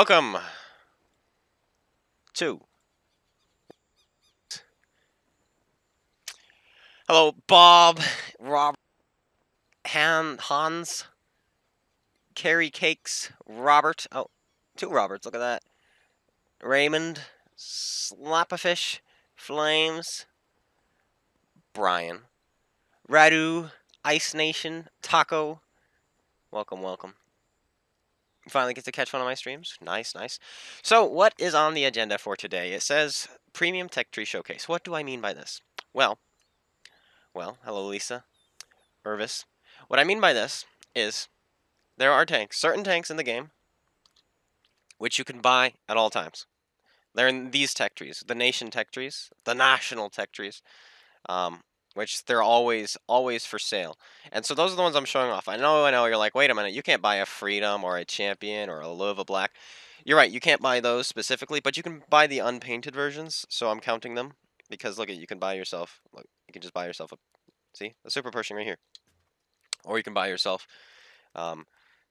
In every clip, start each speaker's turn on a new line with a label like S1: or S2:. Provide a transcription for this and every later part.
S1: Welcome to. Hello, Bob, Rob, Hans, Carrie Cakes, Robert. Oh, two Roberts. Look at that. Raymond, Slapafish, Flames, Brian, Radu, Ice Nation, Taco. Welcome, welcome. Finally get to catch one of my streams. Nice, nice. So, what is on the agenda for today? It says Premium Tech Tree Showcase. What do I mean by this? Well, hello, Lisa, Irvis. What I mean by this is there are tanks, certain tanks in the game, which you can buy at all times. They're in these tech trees, the nation tech trees, the national tech trees, which they're always for sale. And so those are the ones I'm showing off. I know, you're like, wait a minute, you can't buy a Freedom or a Champion or a Löwe Black. You're right, you can't buy those specifically, but you can buy the unpainted versions, so I'm counting them. Because look, you can buy yourself, look, you can just buy yourself see, the Super Pershing right here. Or you can buy yourself the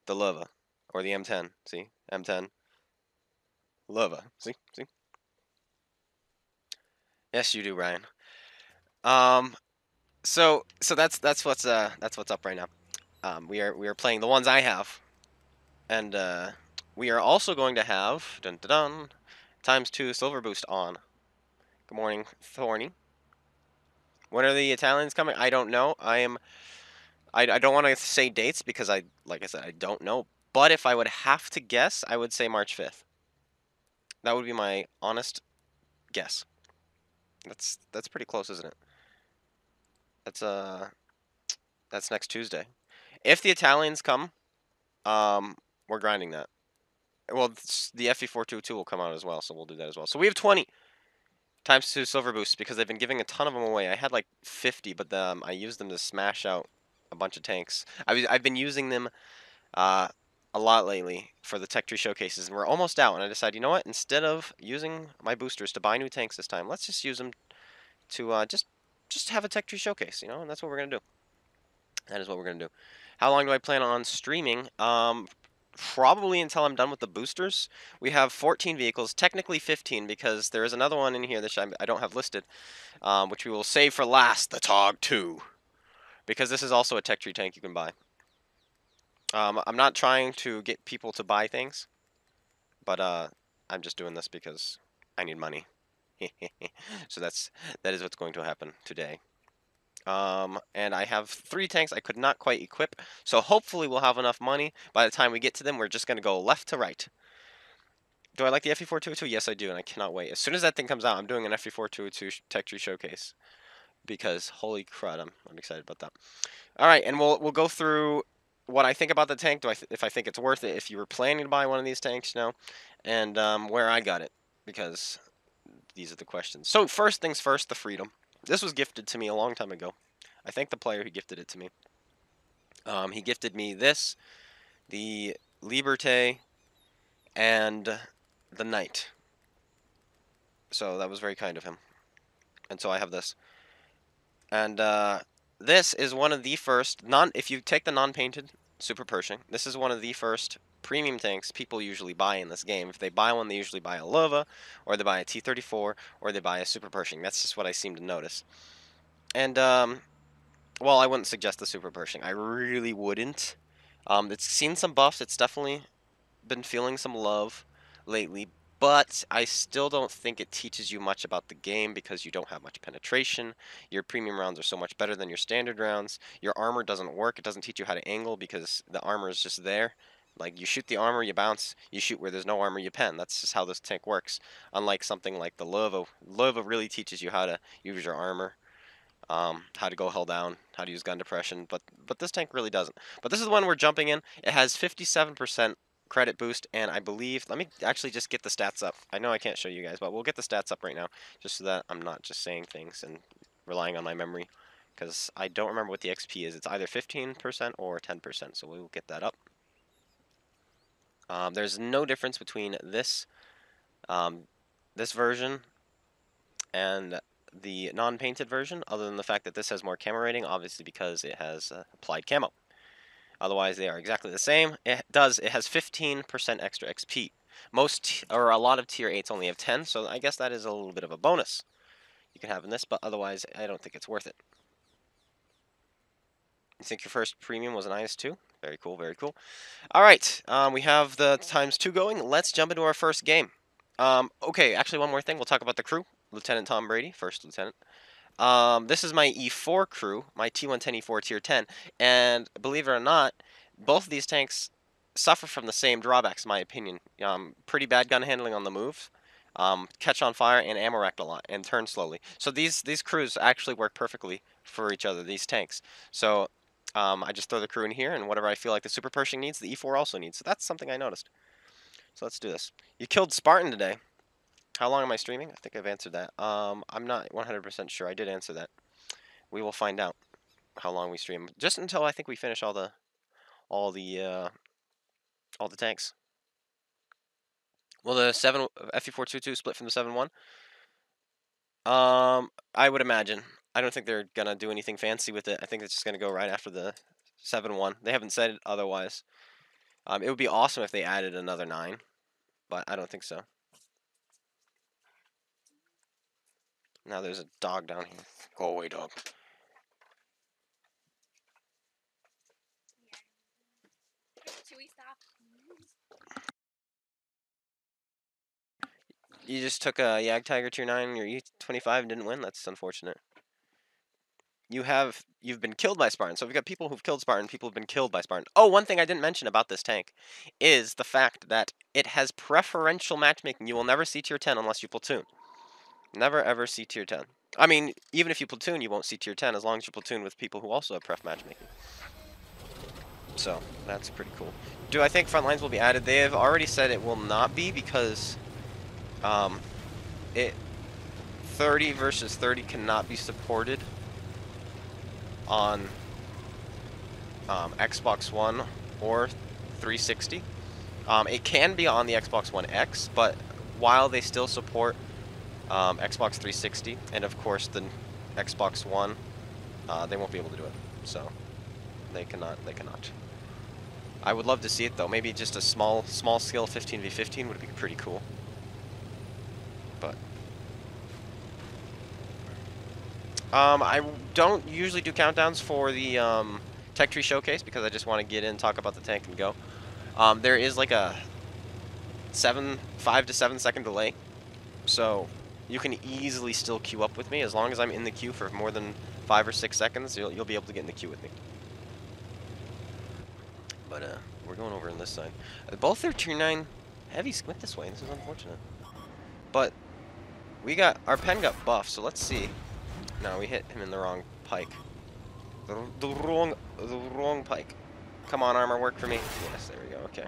S1: Löwe or the M10, see, M10. Löwe, see. Yes, you do, Ryan. So that's what's up right now. We are playing the ones I have, and we are also going to have dun dun dun ×2 silver boost on. Good morning, Thorny. When are the Italians coming? I don't know. I don't want to say dates because like I said, I don't know. But if I would have to guess, I would say March 5th. That would be my honest guess. That's pretty close, isn't it? That's next Tuesday. If the Italians come, we're grinding that. Well, the FV4202 will come out as well, so we'll do that as well. So we have 20 ×2 silver boosts because they've been giving a ton of them away. I had like 50, but I used them to smash out a bunch of tanks. I've been using them a lot lately for the tech tree showcases, and we're almost out. And I decided, you know what? Instead of using my boosters to buy new tanks this time, let's just use them to just have a tech tree showcase, and that's what we're gonna do. That is what we're gonna do. How long do I plan on streaming? Probably until I'm done with the boosters. We have 14 vehicles, technically 15 because there is another one in here that I don't have listed, which we will save for last, the TOG II, because this is also a tech tree tank you can buy. I'm not trying to get people to buy things, but I'm just doing this because I need money. So that is what's going to happen today. And I have 3 tanks I could not quite equip, so hopefully we'll have enough money. By the time we get to them, we're just going to go left to right. Do I like the FV4202? Yes, I do, and I cannot wait. As soon as that thing comes out, I'm doing an FV4202 tech tree showcase, because holy crud, I'm excited about that. All right, and we'll go through what I think about the tank. If I think it's worth it, if you were planning to buy one of these tanks, and where I got it, because these are the questions. So first things first, the Freedom. This was gifted to me a long time ago. I thank the player who gifted it to me. He gifted me this, the Liberté, and the Knight. So that was very kind of him. And so I have this. And this is one of the first, if you take the non-painted Super Pershing, this is one of the first premium tanks people usually buy in this game. If they buy one, they usually buy a Löwe, or they buy a T-34, or they buy a Super Pershing. That's just what I seem to notice. And, well, I wouldn't suggest the Super Pershing. I really wouldn't. It's seen some buffs. It's definitely been feeling some love lately, but I still don't think it teaches you much about the game because you don't have much penetration. Your premium rounds are so much better than your standard rounds. Your armor doesn't work. It doesn't teach you how to angle because the armor is just there. Like, you shoot the armor, you bounce. You shoot where there's no armor, you pen. That's just how this tank works. Unlike something like the Löwe. Löwe really teaches you how to use your armor. How to go hull down, how to use gun depression, but this tank really doesn't. But this is the one we're jumping in. It has 57% credit boost, and I believe, let me actually just get the stats up. I know I can't show you guys, but we'll get the stats up right now, just so that I'm not just saying things and relying on my memory, because I don't remember what the XP is. It's either 15% or 10%, so we'll get that up. There's no difference between this this version and the non-painted version, other than the fact that this has more camo rating, obviously because it has applied camo. Otherwise, they are exactly the same. It has 15% extra XP. or a lot of tier 8s only have 10, so I guess that is a little bit of a bonus you can have in this, but otherwise I don't think it's worth it. You think your first premium was an IS-2? Very cool, very cool. All right, we have the ×2 going. Let's jump into our first game. Okay, actually one more thing. We'll talk about the crew. Lieutenant Tom Brady, first lieutenant. This is my E4 crew, my T110 E4 tier 10, and believe it or not, both of these tanks suffer from the same drawbacks, in my opinion. Pretty bad gun handling on the move, catch on fire, and ammo racked a lot, and turn slowly. So these crews actually work perfectly for each other, these tanks. So I just throw the crew in here, and whatever I feel like the Super Pershing needs, the E4 also needs. So that's something I noticed. So let's do this. You killed Spartan today. How long am I streaming? I think I've answered that. I'm not 100% sure. I did answer that. We will find out how long we stream. Just until I think we finish all the tanks. Will the FV4202 split from the 7.1? I would imagine. I don't think they're gonna do anything fancy with it. I think it's just gonna go right after the 7.1. They haven't said otherwise. It would be awesome if they added another 9, but I don't think so. Now there's a dog down here. Go away, dog. You just took a Jagdtiger tier 9 in your E25 and didn't win? That's unfortunate. You've been killed by Spartan. So we've got people who've killed Spartan, people who've been killed by Spartan. Oh, one thing I didn't mention about this tank is the fact that it has preferential matchmaking. You will never see tier 10 unless you platoon. Never ever see tier 10. I mean, even if you platoon, you won't see tier 10 as long as you platoon with people who also have pref matchmaking. So, that's pretty cool. Do I think front lines will be added? They have already said it will not be because 30 versus 30 cannot be supported on Xbox One or 360. It can be on the Xbox One X, but while they still support Xbox 360 and of course the Xbox One, they won't be able to do it. So they cannot. I would love to see it though. Maybe just a small scale 15v15 would be pretty cool. But I don't usually do countdowns for the Tech Tree Showcase because I just want to get in, talk about the tank, and go. There is like a 5 to 7 second delay, so you can easily still queue up with me as long as I'm in the queue for more than 5 or 6 seconds. You'll be able to get in the queue with me. But we're going over on this side. Both their tier 9 heavies went this way. This is unfortunate. But we got our pen got buffed, so let's see. No, we hit him in the wrong pike. The wrong pike. Come on, armor, work for me. Yes, there we go. Okay.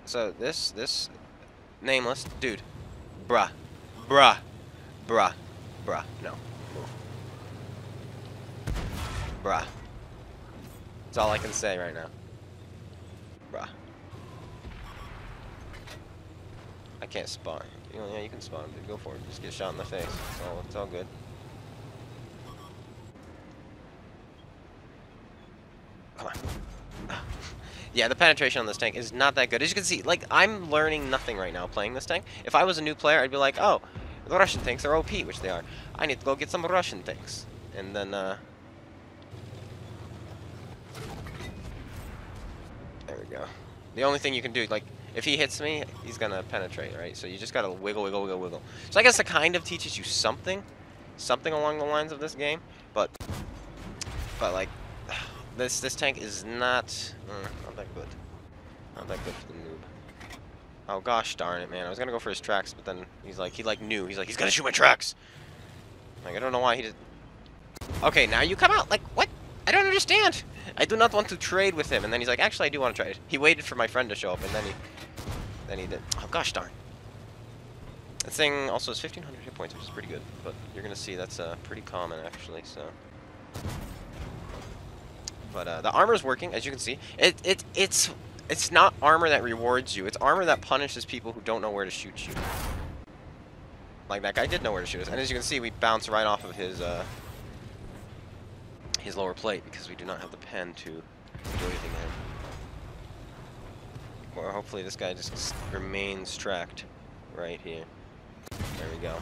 S1: So this nameless dude, bruh. No, move. Bruh. That's all I can say right now. Bruh. I can't spawn. Yeah, you can spawn, dude. Go for it. Just get shot in the face. It's all good. Come on. Yeah, the penetration on this tank is not that good. As you can see, like, I'm learning nothing right now playing this tank. If I was a new player, I'd be like, oh, the Russian tanks are OP, which they are. I need to go get some Russian tanks. And then, there we go. The only thing you can do, like, if he hits me, he's gonna penetrate, right? So you just gotta wiggle. So I guess it kind of teaches you something along the lines of this game, but like, this tank is not that good. Not that good for the noob. Oh gosh darn it, man! I was gonna go for his tracks, but then he knew. He's like, he's gonna shoot my tracks. Like, I don't know why he did. Okay, now you come out. Like, what? I don't understand. I do not want to trade with him. And then he's like, actually, I do want to trade. He waited for my friend to show up, and then he did. Oh, gosh darn. That thing also has 1,500 hit points, which is pretty good. But you're going to see that's pretty common, actually, so. But the armor's working, as you can see. It's not armor that rewards you. It's armor that punishes people who don't know where to shoot you. Like, that guy did know where to shoot us. And as you can see, we bounce right off of his lower plate because we do not have the pen to do anything Or hopefully this guy just remains tracked right here. There we go.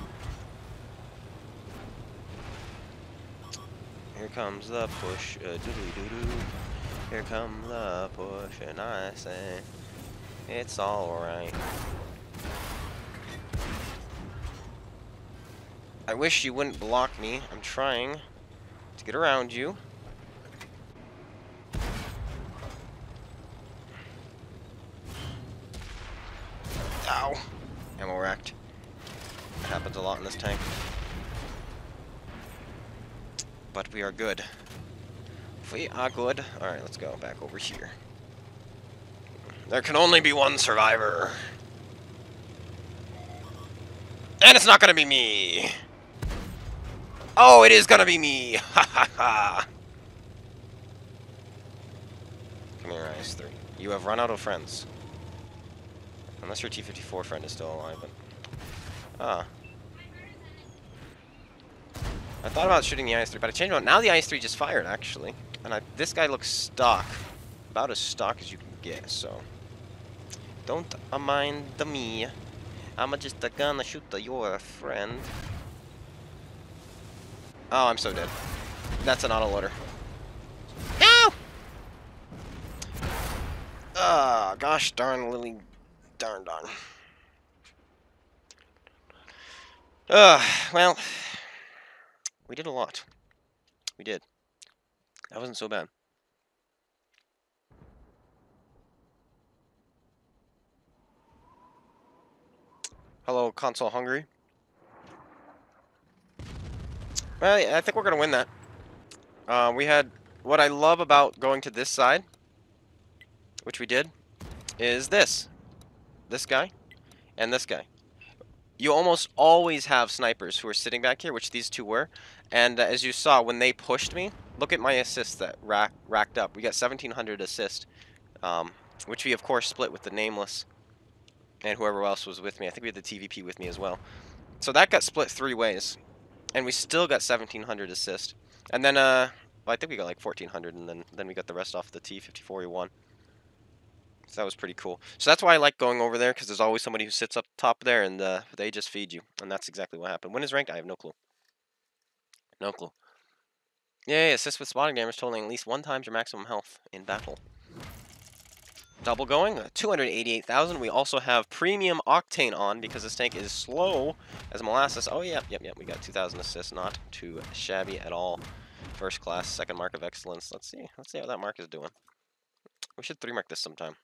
S1: Here comes the push, doo-doo-doo-doo. Here comes the push, and I say, it's alright. I wish you wouldn't block me. I'm trying to get around you. Ow! Ammo racked. That happens a lot in this tank. But we are good. We are good. Alright, let's go back over here. There can only be one survivor. And it's not gonna be me! Oh, it is gonna be me! Ha ha ha! Come here, IS-3. You have run out of friends. Unless your T-54 friend is still alive, but... Ah. I thought about shooting the IS-3, but I changed it. Now the IS-3 just fired, actually. And this guy looks stock. About as stock as you can get, so... Don't mind me. I'm just gonna shoot your friend. Oh, I'm so dead. That's an autoloader. No! Ah, gosh darn, Lily. Darn. Well, we did a lot. We did. That wasn't so bad. Hello, console hungry. Well, yeah, I think we're gonna win that. We had what I love about going to this side, which we did, is this guy, and this guy. You almost always have snipers who are sitting back here, which these two were. And as you saw, when they pushed me, look at my assists that racked up. We got 1,700 assists, which we, of course, split with the Nameless and whoever else was with me. I think we had the TVP with me as well. So that got split 3 ways, and we still got 1,700 assists. And then, well, I think we got like 1,400, and then we got the rest off the T-54E1. So that was pretty cool. So that's why I like going over there, because there's always somebody who sits up top there, and they just feed you. And that's exactly what happened. When is ranked? I have no clue. No clue. Yay, assist with spotting damage totaling at least 1 times your maximum health in battle. Double going, 288,000. We also have premium octane on, because this tank is slow as molasses. Oh, yep. We got 2,000 assists. Not too shabby at all. First class, second mark of excellence. Let's see how that mark is doing. We should 3-mark this sometime.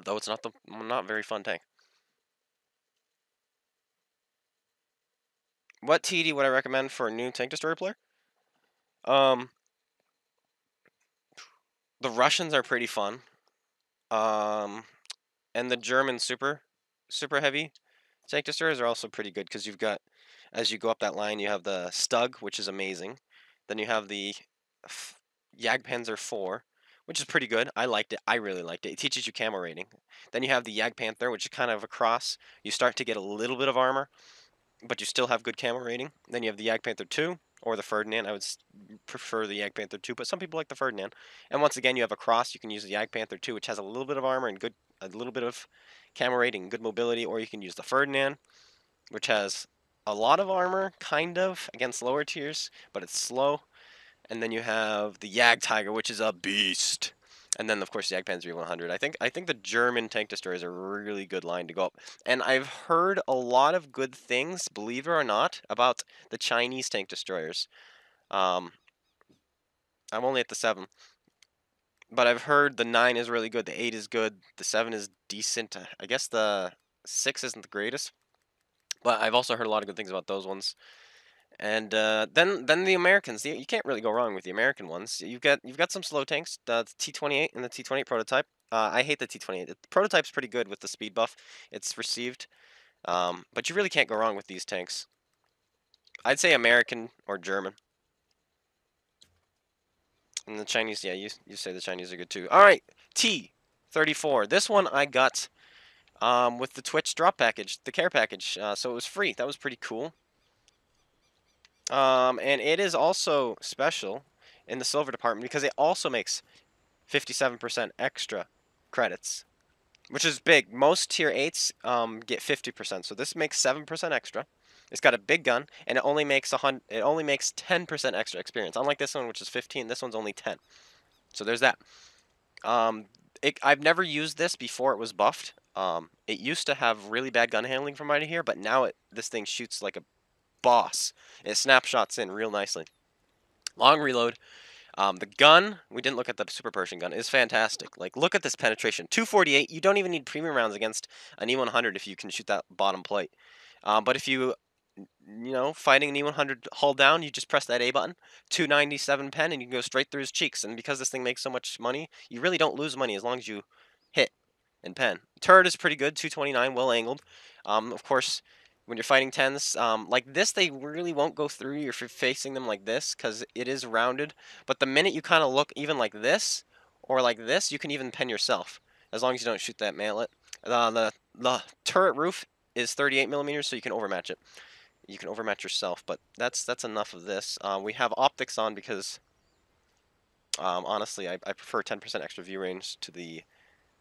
S1: Though it's not very fun tank. What TD would I recommend for a new tank destroyer player? The Russians are pretty fun. And the German super heavy tank destroyers are also pretty good, because you've got, as you go up that line, you have the Stug, which is amazing. Then you have the Jagdpanzer 4, which is pretty good. I liked it. I really liked it. It teaches you camo rating. Then you have the Jagdpanther, which is kind of a cross. You start to get a little bit of armor, but you still have good camo rating. Then you have the Jagdpanther 2, or the Ferdinand. I would prefer the Jagdpanther 2, but some people like the Ferdinand. And once again, you have a cross. You can use the Jagdpanther 2, which has a little bit of armor and a little bit of camo rating, good mobility, or you can use the Ferdinand, which has a lot of armor, kind of, against lower tiers, but it's slow. And then you have the Jagdtiger, which is a beast. And then, of course, the Jagdpanzer 100. I think the German tank destroyer is a really good line to go up. And I've heard a lot of good things, believe it or not, about the Chinese tank destroyers. I'm only at the 7. But I've heard the 9 is really good, the 8 is good, the 7 is decent. I guess the 6 isn't the greatest. But I've also heard a lot of good things about those ones. And then the Americans, you can't really go wrong with the American ones. You've got some slow tanks, the T28 and the T28 prototype. I hate the T28. The prototype's pretty good with the speed buff it's received, but you really can't go wrong with these tanks. I'd say American or German. And the Chinese, yeah, you say the Chinese are good too. All right, T34. This one I got with the Twitch drop package, the care package, so it was free. That was pretty cool. And it is also special in the silver department because it also makes 57% extra credits which is big. Most tier 8s get 50%, so this makes 7% extra. It's got a big gun, and it only makes 10% extra experience. Unlike this one, which is 15, this one's only 10. So there's that. Um, I've never used this before it was buffed. It used to have really bad gun handling from right here, but now this thing shoots like a boss. It snapshots in real nicely. Long reload. The gun, we didn't look at the Super Pershing gun, is fantastic. Like, look at this penetration. 248, you don't even need premium rounds against an E100 if you can shoot that bottom plate. But if you know, fighting an E100 hull down, you just press that A button, 297 pen, and you can go straight through his cheeks. And because this thing makes so much money, you really don't lose money as long as you hit and pen. Turret is pretty good, 229, well angled. Of course, when you're fighting 10s, like this, they really won't go through you if you're facing them like this, because it is rounded. But the minute you kind of look even like this, or like this, you can even pen yourself, as long as you don't shoot that mantlet. The turret roof is 38 millimeters, so you can overmatch it. You can overmatch yourself, but that's enough of this. We have optics on because, honestly, I prefer 10% extra view range to the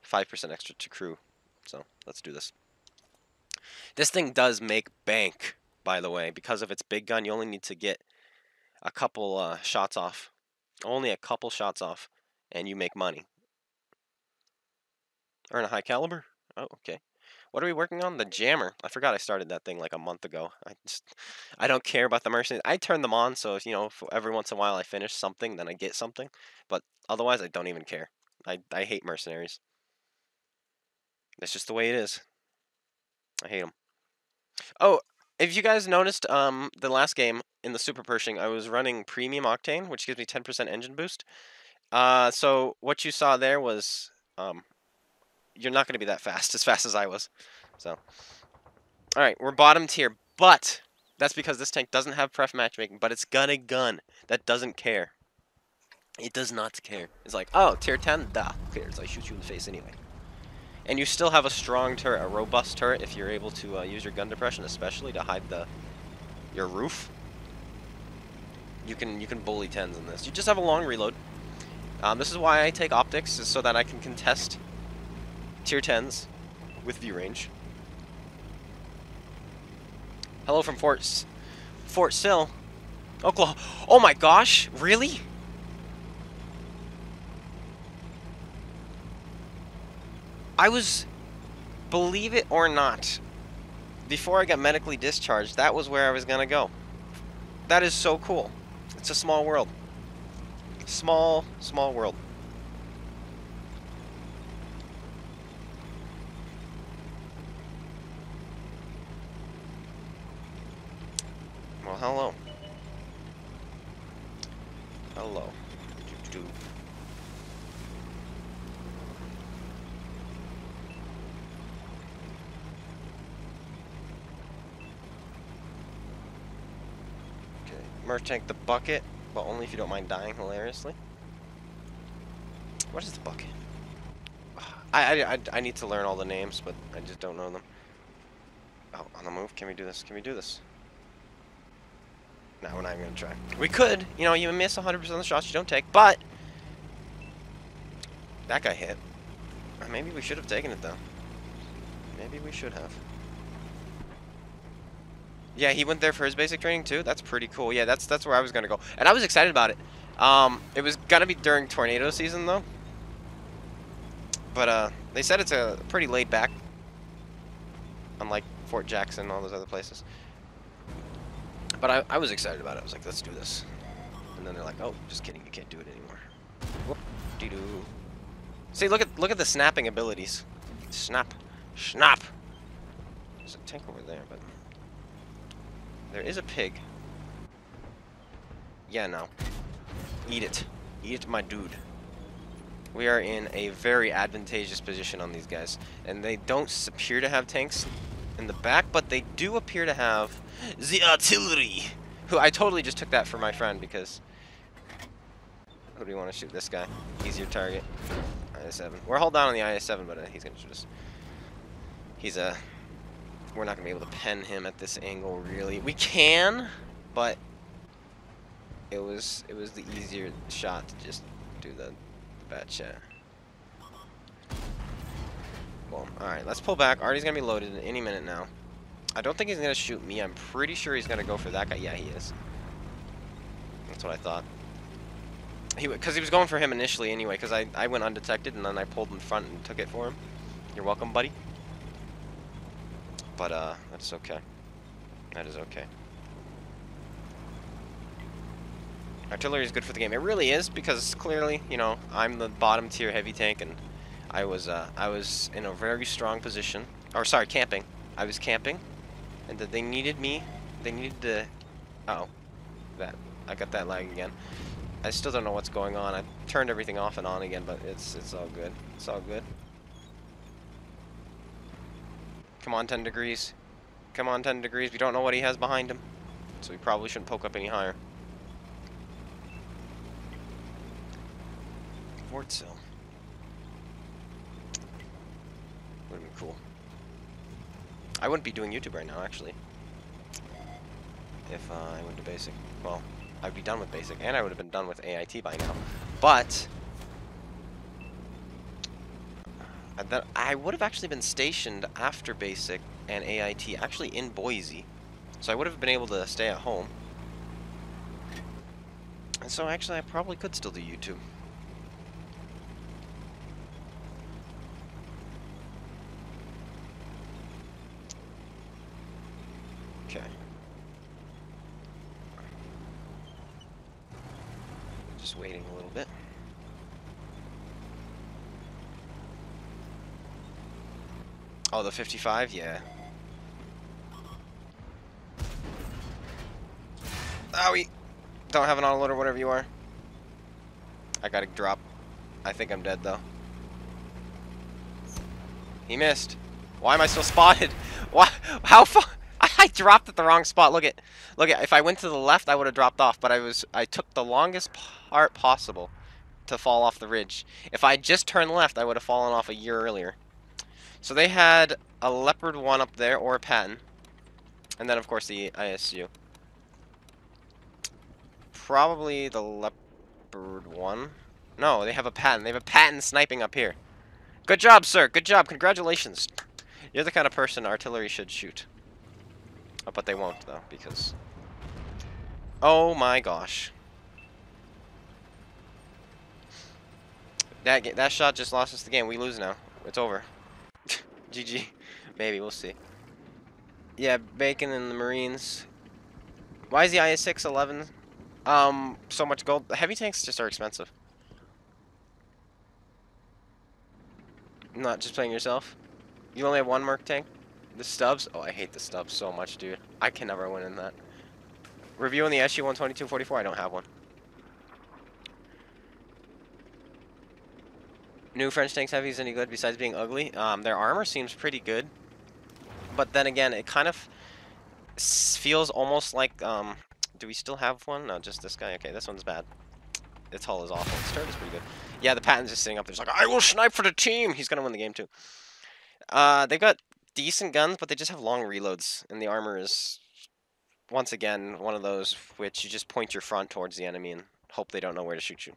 S1: 5% extra to crew. So let's do this. This thing does make bank, by the way. Because of its big gun, you only need to get a couple shots off. Only a couple shots off, and you make money. Earn a high caliber? Oh, okay. What are we working on? The jammer. I forgot I started that thing like a month ago. I don't care about the mercenaries. I turn them on, so if, you know, if every once in a while I finish something, then I get something. But otherwise, I don't even care. I hate mercenaries. That's just the way it is. I hate them. Oh, if you guys noticed, the last game in the Super Pershing, I was running Premium Octane, which gives me 10% engine boost. So what you saw there was, you're not going to be that fast, as fast as I was. So, all right, we're bottom tier, but that's because this tank doesn't have pref matchmaking, but it's got a gun that doesn't care. It does not care. It's like, oh, tier 10, duh, who cares? I shoot you in the face anyway. And you still have a strong turret, a robust turret, if you're able to use your gun depression, especially to hide your roof. You can bully 10s in this. You just have a long reload. This is why I take optics, is so that I can contest tier 10s with view range. Hello from Fort Sill, Oklahoma. Oh my gosh, really? I was, believe it or not, before I got medically discharged, that was where I was gonna go. That is so cool. It's a small world. Small world. Well, hello. Hello. Okay. Merc tank the bucket, but only if you don't mind dying hilariously. What is the bucket? I need to learn all the names, but I just don't know them. Oh, on the move. Can we do this? Can we do this? No, we're not even gonna try. We could. You know, you miss 100% of the shots you don't take, but that guy hit. Maybe we should have taken it though. Maybe we should have. Yeah, he went there for his basic training too. That's pretty cool. Yeah, that's where I was gonna go, and I was excited about it. It was gonna be during tornado season though, but they said it's a pretty laid back, unlike Fort Jackson and all those other places. But I was excited about it. I was like, let's do this. And then they're like, oh, just kidding, you can't do it anymore. Whoop-de-doo. See, look at the snapping abilities. Snap, snap. There's a tank over there, but there is a pig. Yeah, no. Eat it. Eat it, my dude. We are in a very advantageous position on these guys. And they don't appear to have tanks in the back, but they do appear to have the artillery. Who I totally just took that for my friend because who do we want to shoot? This guy. Easier target. IS-7. We're hull down on the IS-7, but he's gonna shoot us. He's a. We're not gonna be able to pen him at this angle, really. We can, but it was the easier shot to just do the bad shot. Boom. Alright, let's pull back. Artie's gonna be loaded any minute now. I don't think he's gonna shoot me. I'm pretty sure he's gonna go for that guy. Yeah, he is. That's what I thought. Because he was going for him initially anyway, because I went undetected, and then I pulled in front and took it for him. You're welcome, buddy. But, that's okay. That is okay. Artillery is good for the game. It really is, because clearly, you know, I'm the bottom tier heavy tank, and I was in a very strong position. Or, sorry, camping. I was camping, and that they needed me. They needed to... Uh-oh. I got that lag again. I still don't know what's going on. I turned everything off and on again, but it's all good. It's all good. Come on, 10 degrees. Come on, 10 degrees. We don't know what he has behind him, so we probably shouldn't poke up any higher. Fort Sill. Would have been cool. I wouldn't be doing YouTube right now, actually. If I went to basic. Well, I'd be done with basic, and I would have been done with AIT by now. But I would have actually been stationed after basic and AIT, actually in Boise. So I would have been able to stay at home. And so actually I probably could still do YouTube. Okay. Just waiting a little bit. Oh, the 55? Yeah. Owie! Don't have an autoloader, whatever you are. I gotta drop. I think I'm dead, though. He missed. Why am I still spotted? Why? How far? I dropped at the wrong spot. Look at. If I went to the left, I would have dropped off. But I took the longest part possible to fall off the ridge. If I just turned left, I would have fallen off a year earlier. So they had a Leopard 1 up there, or a Patton. And then, of course, the ISU. Probably the Leopard 1. No, they have a Patton. They have a Patton sniping up here. Good job, sir. Good job. Congratulations. You're the kind of person artillery should shoot. Oh, but they won't, though, because... Oh, my gosh. That shot just lost us the game. We lose now. It's over. GG. Maybe. We'll see. Yeah, Bacon and the Marines. Why is the IS-6 11? So much gold. The heavy tanks just are expensive. Not just playing yourself. You only have one Merc tank? The stubs? Oh, I hate the stubs so much, dude. I can never win in that. Reviewing the SU-122-44? I don't have one. New French tanks heavies any good besides being ugly? Their armor seems pretty good. But then again, it kind of feels almost like, do we still have one? No, just this guy. Okay, this one's bad. Its hull is awful. Its turret is pretty good. Yeah, the Patton's just sitting up there. He's like, I will snipe for the team! He's gonna win the game, too. They've got decent guns, but they just have long reloads. And the armor is, once again, one of those which you just point your front towards the enemy and hope they don't know where to shoot you.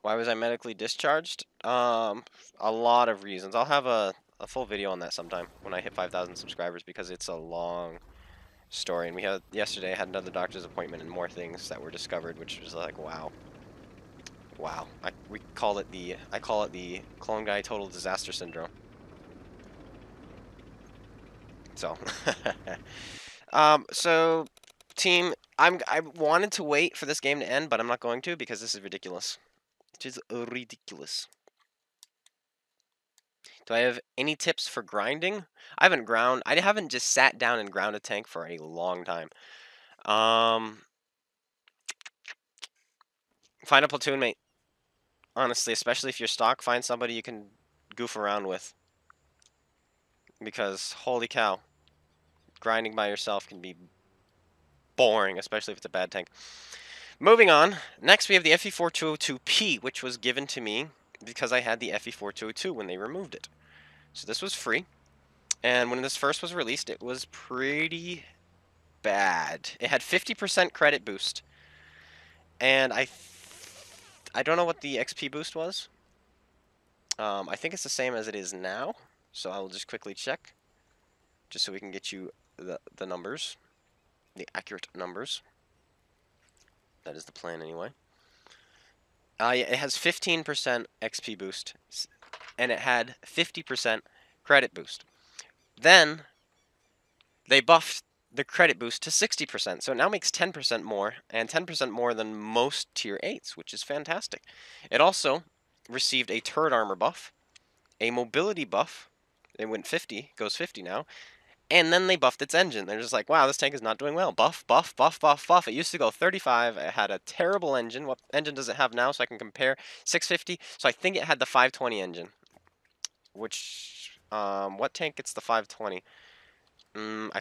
S1: Why was I medically discharged? A lot of reasons. I'll have a full video on that sometime when I hit 5,000 subscribers because it's a long story. And we had yesterday I had another doctor's appointment and more things that were discovered, which was like, wow. Wow. I call it the clone guy total disaster syndrome. So so team, I wanted to wait for this game to end, but I'm not going to because this is ridiculous. It is ridiculous. Do I have any tips for grinding? I haven't just sat down and ground a tank for a long time. Find a platoon mate. Honestly, especially if you're stock, find somebody you can goof around with. Because, holy cow, grinding by yourself can be boring, especially if it's a bad tank. Moving on, next we have the FV4202 P, which was given to me because I had the FV4202 when they removed it. So this was free, and when this first was released, it was pretty bad. It had 50% credit boost, and I don't know what the XP boost was. I think it's the same as it is now, so I will just quickly check, just so we can get you the numbers, the accurate numbers. That is the plan anyway. Yeah, it has 15% XP boost, and it had 50% credit boost. Then they buffed the credit boost to 60%, so it now makes 10% more, and 10% more than most tier 8s, which is fantastic. It also received a turret armor buff, a mobility buff. It went 50, goes 50 now, and then they buffed its engine. They're just like, wow, this tank is not doing well. Buff, buff, buff, buff, buff. It used to go 35. It had a terrible engine. What engine does it have now so I can compare? 650. So I think it had the 520 engine. Which, what tank gets the 520? I'm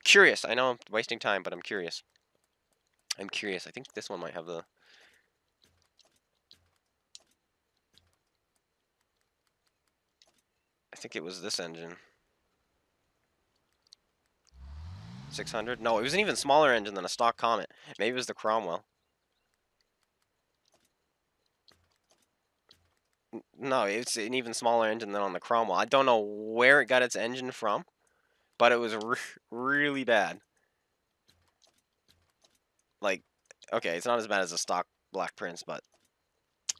S1: curious. I know I'm wasting time, but I'm curious. I'm curious. I think this one might have the... I think it was this engine. 600? No, it was an even smaller engine than a stock Comet. Maybe it was the Cromwell. No, it's an even smaller engine than on the Cromwell. I don't know where it got its engine from, but it was really bad. Like, okay, it's not as bad as a stock Black Prince, but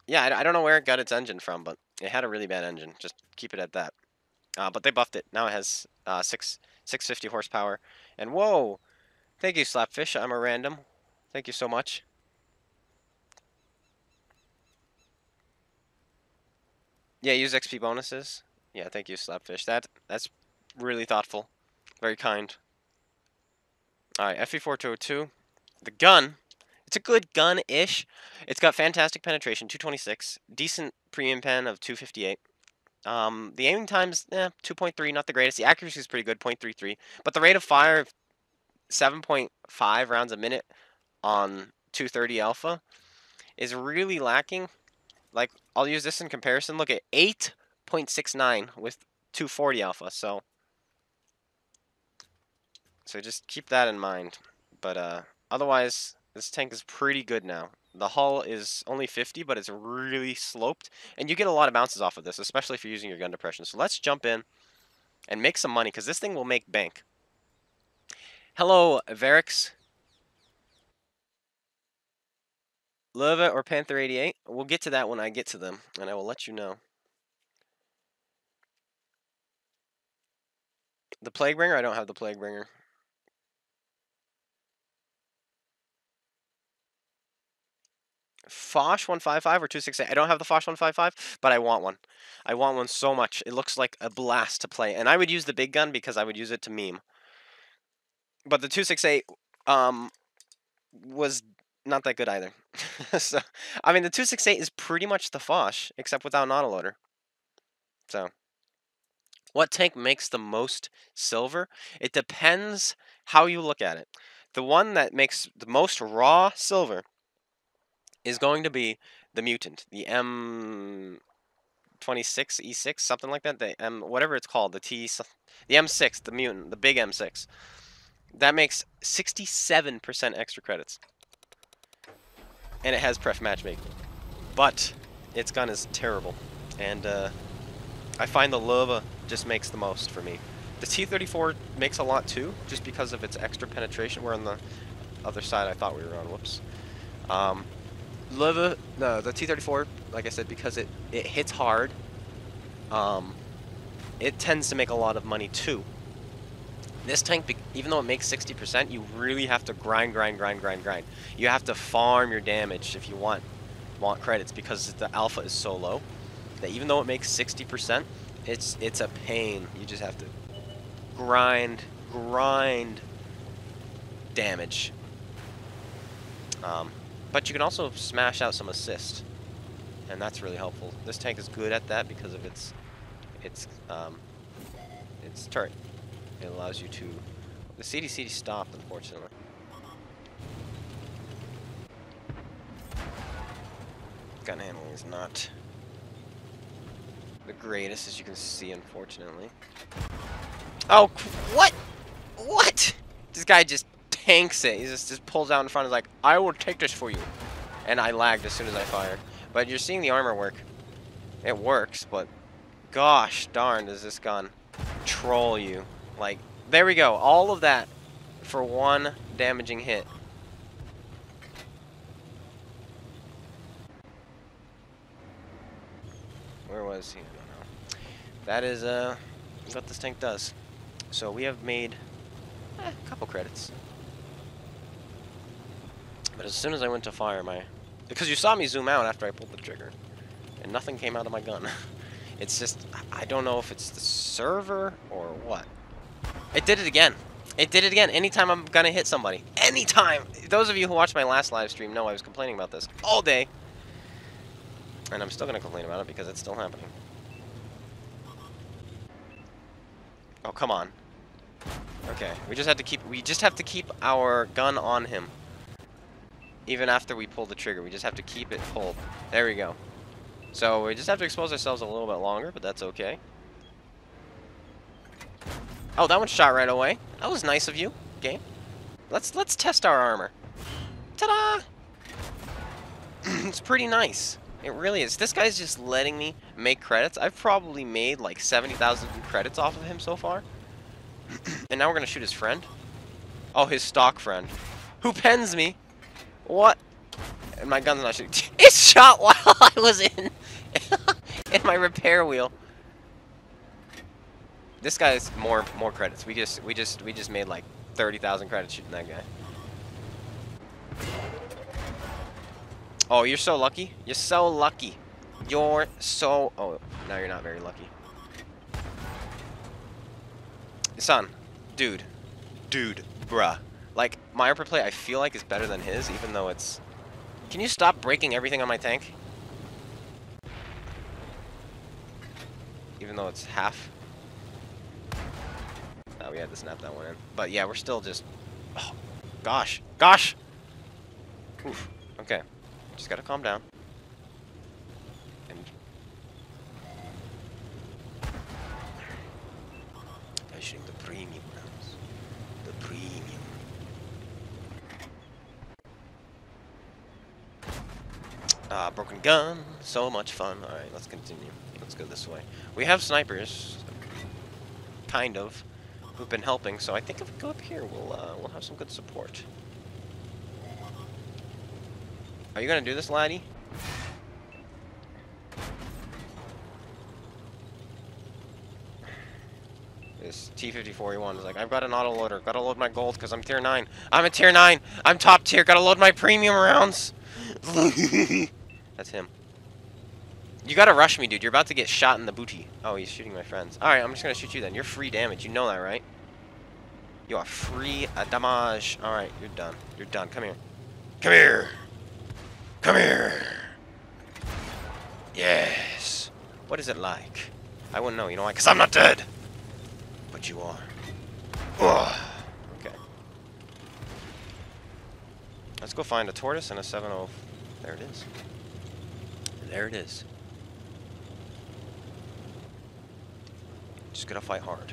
S1: yeah, I don't know where it got its engine from, but it had a really bad engine. Just keep it at that. But they buffed it. Now it has 650 horsepower. And whoa, thank you, Slapfish. I'm a random. Thank you so much. Yeah, use XP bonuses. Yeah, thank you, Slapfish. That's really thoughtful. Very kind. Alright, FV4202. The gun. It's a good gun-ish. It's got fantastic penetration, 226. Decent premium pen of 258. The aiming time's 2.3, not the greatest. The accuracy is pretty good, 0.33. But the rate of fire, 7.5 rounds a minute on 230 alpha, is really lacking. Like, I'll use this in comparison. Look at 8.69 with 240 alpha. So just keep that in mind. But otherwise, this tank is pretty good now. The hull is only 50, but it's really sloped, and you get a lot of bounces off of this, especially if you're using your gun depression. So let's jump in and make some money, because this thing will make bank. Hello, Varix. Löwe or Panther 88? We'll get to that when I get to them, and I will let you know. The Plaguebringer? I don't have the Plaguebringer. Foch 155 or 268? I don't have the Foch 155, but I want one. I want one so much. It looks like a blast to play. And I would use the big gun because I would use it to meme. But the 268 was not that good either. So, I mean, the 268 is pretty much the Foch, except without an autoloader. So, what tank makes the most silver? It depends how you look at it. The one that makes the most raw silver is going to be the Mutant, the M26 E6, something like that. The whatever it's called, the M6, the Mutant, the big M6. That makes 67% extra credits, and it has pref matchmaking, but its gun is terrible, and I find the Löwe just makes the most for me. The T34 makes a lot too, just because of its extra penetration. We're on the other side. I thought we were on. Whoops. Löwe, no, the T34, like I said, because it hits hard, it tends to make a lot of money too. This tank, even though it makes 60%, you really have to grind. You have to farm your damage if you want credits, because the alpha is so low that even though it makes 60%, it's a pain. You just have to grind damage. But you can also smash out some assist, and that's really helpful. This tank is good at that because of its turret. It allows you to... The CDC stopped, unfortunately. Gun handling is not the greatest, as you can see, unfortunately. Oh, what? What? This guy just tanks it. He just pulls out in front and is like, I will take this for you. And I lagged as soon as I fired. But you're seeing the armor work. It works, but gosh darn does this gun troll you. Like, there we go. All of that for one damaging hit. Where was he? I don't know. That is what this tank does. So we have made a couple credits. But as soon as I went to fire because you saw me zoom out after I pulled the trigger, and nothing came out of my gun. It's just, I don't know if it's the server or what. It did it again. It did it again. Anytime I'm gonna hit somebody. Anytime! Those of you who watched my last live stream know I was complaining about this all day. And I'm still gonna complain about it because it's still happening. Oh, come on. Okay, we just have to keep our gun on him. Even after we pull the trigger, we just have to keep it pulled. There we go. So we just have to expose ourselves a little bit longer, but that's okay. Oh, that one shot right away. That was nice of you, game. Let's test our armor. Ta-da! It's pretty nice. It really is. This guy's just letting me make credits. I've probably made like 70,000 credits off of him so far. And now we're gonna shoot his friend. Oh, his stock friend. Who pens me? What? And my gun's not shooting. It shot while I was in my repair wheel. This guy's more credits. We just made like 30,000 credits shooting that guy. Oh, you're so lucky. You're so lucky. You're so... Oh, no, you're not very lucky. Son. Dude. Bruh. Like, my upper play, I feel like, is better than his, even though it's... Can you stop breaking everything on my tank? Even though it's half. Oh, we had to snap that one in. But yeah, we're still just... Oh, gosh. Gosh! Oof. Okay. Just gotta calm down. And... I'm shooting the premium rounds. The premium. Broken gun. So much fun. Alright, let's continue. Let's go this way. We have snipers. Kind of. Who've been helping, so I think if we go up here, we'll have some good support. Are you gonna do this, laddie? This T-54E1 is like, I've got an autoloader. Gotta load my gold because I'm tier 9. I'm a tier 9. I'm top tier. Gotta load my premium rounds. That's him. You gotta rush me, dude. You're about to get shot in the booty. Oh, he's shooting my friends. Alright, I'm just gonna shoot you then. You're free damage. You know that, right? You are free damage. Alright, you're done. You're done. Come here. Come here. Come here. Yes. What is it like? I wouldn't know. You know why? Because I'm not dead. But you are. Ugh. Okay. Let's go find a tortoise and a 7.0. There it is. There it is. Just gotta fight hard.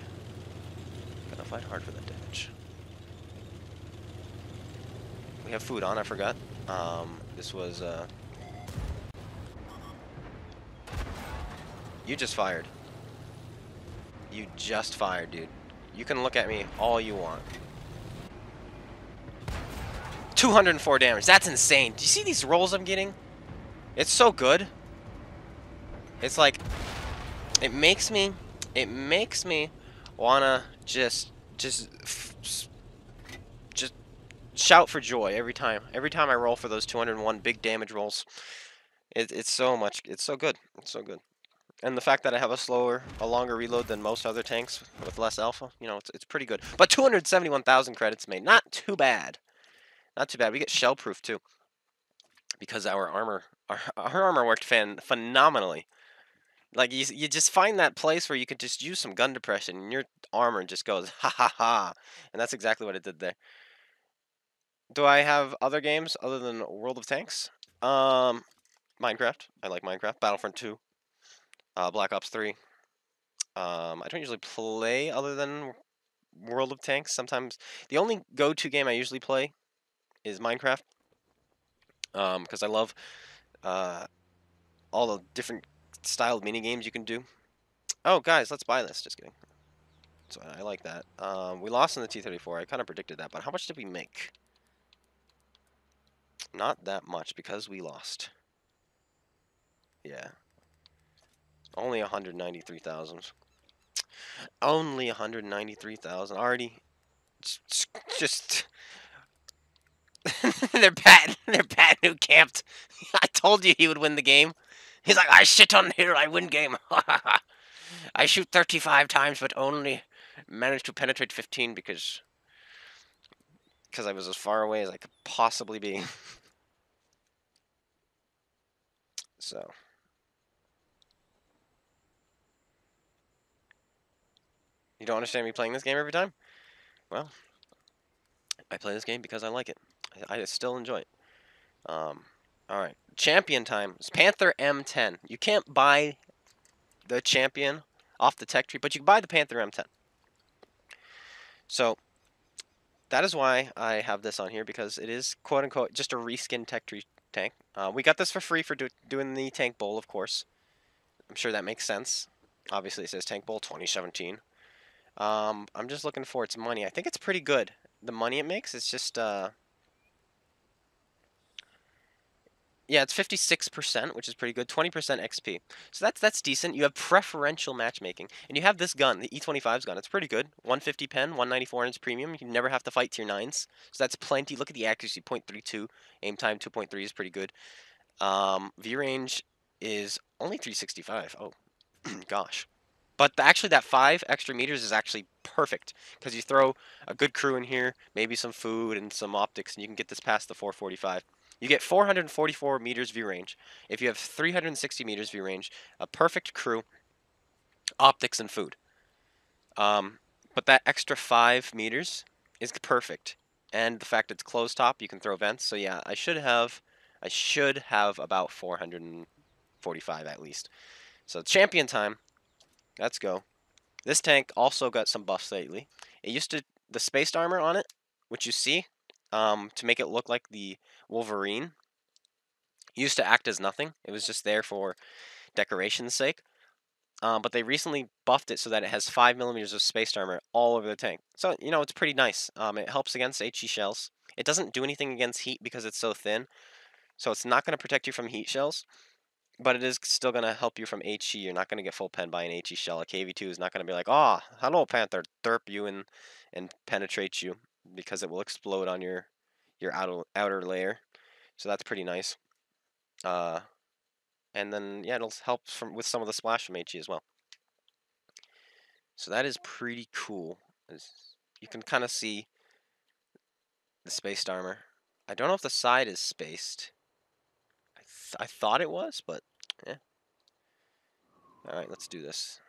S1: Gotta fight hard for that damage. We have food on, I forgot. This was, You just fired. You just fired, dude. You can look at me all you want. 204 damage. That's insane. Do you see these rolls I'm getting? It's so good. It's like... It makes me wanna just shout for joy every time. Every time I roll for those 201 big damage rolls. It's so much. It's so good. It's so good. And the fact that I have a longer reload than most other tanks with less alpha, you know, it's pretty good. But 271,000 credits made. Not too bad. Not too bad. We get shell proof too. Because our armor worked phenomenally. Like, you just find that place where you could just use some gun depression and your armor just goes, ha ha ha. And that's exactly what it did there. Do I have other games other than World of Tanks? Minecraft. I like Minecraft. Battlefront 2. Black Ops 3. I don't usually play other than World of Tanks. Sometimes the only go-to game I usually play is Minecraft. Because I love all the different styled mini games you can do. Oh, guys, let's buy this. Just kidding. So I like that. We lost in the T-34. I kind of predicted that, but how much did we make? Not that much because we lost. Yeah. Only 193,000. Only 193,000. Already. Just they're Pat who camped. I told you he would win the game. He's like, I shit on here, I win game. I shoot 35 times, but only managed to penetrate 15 because I was as far away as I could possibly be. So. You don't understand me playing this game every time? Well, I play this game because I like it. I still enjoy it. Alright. Champion time. It's Panther M10. You can't buy the champion off the tech tree, but you can buy the Panther M10. So, that is why I have this on here, because it is, quote-unquote, just a reskin tech tree tank. We got this for free for doing the tank bowl, of course. I'm sure that makes sense. Obviously, it says Tank Bowl 2017. I'm just looking for its money. I think it's pretty good. The money it makes is just, yeah, it's 56%, which is pretty good. 20% XP. So that's decent. You have preferential matchmaking. And you have this gun, the E25's gun. It's pretty good. 150 pen, 194 inch premium. You never have to fight tier 9s. So that's plenty. Look at the accuracy, 0.32. Aim time, 2.3 is pretty good. View range is only 365. Oh, gosh. But actually that 5 extra meters is actually perfect, because you throw a good crew in here, maybe some food and some optics, and you can get this past the 445. You get 444 meters view range. If you have 360 meters view range, a perfect crew, optics, and food. But that extra 5 meters is perfect. And the fact it's closed top, you can throw vents. So yeah, I should have about 445 at least. So champion time. Let's go. This tank also got some buffs lately. It used to, the spaced armor on it, which you see, to make it look like the Wolverine, used to act as nothing. It was just there for decoration's sake. But they recently buffed it so that it has 5mm of spaced armor all over the tank. So, you know, it's pretty nice. It helps against HE shells. It doesn't do anything against heat because it's so thin. So it's not going to protect you from heat shells. But it is still going to help you from HE. You're not going to get full pen by an HE shell. A KV2 is not going to be like, oh, hello, Panther, derp you and penetrate you, because it will explode on your outer layer. So that's pretty nice. And then, yeah, it'll help with some of the splash from HE as well. So that is pretty cool. You can kind of see the spaced armor. I don't know if the side is spaced. I thought it was, but yeah. Alright, let's do this.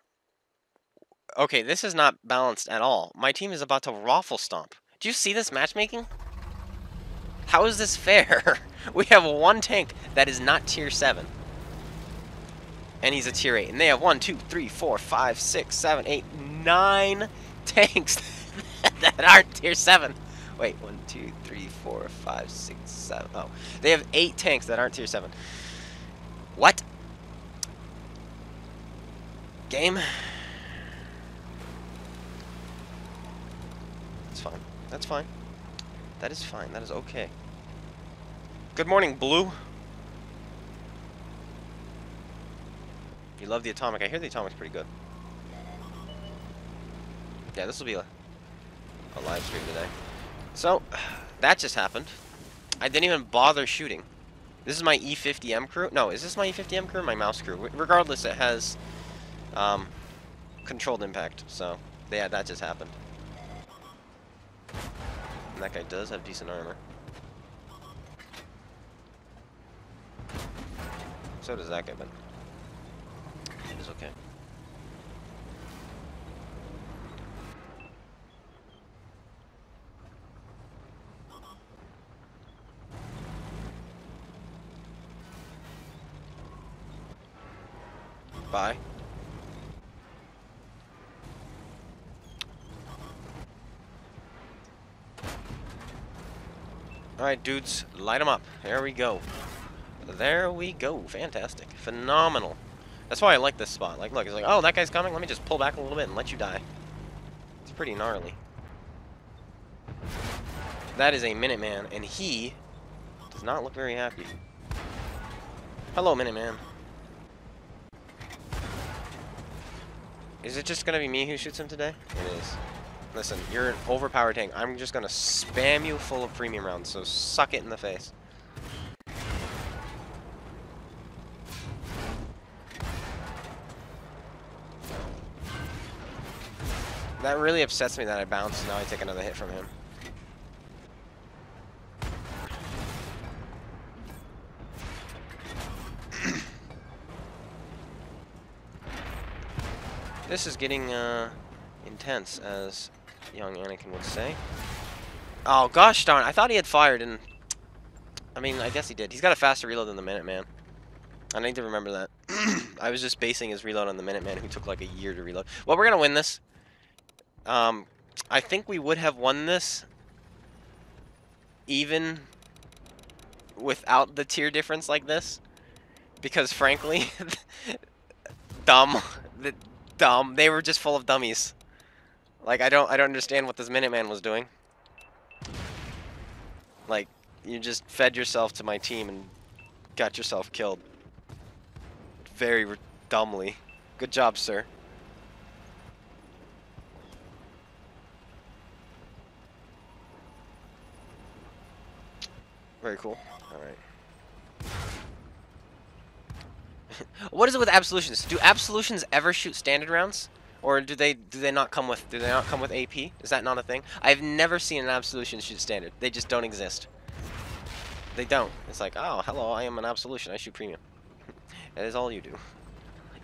S1: Okay, this is not balanced at all. My team is about to raffle stomp. Do you see this matchmaking? How is this fair? We have one tank that is not tier 7. And he's a tier 8. And they have 1, 2, 3, 4, 5, 6, 7, 8, 9 tanks that aren't tier 7. Wait, 1, 2, 3, 4, 5, 6, 7. Oh, they have 8 tanks that aren't tier 7. What? Game? That's fine. That's fine. That is fine. That is okay. Good morning, Blue. You love the Atomic. I hear the Atomic's pretty good. Yeah, this will be a live stream today. So, that just happened. I didn't even bother shooting. This is my E50M crew. No, is this my E50M crew or my mouse crew? Regardless, it has controlled impact. So, yeah, that just happened. And that guy does have decent armor. So does that guy, but it's okay. Bye. Alright, dudes, light them up. There we go. There we go. Fantastic. Phenomenal. That's why I like this spot. Like, look, it's like, oh, that guy's coming. Let me just pull back a little bit and let you die. It's pretty gnarly. That is a Minuteman, and he does not look very happy. Hello, Minuteman. Is it just gonna be me who shoots him today? It is. Listen, you're an overpowered tank. I'm just gonna spam you full of premium rounds, so suck it in the face. That really upsets me that I bounced, now I take another hit from him. This is getting intense, as young Anakin would say. Oh, gosh darn, I thought he had fired, and I mean, I guess he did. He's got a faster reload than the Minuteman. I need to remember that. I was just basing his reload on the Minuteman, who took like a year to reload. Well, we're going to win this. I think we would have won this even without the tier difference like this. Because, frankly, dumb. They were just full of dummies. Like, I don't understand what this Minuteman was doing. Like, you just fed yourself to my team and got yourself killed. Very dumbly. Good job, sir. Very cool. Alright. What is it with absolutions? Do absolutions ever shoot standard rounds? Or do they not come with AP? Is that not a thing? I've never seen an absolution shoot standard. They just don't exist. They don't. It's like, oh, hello, I am an absolution. I shoot premium. That is all you do.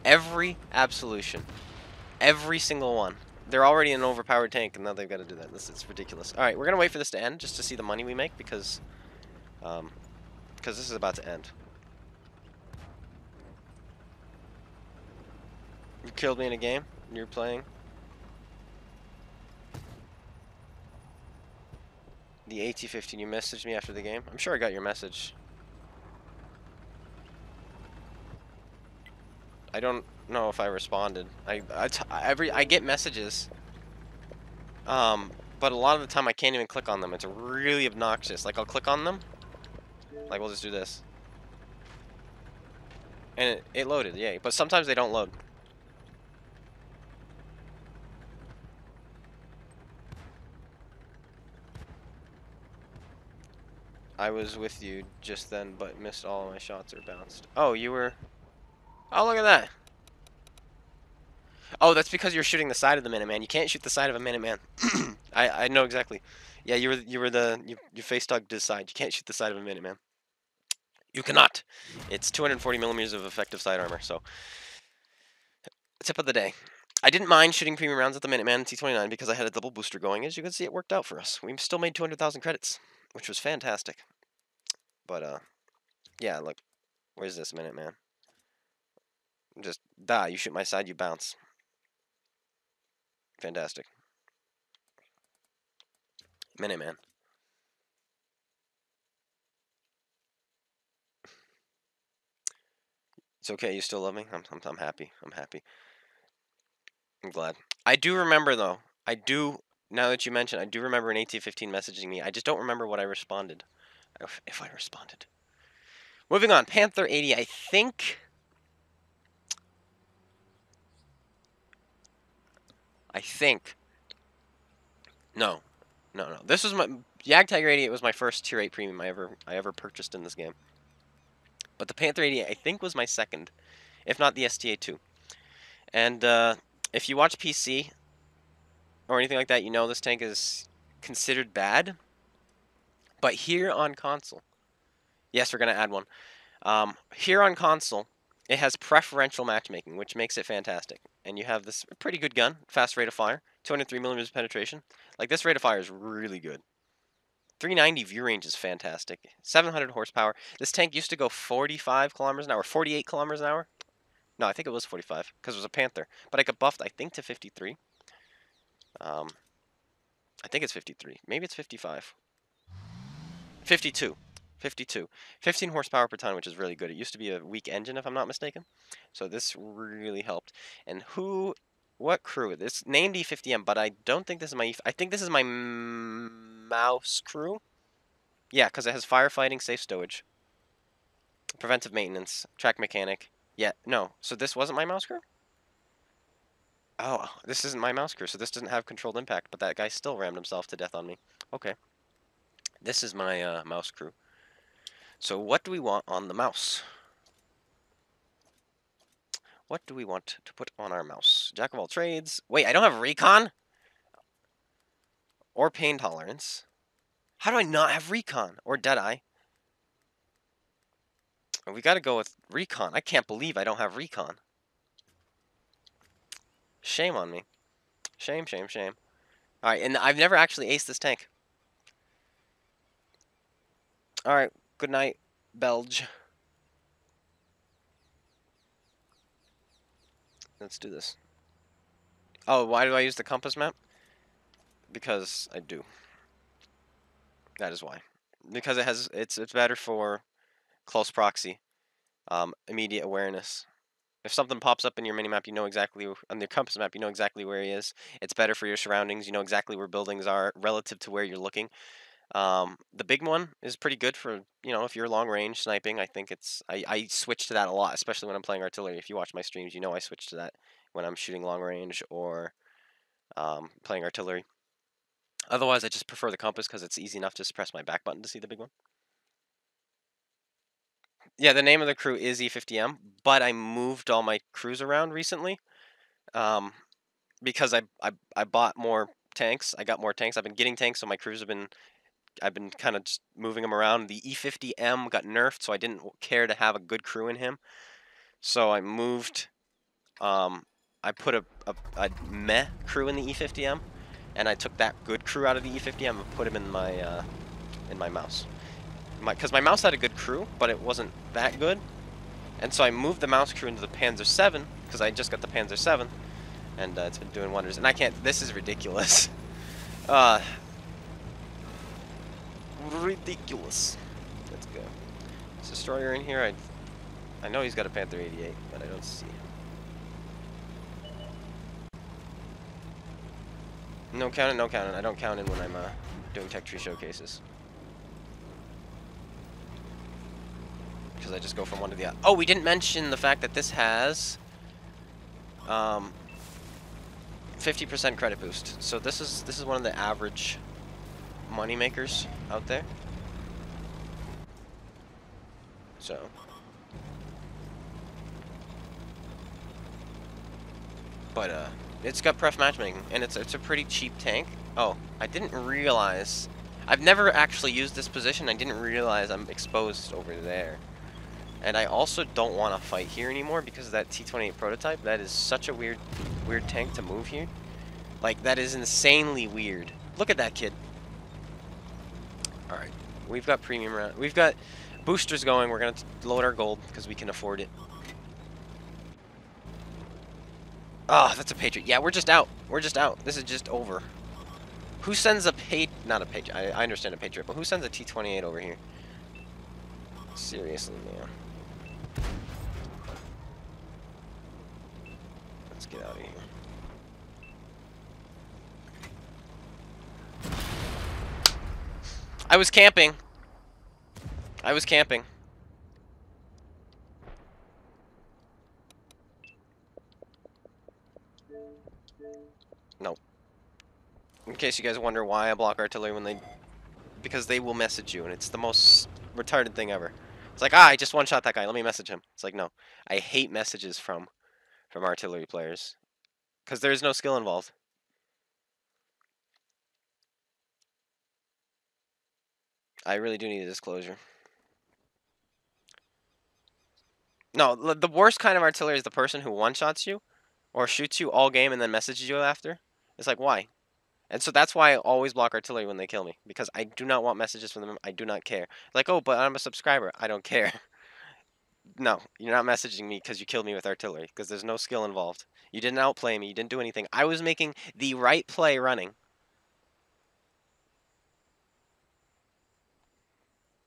S1: Every absolution. Every single one. They're already an overpowered tank, and now they've got to do that. This is ridiculous. Alright, we're going to wait for this to end, just to see the money we make, because this is about to end. You killed me in a game? You're playing? The AT-15, you messaged me after the game? I'm sure I got your message. I don't know if I responded. I get messages. But a lot of the time I can't even click on them. It's really obnoxious. Like, I'll click on them. Like, we'll just do this. And it loaded, yay. But sometimes they don't load. I was with you just then, but missed all of my shots or bounced. Oh, you were... Oh, look at that. Oh, that's because you're shooting the side of the Minuteman. You can't shoot the side of a Minuteman. I know exactly. Yeah, you face dug to the side. You can't shoot the side of a Minuteman. You cannot. It's 240 millimeters of effective side armor. So, tip of the day. I didn't mind shooting premium rounds at the Minuteman T29 because I had a double booster going. As you can see, it worked out for us. We still made 200,000 credits, which was fantastic. But yeah, look, where's this Minuteman? Just die. You shoot my side, you bounce. Fantastic. Minuteman. It's okay. You still love me. I'm happy. I'm happy. I'm glad. I do remember though. Now that you mention, I do remember an AT-15 messaging me. I just don't remember what I responded. If I responded. Moving on. Panther 80. I think. No. This was my Jagdtiger 88 was my first tier 8 premium I ever purchased in this game. But the Panther 88 I think was my second, if not the STA 2. And if you watch PC or anything like that, you know this tank is considered bad. But here on console, yes, we're gonna add one. Here on console, it has preferential matchmaking, which makes it fantastic. And you have this pretty good gun, fast rate of fire, 203 millimeters of penetration. Like, this rate of fire is really good. 390 view range is fantastic. 700 horsepower. This tank used to go 45 kilometers an hour, 48 kilometers an hour. No, I think it was 45 because it was a Panther. But I got buffed, I think, to 53. I think it's 53. Maybe it's 55. 52. 52. 15 horsepower per ton, which is really good. It used to be a weak engine, if I'm not mistaken. So this really helped. And what crew? This named E50M, but I don't think this is my I think this is my mouse crew. Yeah, because it has firefighting, safe stowage, preventive maintenance, track mechanic. Yeah, no. So this wasn't my mouse crew? Oh, this isn't my mouse crew, so this doesn't have controlled impact, but that guy still rammed himself to death on me. Okay. This is my mouse crew. So what do we want on the mouse? What do we want to put on our mouse? Jack of all trades. Wait, I don't have recon? Or pain tolerance. How do I not have recon? Or deadeye? We gotta go with recon. I can't believe I don't have recon. Shame on me. Shame, shame, shame. Alright, and I've never actually aced this tank. Alright, good night, Belge. Let's do this. Oh, why do I use the compass map? Because I do. That is why. Because it's better for close proxy, immediate awareness. If something pops up in your minimap, you know exactly, on the compass map, you know exactly where he is. It's better for your surroundings. You know exactly where buildings are relative to where you're looking. The big one is pretty good for, if you're long range sniping. I think I switch to that a lot, especially when I'm playing artillery. If you watch my streams, you know I switch to that when I'm shooting long range or playing artillery. Otherwise, I just prefer the compass because it's easy enough to just press my back button to see the big one. Yeah, the name of the crew is E50M, but I moved all my crews around recently. Because I bought more tanks. I got more tanks. I've been getting tanks, so my crews I've been kind of just moving them around. The E50M got nerfed, so I didn't care to have a good crew in him. So I moved. I put a meh crew in the E50M, and I took that good crew out of the E50M and put him in my mouse. Because my mouse had a good crew, but it wasn't that good. And so I moved the mouse crew into the Panzer 7, because I just got the Panzer 7, and it's been doing wonders. And I can't, this is ridiculous. Ridiculous. Let's go. Is Destroyer in here? I know he's got a Panther 88, but I don't see him. No counting, no counting. I don't count in when I'm doing tech tree showcases. Because I just go from one to the other. Oh, we didn't mention the fact that this has 50% credit boost. So this is one of the average money makers out there. So but it's got pref matchmaking, and it's a pretty cheap tank. Oh, I didn't realize. I've never actually used this position. I didn't realize I'm exposed over there. And I also don't want to fight here anymore because of that T-28 prototype. That is such a weird tank to move here. Like, that is insanely weird. Look at that kid. Alright, we've got premium round. We've got boosters going. We're going to load our gold because we can afford it. Oh, that's a Patriot. Yeah, we're just out. We're just out. This is just over. Who sends a not a Patriot. I understand a Patriot, but who sends a T-28 over here? Seriously, man. Let's get out of here. I was camping. I was camping. Nope. In case you guys wonder why I block artillery when because they will message you, and it's the most retarded thing ever. It's like, I just one-shot that guy, let me message him. It's like, no. I hate messages from artillery players. Because there is no skill involved. I really do need a disclosure. No, the worst kind of artillery is the person who one-shots you, or shoots you all game and then messages you after. It's like, why? And so that's why I always block artillery when they kill me. Because I do not want messages from them. I do not care. Like, oh, but I'm a subscriber. I don't care. No, you're not messaging me because you killed me with artillery. Because there's no skill involved. You didn't outplay me. You didn't do anything. I was making the right play running.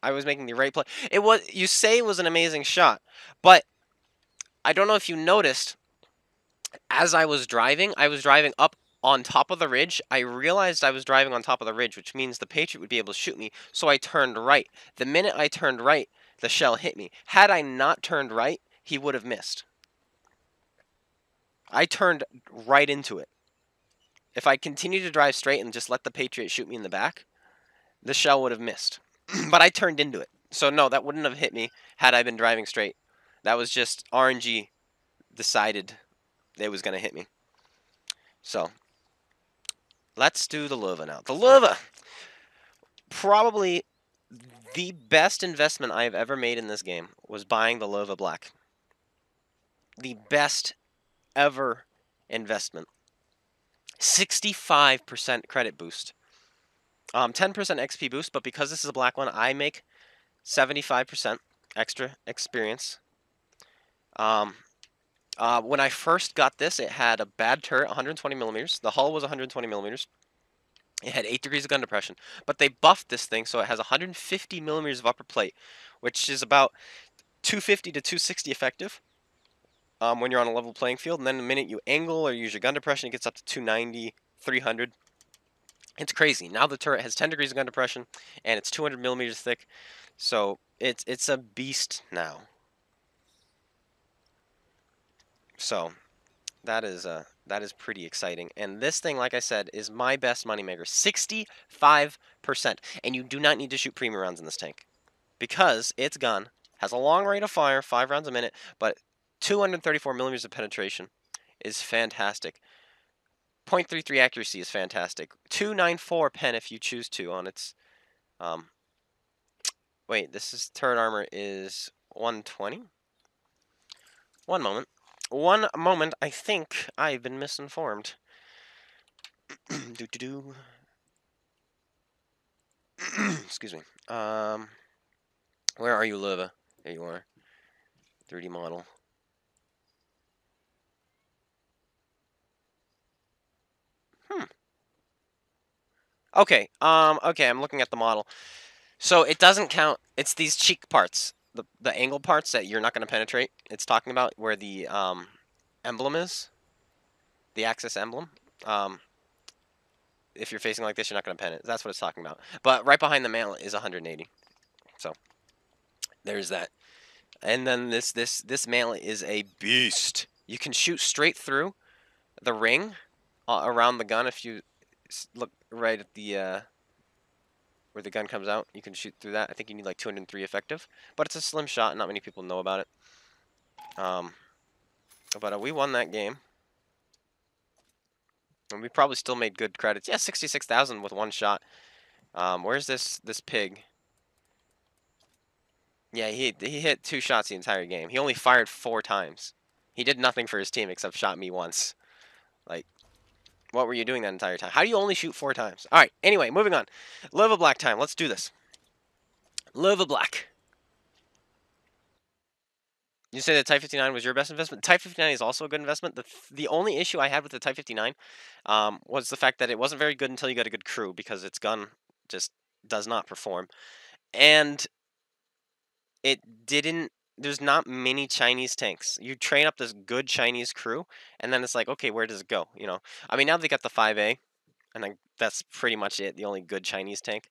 S1: I was making the right play. It was, you say it was an amazing shot, but I don't know if you noticed, as I was driving up on top of the ridge. I realized I was driving on top of the ridge, which means the Patriot would be able to shoot me, so I turned right. The minute I turned right, the shell hit me. Had I not turned right, he would have missed. I turned right into it. If I continued to drive straight and just let the Patriot shoot me in the back, the shell would have missed. But I turned into it. So no, that wouldn't have hit me had I been driving straight. That was just RNG decided it was going to hit me. So, let's do the Löwe now. The Löwe! Probably the best investment I have ever made in this game was buying the Löwe Black. The best ever investment. 65% credit boost. 10% XP boost, but because this is a black one, I make 75% extra experience. When I first got this, it had a bad turret, 120 millimeters. The hull was 120 millimeters. It had 8 degrees of gun depression, but they buffed this thing so it has 150 millimeters of upper plate, which is about 250 to 260 effective when you're on a level playing field. And then the minute you angle or use your gun depression, it gets up to 290, 300. It's crazy. Now the turret has 10 degrees of gun depression, and it's 200 millimeters thick, so it's a beast now. So that is pretty exciting. And this thing, like I said, is my best moneymaker. 65%. And you do not need to shoot premium rounds in this tank, because its gun has a long rate of fire, 5 rounds a minute, but 234 millimeters of penetration is fantastic. 0.33 accuracy is fantastic. 294 pen if you choose to on its... wait, this is turret armor is 120? One moment. One moment, I think I've been misinformed. Excuse me. Where are you, Löwe? There you are. 3D model. Okay, okay, I'm looking at the model. So it doesn't count, it's these cheek parts, the angle parts that you're not going to penetrate. It's talking about where the emblem is, the axis emblem. If you're facing like this, you're not going to pen it. That's what it's talking about. But right behind the mallet is 180. So there's that. And then this mallet is a beast. You can shoot straight through the ring around the gun. If you look right at the where the gun comes out, you can shoot through that. I think you need like 203 effective, but it's a slim shot and not many people know about it. But we won that game, and we probably still made good credits. Yeah, 66,000 with one shot. Where's this pig? Yeah, he hit 2 shots the entire game. He only fired 4 times. He did nothing for his team except shot me once. Like, what were you doing that entire time? How do you only shoot 4 times? Alright, anyway, moving on. Löwe Black time. Let's do this. Löwe Black. You say the Type 59 was your best investment? Type 59 is also a good investment. The only issue I had with the Type 59 was the fact that it wasn't very good until you got a good crew, because its gun just does not perform. And it didn't... There's not many Chinese tanks. You train up this good Chinese crew, and then it's like, okay, where does it go? You know, I mean, now they got the 5A, and that's pretty much it. The only good Chinese tank.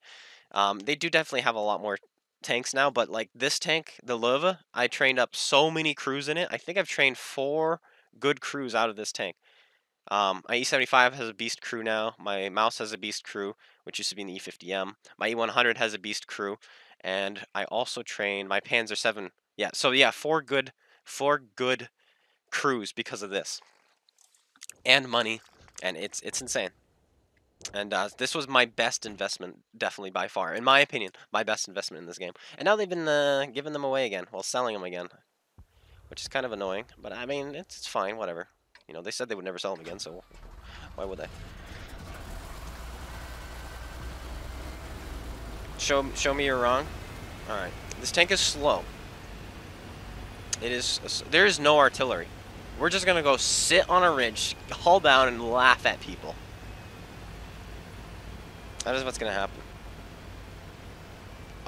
S1: They do definitely have a lot more tanks now, but like this tank, the Löwe, I trained up so many crews in it. I think I've trained 4 good crews out of this tank. My E75 has a beast crew now. My Mouse has a beast crew, which used to be in the E50M. My E100 has a beast crew, and I also trained my Panzer 7. Yeah, so yeah, 4 good crews because of this, and money, and it's insane. And this was my best investment, definitely by far, in my opinion, my best investment in this game. And now they've been giving them away again, well, selling them again, which is kind of annoying. But I mean, it's fine, whatever. You know, they said they would never sell them again, so why would they? Show me you're wrong. All right, this tank is slow. It is. There is no artillery. We're just gonna go sit on a ridge, hull down, and laugh at people. That is what's gonna happen.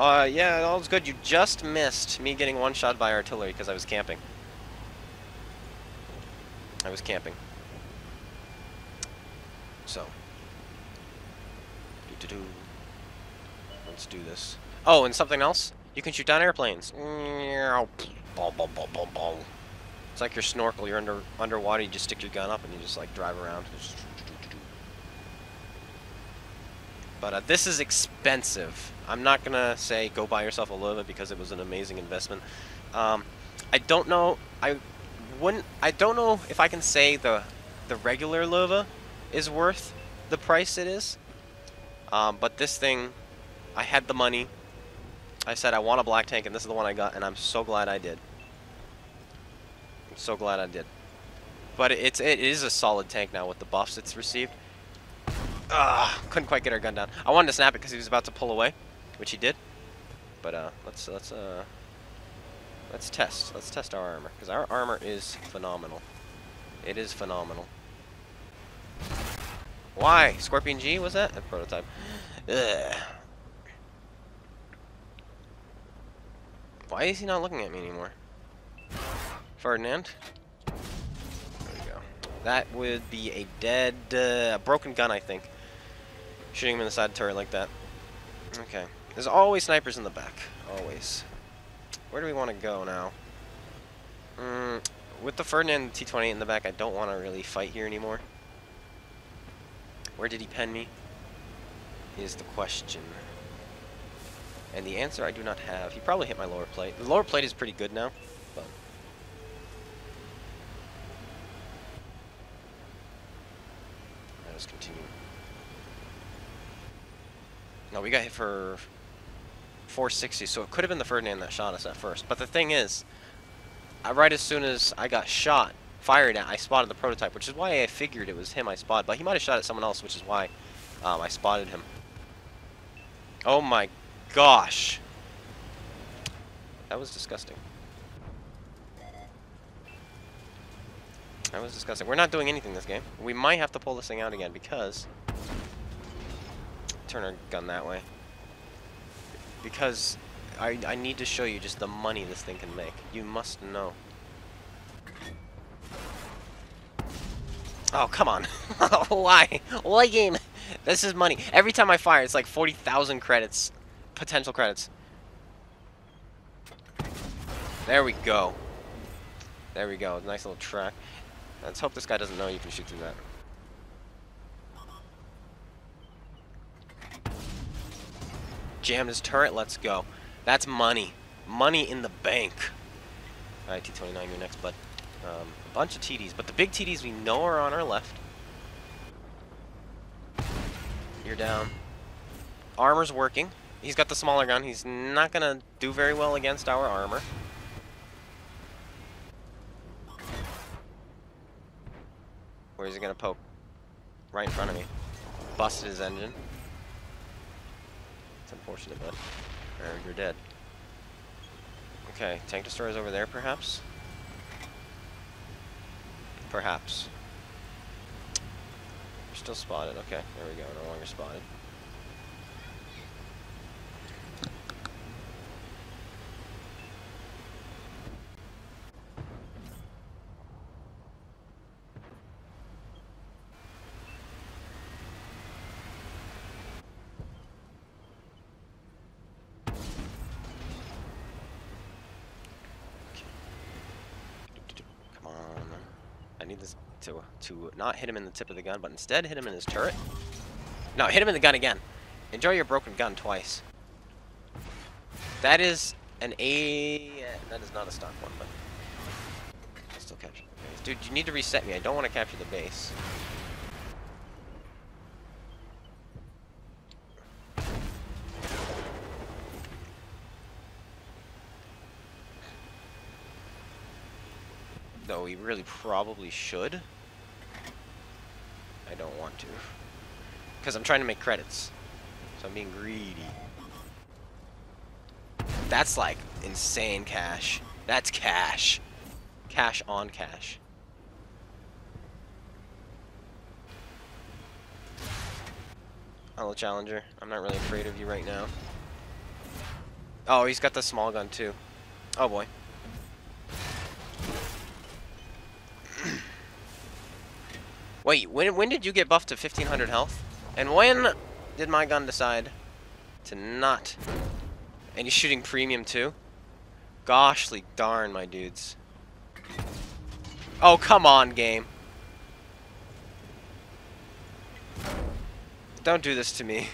S1: Yeah, all's good. You just missed me getting one shot by artillery because I was camping. I was camping. So. Do-do-do. Let's do this. Oh, and something else? You can shoot down airplanes. It's like your snorkel. You're underwater. You just stick your gun up and you just like drive around. But this is expensive. I'm not gonna say go buy yourself a Löwe because it was an amazing investment. I don't know. I don't know if I can say the regular Löwe is worth the price it is. But this thing, I had the money. I said I want a black tank, and this is the one I got, and I'm so glad I did. I'm so glad I did. But it is a solid tank now with the buffs it's received. Couldn't quite get our gun down. I wanted to snap it because he was about to pull away, which he did. But let's test. Let's test our armor because our armor is phenomenal. It is phenomenal. Why? Scorpion G was that? A prototype. Ugh. Why is he not looking at me anymore? Ferdinand. There we go. That would be a dead, broken gun, I think. Shooting him in the side turret like that. Okay. There's always snipers in the back. Always. Where do we want to go now? With the Ferdinand T-28 in the back, I don't want to really fight here anymore. Where did he pen me? Is the question. And the answer I do not have. He probably hit my lower plate. The lower plate is pretty good now. But let us continue. No, we got hit for 460, so it could have been the Ferdinand that shot us at first. But the thing is, right as soon as I got shot, fired at, I spotted the prototype, which is why I figured it was him I spotted. But he might have shot at someone else, which is why I spotted him. Oh my gosh. That was disgusting. That was disgusting. We're not doing anything this game. We might have to pull this thing out again because... Turn our gun that way. Because I need to show you just the money this thing can make. You must know. Oh, come on. Why? Why game? This is money. Every time I fire, it's like 40,000 credits. Potential credits. There we go. There we go. Nice little track. Let's hope this guy doesn't know you can shoot through that. Jammed his turret. Let's go. That's money. Money in the bank. Alright, T-29, you're next, bud. A bunch of TDs, but the big TDs we know are on our left. You're down. Armor's working. He's got the smaller gun. He's not going to do very well against our armor. Where is he going to poke? Right in front of me. Busted his engine. It's unfortunate, but you're dead. Okay, tank destroyer's over there, perhaps? Perhaps. You're still spotted. Okay, there we go. No longer spotted. I need this to not hit him in the tip of the gun, but instead hit him in his turret. No, hit him in the gun again. Enjoy your broken gun twice. That is an A... That is not a stock one, but... I'll still capture the base. Dude, you need to reset me. I don't want to capture the base. Though we really probably should. I don't want to. Because I'm trying to make credits. So I'm being greedy. That's like insane cash. That's cash. Cash on cash. Hello, Challenger. I'm not really afraid of you right now. Oh, he's got the small gun too. Oh boy. Wait, when did you get buffed to 1500 health? And when did my gun decide to not? And he's shooting premium too? Goshly darn, my dudes. Oh, come on, game. Don't do this to me.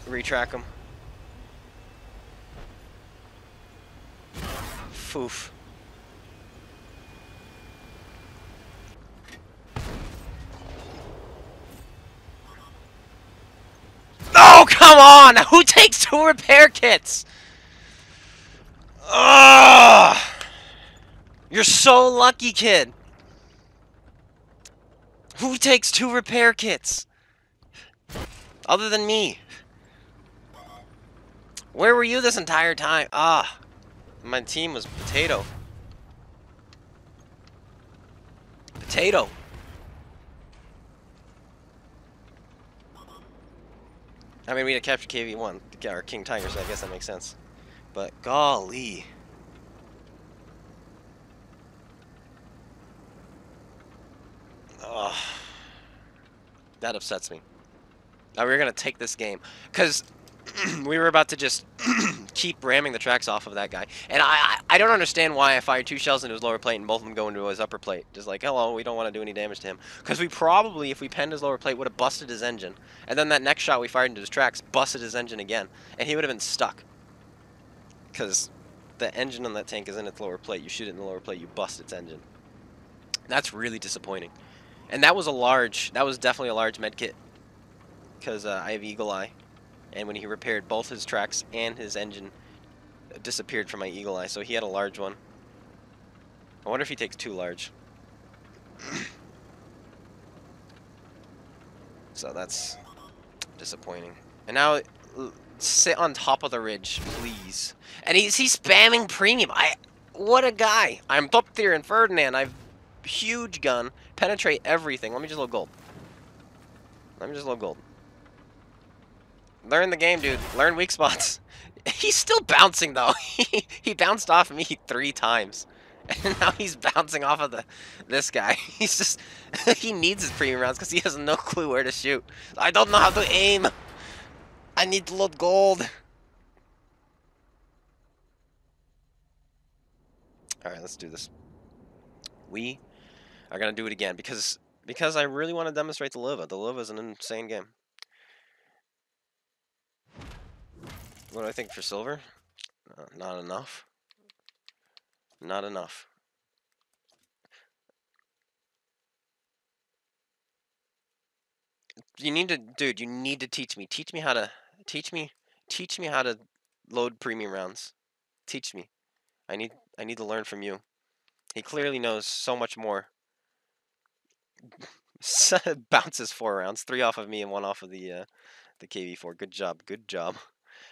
S1: Retrack him. Foof. Oh, come on! Who takes 2 repair kits? Ugh! You're so lucky, kid. Who takes 2 repair kits? Other than me. Where were you this entire time? Ah. My team was potato. Potato. I mean, we had captured KV1, or King Tiger, so I guess that makes sense. But golly. Ugh. That upsets me. Now we're gonna take this game. Because we were about to just keep ramming the tracks off of that guy. And I don't understand why I fired 2 shells into his lower plate and both of them go into his upper plate. Just like, hello, we don't want to do any damage to him. Because we probably, if we penned his lower plate, would have busted his engine. And then that next shot we fired into his tracks busted his engine again. And he would have been stuck. Because the engine on that tank is in its lower plate. You shoot it in the lower plate, you bust its engine. That's really disappointing. And that was definitely a large med kit. Because I have Eagle Eye. And when he repaired both his tracks and his engine disappeared from my Eagle Eye, so he had a large one. I wonder if he takes 2 large. So that's disappointing. And now, sit on top of the ridge, please. And he's spamming premium. What a guy. I'm up there in Ferdinand. I've huge gun, penetrate everything. Let me just load gold. Learn the game, dude. Learn weak spots. He's still bouncing, though. He bounced off me 3 times. And now he's bouncing off of this guy. He's just... he needs his premium rounds because he has no clue where to shoot. I don't know how to aim. I need to load gold. Alright, let's do this. We are going to do it again because I really want to demonstrate the Löwe. The Löwe is an insane game. What do I think for silver? Not enough. Not enough. You need to, dude. You need to teach me. Teach me how to load premium rounds. Teach me. I need to learn from you. He clearly knows so much more. Bounces 4 rounds, 3 off of me and 1 off of the KV4. Good job. Good job.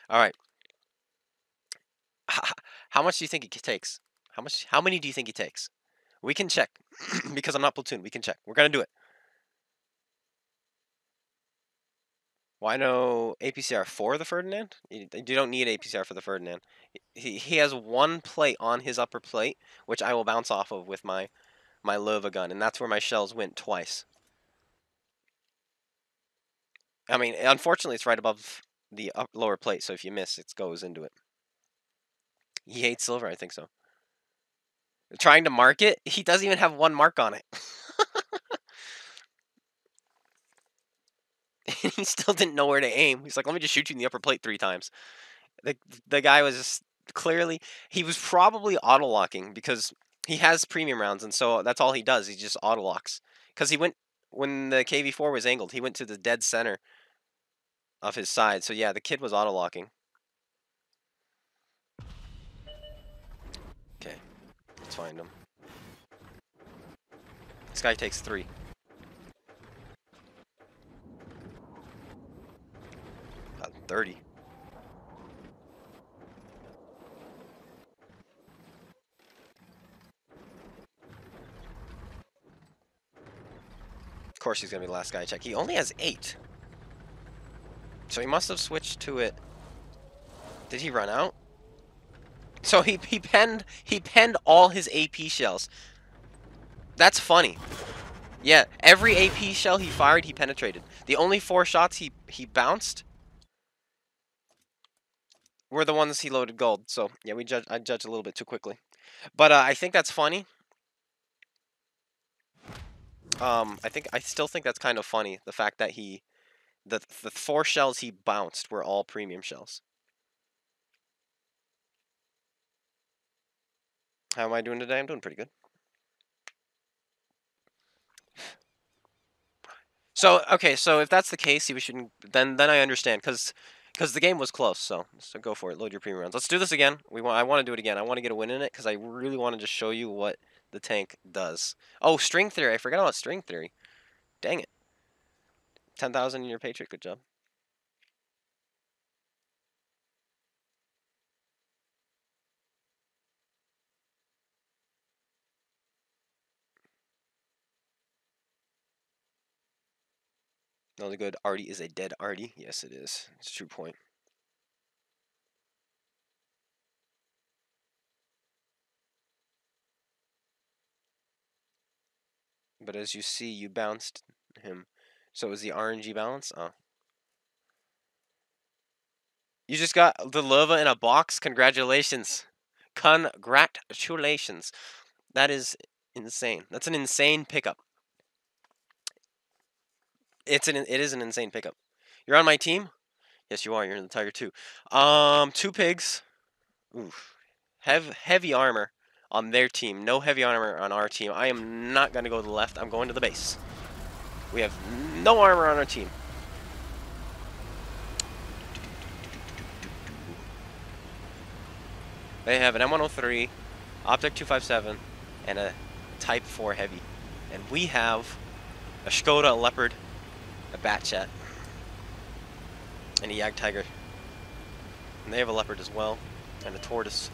S1: All right. How much do you think he takes? How many do you think he takes? We can check because I'm not platoon. We can check. We're gonna do it. Why no APCR for the Ferdinand? You don't need APCR for the Ferdinand. He has 1 plate on his upper plate, which I will bounce off of with my Löwe gun, and that's where my shells went twice. I mean, unfortunately, it's right above the lower plate, so if you miss, it goes into it. He hates silver, I think so. Trying to mark it? He doesn't even have 1 mark on it. He still didn't know where to aim. He's like, let me just shoot you in the upper plate 3 times. The guy was just clearly... He was probably auto-locking because he has premium rounds, and so that's all he does. He just auto-locks. Because he went... When the KV4 was angled, he went to the dead center of his side. So yeah, the kid was auto-locking. Okay, let's find him. This guy takes 3. 30. Of course he's gonna be the last guy to check. He only has 8. So he must have switched to it. Did he run out? So he penned all his AP shells. That's funny. Yeah, every AP shell he fired, he penetrated. The only 4 shots he bounced were the ones he loaded gold. So yeah, I judged a little bit too quickly. But I think that's funny. I still think that's kind of funny. The fact that the 4 shells he bounced were all premium shells. How am I doing today? I'm doing pretty good. So okay, so if that's the case, we shouldn't. Then I understand, because the game was close. So go for it. Load your premium rounds. Let's do this again. I want to do it again. I want to get a win in it because I really want to just show you what the tank does. Oh, string theory. I forgot about string theory. Dang it. 10,000 in your Patriot. Good job. Another good. Artie is a dead Artie. Yes, it is. It's a true point. But as you see, you bounced him. So is the RNG balance? Oh. You just got the Löwe in a box? Congratulations. Congratulations. That is insane. That's an insane pickup. It is an insane pickup. You're on my team? Yes, you are. You're in the Tiger II. 2 pigs. Oof. Heavy armor on their team. No heavy armor on our team. I am not going to go to the left. I'm going to the base. We have no armor on our team. They have an M103, Optic 257, and a Type 4 Heavy. And we have a Skoda, a Leopard, a Batchat, and a Jagdtiger. And they have a Leopard as well, and a Tortoise.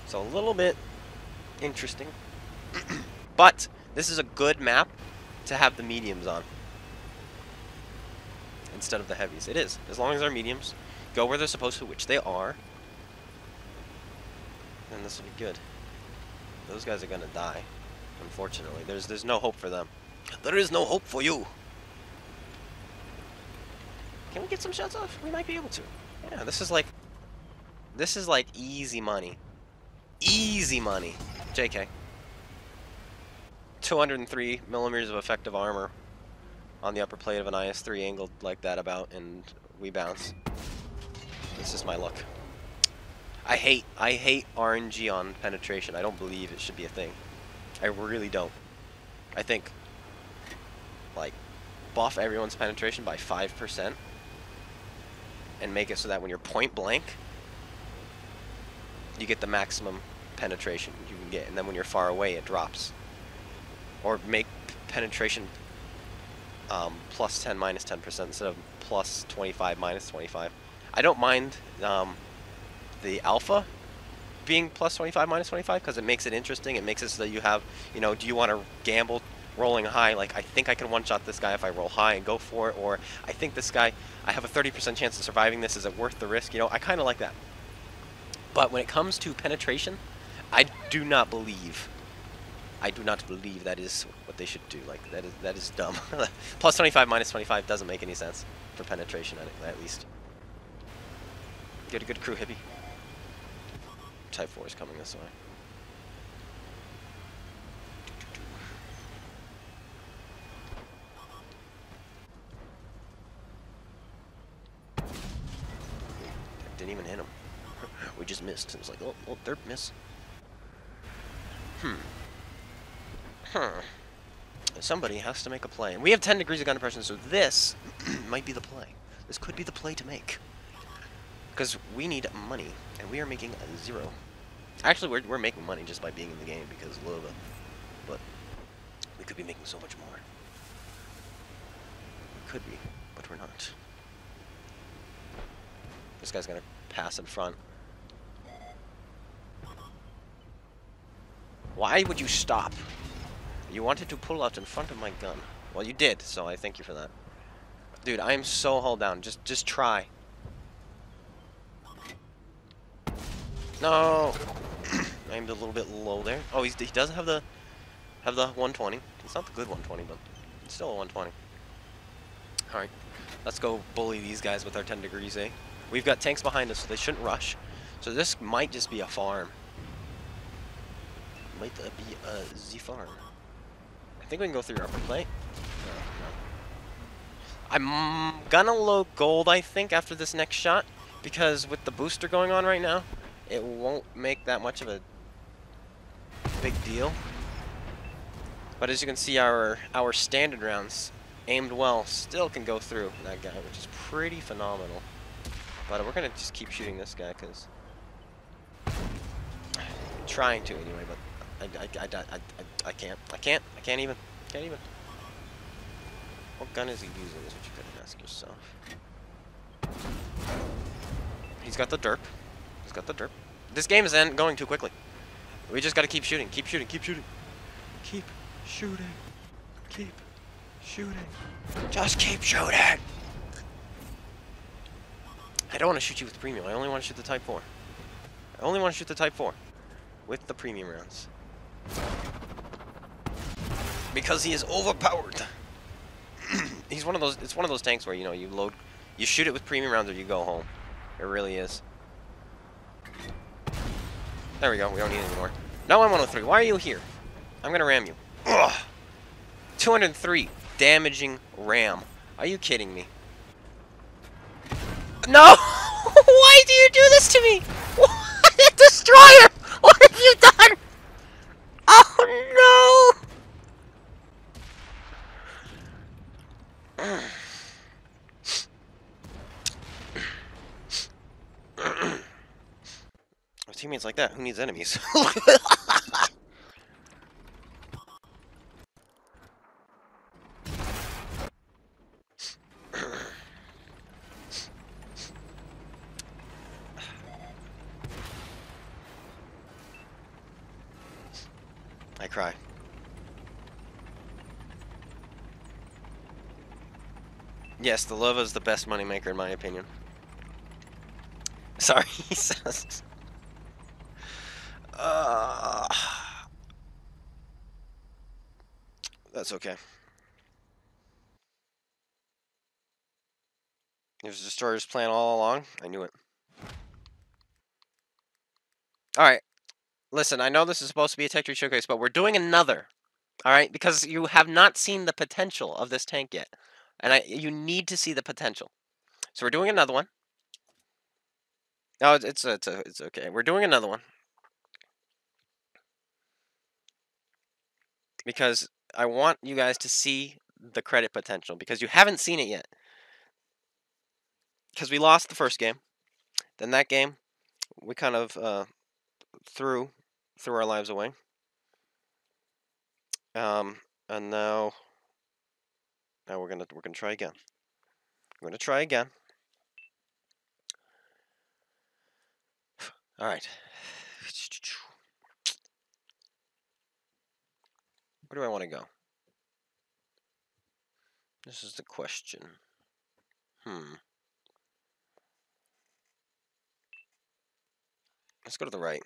S1: So a little bit interesting. But this is a good map to have the mediums on instead of the heavies. It is, as long as they're mediums. Go where they're supposed to, which they are. And this will be good. Those guys are gonna die, unfortunately. There's no hope for them. There is no hope for you. Can we get some shots off? We might be able to. Yeah, this is like easy money. Easy money. JK. 203 millimeters of effective armor on the upper plate of an IS-3 angled like that about, and we bounce. This is my luck. I hate RNG on penetration. I don't believe it should be a thing. I really don't. I think, like, buff everyone's penetration by 5% and make it so that when you're point blank, you get the maximum penetration you can get, and then when you're far away, it drops. Or make penetration plus 10, minus 10% instead of plus 25, minus 25. I don't mind the alpha being plus 25, minus 25, because it makes it interesting. It makes it so that you have, you know, do you want to gamble rolling high, like, I think I can one-shot this guy if I roll high and go for it, or I think this guy, I have a 30% chance of surviving this, is it worth the risk? You know, I kind of like that. But when it comes to penetration, I do not believe that is what they should do. Like, that is dumb. Plus 25, minus 25 doesn't make any sense for penetration, at least. Get a good crew, hippie. Type 4 is coming this way. Didn't even hit him. We just missed. It was like, oh, derp miss. Somebody has to make a play. And we have 10 degrees of gun depression, so this might be the play. This could be the play to make. Because we need money, and we are making 0. Actually, we're making money just by being in the game because of Löwe. But we could be making so much more. We could be, but we're not. This guy's gonna pass in front. Why would you stop? You wanted to pull out in front of my gun. Well, you did, so I thank you for that. Dude, I am so hull down. Just try. No. I aimed a little bit low there. Oh, he does have the 120. It's not the good 120, but it's still a 120. All right, let's go bully these guys with our 10 degrees, eh? We've got tanks behind us, so they shouldn't rush. So this might just be a farm. Might be a Z farm. I think we can go through your upper plate. No, no. I'm gonna load gold, I think, after this next shot, because with the booster going on right now, it won't make that much of a big deal. But as you can see, our standard rounds, aimed well, still can go through that guy, which is pretty phenomenal. But we're gonna just keep shooting this guy, because trying to anyway. But I can't even. What gun is he using? Is what you couldn't ask yourself. He's got the derp. This game is going too quickly. We just gotta keep shooting. Keep shooting. Just keep shooting. I don't want to shoot you with the premium. I only want to shoot the Type 4. With the premium rounds. Because he is overpowered. He's one of those. It's one of those tanks where, you know, you shoot it with premium rounds or you go home. It really is. There we go. We don't need any more. No M103. Why are you here? I'm gonna ram you. Ugh. 203 damaging ram. Are you kidding me? No! Why do you do this to me? What? Destroyer! What have you done? Oh no! With teammates like that, who needs enemies? I cry. Yes, the Löwe is the best moneymaker in my opinion. Sorry, he says. That's okay. It was Destroyer's plan all along. I knew it. Alright. Listen, I know this is supposed to be a Tech Tree Showcase, but we're doing another. Alright? Because you have not seen the potential of this tank yet. And you need to see the potential. So we're doing another one. No, it's okay. We're doing another one. Because I want you guys to see the credit potential. Because you haven't seen it yet. Because we lost the first game. Then that game, we kind of threw our lives away. And now we're gonna try again. We're gonna try again. All right. Where do I want to go? This is the question. Let's go to the right.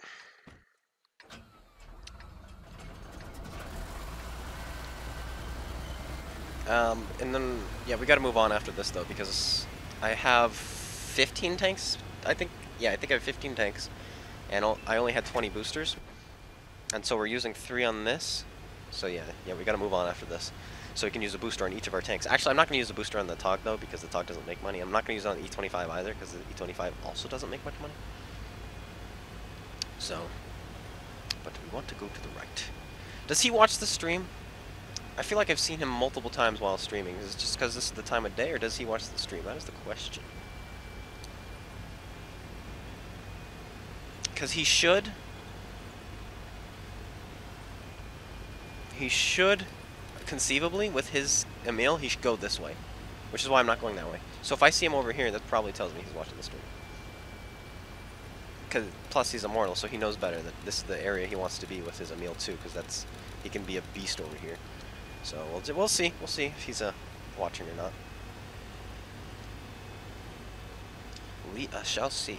S1: And then, yeah, we gotta move on after this, though, because I have 15 tanks, I think. Yeah, I think I have 15 tanks, and I only had 20 boosters, and so we're using 3 on this. So yeah, we gotta move on after this, so we can use a booster on each of our tanks. Actually, I'm not gonna use a booster on the TOG, though, because the TOG doesn't make money. I'm not gonna use it on the E25 either, because the E25 also doesn't make much money. So, but we want to go to the right. Does he watch the stream? I feel like I've seen him multiple times while streaming. Is it just because this is the time of day, or does he watch the stream? That is the question. Because he should. He should, conceivably, with his Emil, he should go this way. Which is why I'm not going that way. So if I see him over here, that probably tells me he's watching the stream. Plus he's immortal, so he knows better that this is the area he wants to be with his Emil too, because he can be a beast over here. So we'll see if he's watching or not. We shall see.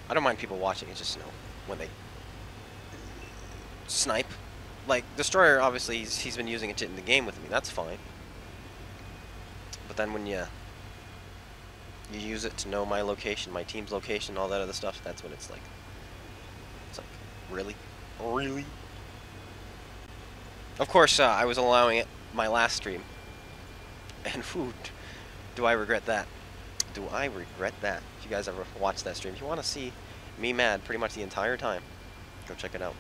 S1: I don't mind people watching it, just, you know, when they snipe. Like, Destroyer, obviously, he's been using it in the game with me. That's fine. But then when you use it to know my location, my team's location, all that other stuff, that's when it's like, really? Really? Of course, I was allowing it my last stream. And whew, do I regret that. Do I regret that? If you guys ever watched that stream, if you want to see me mad pretty much the entire time, go check it out.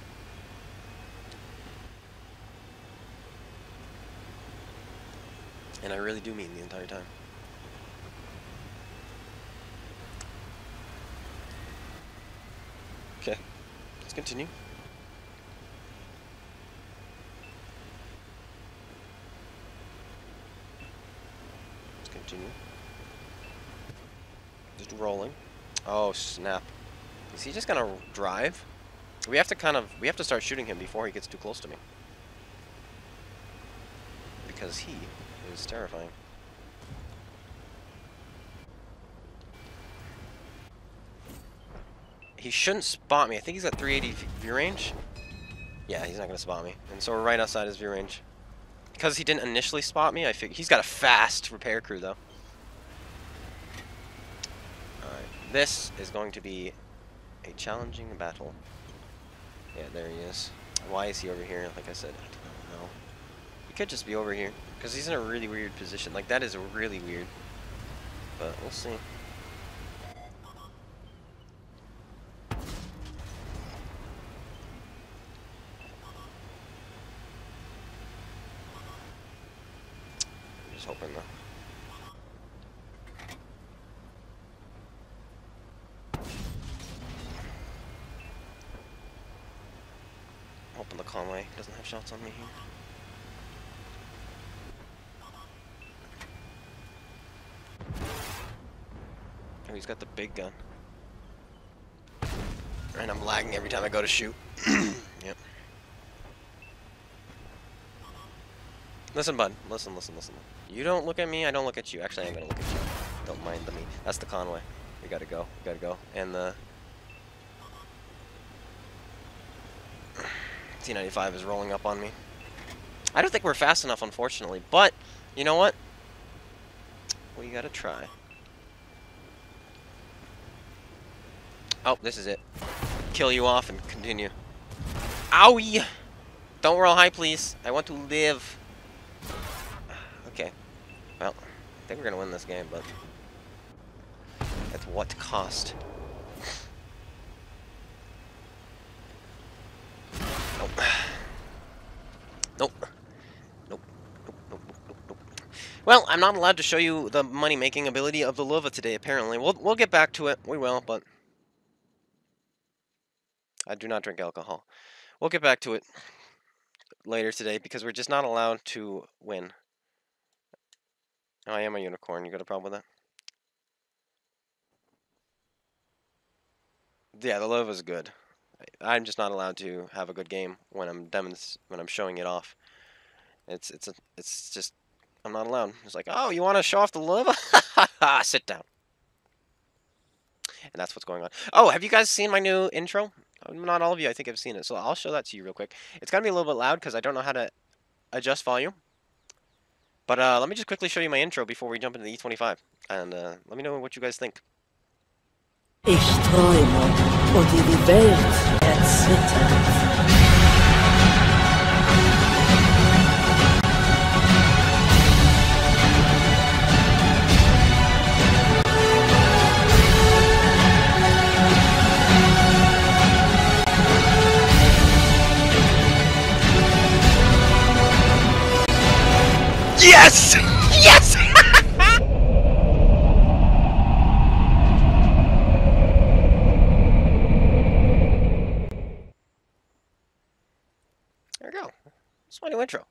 S1: And I really do mean the entire time. Okay, let's continue. Let's continue. Just rolling. Oh, snap. Is he just gonna drive? We have to start shooting him before he gets too close to me. Because he is terrifying. He shouldn't spot me. I think he's got 380 view range. Yeah, he's not gonna spot me. And so we're right outside his view range. Because he didn't initially spot me, I figured he's got a fast repair crew though. Alright. This is going to be a challenging battle. Yeah, there he is. Why is he over here? Like I said, I don't know. He could just be over here. Because he's in a really weird position. Like, that is really weird. But we'll see. I'm just hoping though. Hoping the Conway doesn't have shots on me here. Oh, he's got the big gun. And I'm lagging every time I go to shoot. Yep. Listen, bud. Listen. You don't look at me, I don't look at you. Actually, I'm gonna look at you. Don't mind me. That's the Conway. We gotta go. And the T95 is rolling up on me. I don't think we're fast enough, unfortunately. But, you know what? We gotta try. Oh, this is it. Kill you off and continue. Owie! Don't roll high, please. I want to live. Okay. Well, I think we're gonna win this game, but at what cost? Nope. Nope. Well, I'm not allowed to show you the money-making ability of the Löwe today, apparently. We'll get back to it. We will, but I do not drink alcohol. We'll get back to it later today because we're just not allowed to win. Oh, I am a unicorn. You got a problem with that? Yeah, the Löwe is good. I'm just not allowed to have a good game when I'm showing it off. It's just I'm not allowed. It's like, oh, you want to show off the Löwe? Sit down. And that's what's going on. Oh, have you guys seen my new intro? Not all of you, I think, have seen it. So I'll show that to you real quick. It's gonna be a little bit loud because I don't know how to adjust volume. But let me just quickly show you my intro before we jump into the E25. And let me know what you guys think.
S2: Ich träume und die Welt erzittert.
S1: Yes! Yes! There we go. That's my new intro.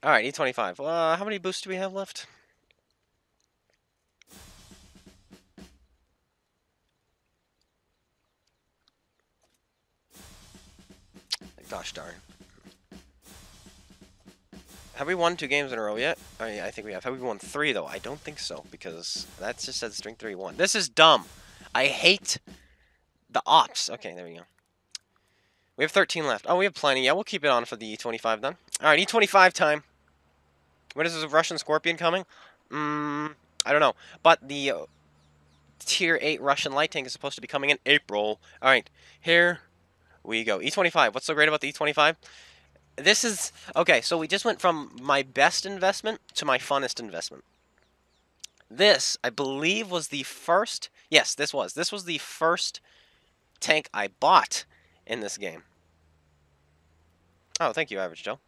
S1: Alright, E25. How many boosts do we have left? Gosh darn. Have we won 2 games in a row yet? Oh, yeah, I think we have. Have we won 3 though? I don't think so because that just says string 3-1. This is dumb. I hate the ops. Okay, there we go. We have 13 left. Oh, we have plenty. Yeah, we'll keep it on for the E25 then. All right, E25 time. When is this Russian Scorpion coming? I don't know. But the Tier 8 Russian light tank is supposed to be coming in April. All right, here we go. E25. What's so great about the E25? This is... Okay, so we just went from my best investment to my funnest investment. This, I believe, was the first... Yes, this was. This was the first tank I bought in this game. Oh, thank you, Average Joe.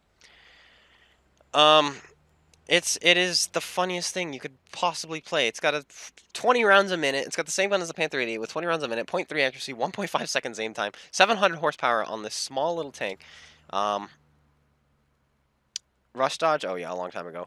S1: It is the funniest thing you could possibly play. It's got 20 rounds a minute. It's got the same gun as the Panther 88 with 20 rounds a minute, 0.3 accuracy, 1.5 seconds aim time, 700 horsepower on this small little tank. Rush dodge? Oh yeah, a long time ago.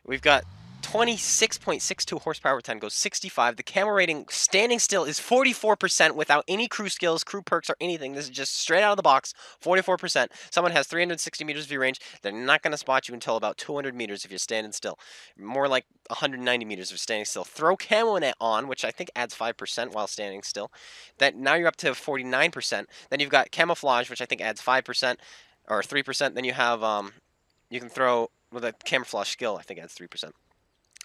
S1: We've got 26.62 horsepower, 10 goes 65. The camera rating standing still is 44% without any crew skills, crew perks, or anything. This is just straight out of the box, 44%. Someone has 360 meters view range. They're not going to spot you until about 200 meters if you're standing still. More like 190 meters if you're standing still. Throw camo net on, which I think adds 5% while standing still. Now you're up to 49%. Then you've got camouflage, which I think adds 5% or 3%. Then you have you can throw with a camouflage skill, I think adds 3%.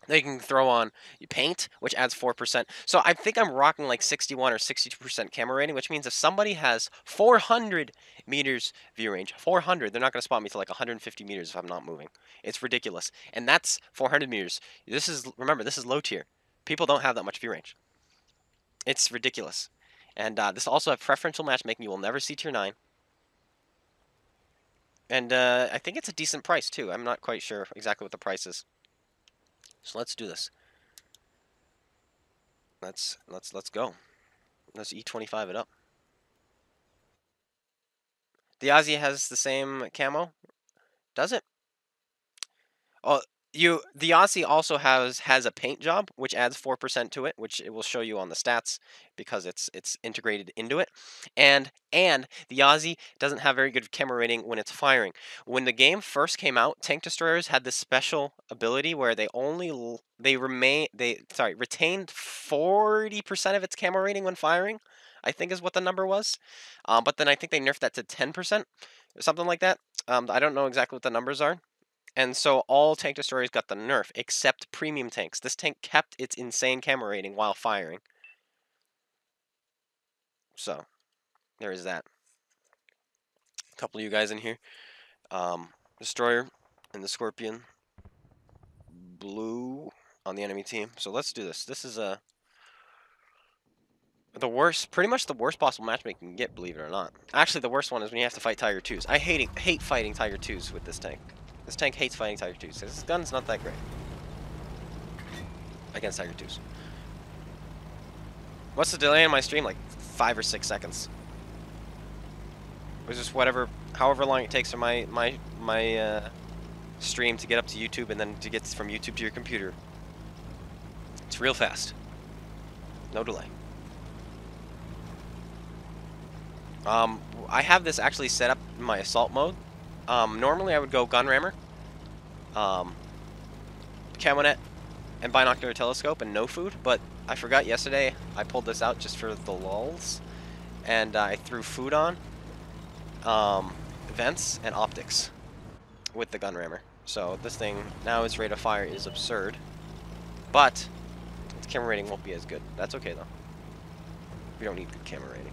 S1: Then you can throw on you paint, which adds 4%. So I think I'm rocking like 61 or 62% camera rating, which means if somebody has 400 meters view range, 400, they're not going to spot me to like 150 meters if I'm not moving. It's ridiculous. And that's 400 meters. Remember, this is low tier. People don't have that much view range. It's ridiculous. And this also has preferential matchmaking. You will never see tier 9. And I think it's a decent price too. I'm not quite sure exactly what the price is. So let's do this. Let's go. Let's E25 it up. The Aussie has the same camo. Does it? Oh, the Aussie also has a paint job, which adds 4% to it, which it will show you on the stats because it's integrated into it. And the Aussie doesn't have very good camera rating when it's firing. When the game first came out, tank destroyers had this special ability where they retained 40% of its camera rating when firing, I think is what the number was. But then I think they nerfed that to 10%, something like that. I don't know exactly what the numbers are. And so all tank destroyers got the nerf, except premium tanks. This tank kept its insane camera rating while firing. So, there is that. A couple of you guys in here. Destroyer and the Scorpion. Blue on the enemy team. So let's do this. This is pretty much the worst possible matchmaking you can get, believe it or not. Actually, the worst one is when you have to fight Tiger 2s. I hate fighting Tiger 2s with this tank. This tank hates fighting Tiger 2s. This gun's not that great against Tiger 2s. What's the delay in my stream? Like 5 or 6 seconds. It was just however long it takes for my stream to get up to YouTube and then to get from YouTube to your computer. It's real fast. No delay. I have this actually set up in my assault mode. Normally I would go gun rammer, camo net, and binocular telescope, and no food, but I forgot yesterday. I pulled this out just for the lulz, and I threw food on, vents, and optics with the gun rammer. So this thing, now its rate of fire is absurd, but its camera rating won't be as good. That's okay though. We don't need good camera rating.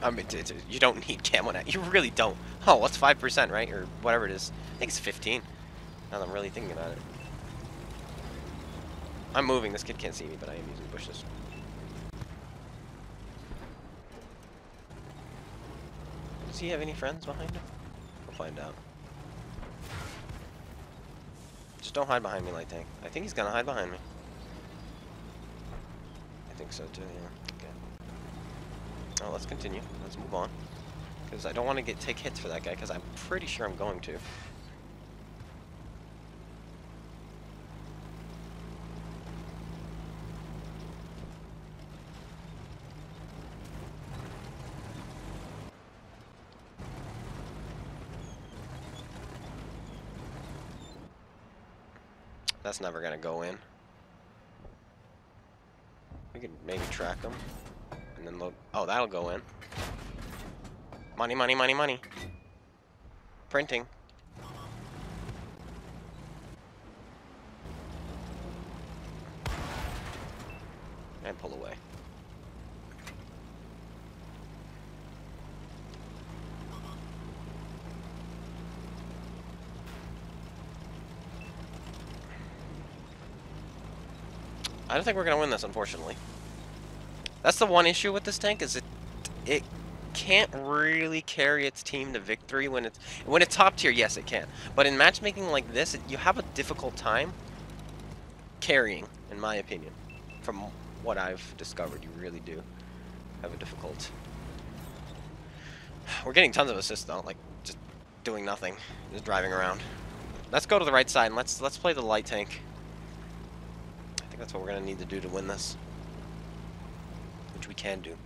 S1: I mean, you don't need camo net. You really don't. Oh, what's 5%, right? Or whatever it is. I think it's 15. Now that I'm really thinking about it. I'm moving. This kid can't see me, but I am using bushes. Does he have any friends behind him? We'll find out. Just don't hide behind me, light tank. I think he's gonna hide behind me. I think so too, yeah. Oh, let's continue. Let's move on. Because I don't want to take hits for that guy, because I'm pretty sure I'm going to. That's never gonna go in. We can maybe track them. And then load. Oh, that'll go in. Money, money, money, money. Printing. And pull away. I don't think we're gonna win this, unfortunately. That's the one issue with this tank, is it can't really carry its team to victory when it's top tier. Yes, it can, but in matchmaking like this, you have a difficult time carrying, in my opinion. From what I've discovered, you really do have a difficult. We're getting tons of assists though, like just doing nothing, just driving around. Let's go to the right side and let's play the light tank. I think that's what we're gonna need to do to win this, which we can do.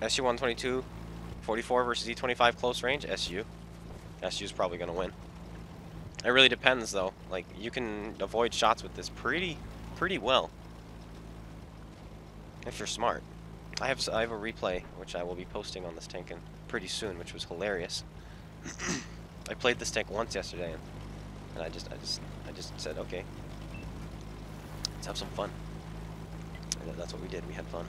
S1: SU 122, 44 versus E25 close range. SU is probably gonna win. It really depends though. Like you can avoid shots with this pretty well if you're smart. I have a replay which I will be posting on this tank pretty soon, which was hilarious. I played this tank once yesterday, and I just said, okay, let's have some fun. And that's what we did. We had fun.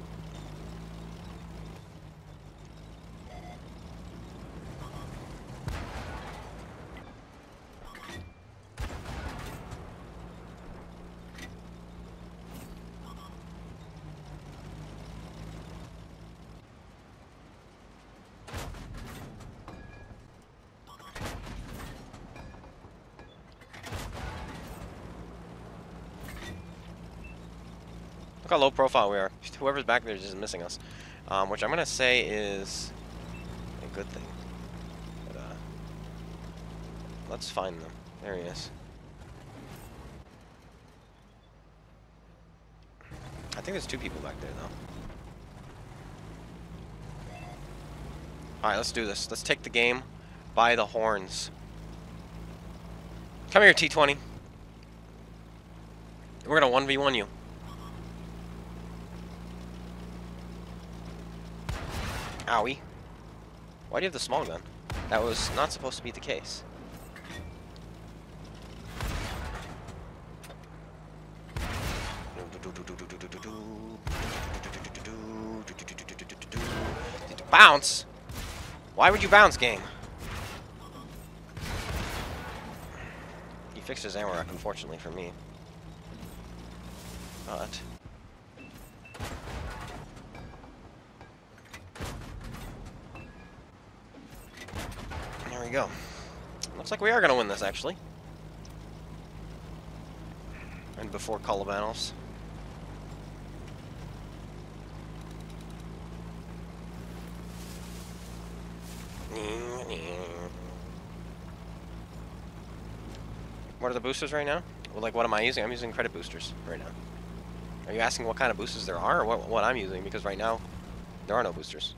S1: Look how low profile we are. Whoever's back there is just missing us, which I'm gonna say is a good thing. But let's find them. There he is. I think there's 2 people back there though. All right, let's do this. Let's take the game by the horns. Come here, T20. We're gonna 1v1 you. Owie. Why do you have the small gun? That was not supposed to be the case. Bounce? Why would you bounce, game? He fixed his ammo rack, unfortunately for me. But there we go. Looks like we are going to win this, actually. And before Colabanos. What are the boosters right now? Well, like, what am I using? I'm using credit boosters right now. Are you asking what kind of boosters there are, or what I'm using? Because right now, there are no boosters.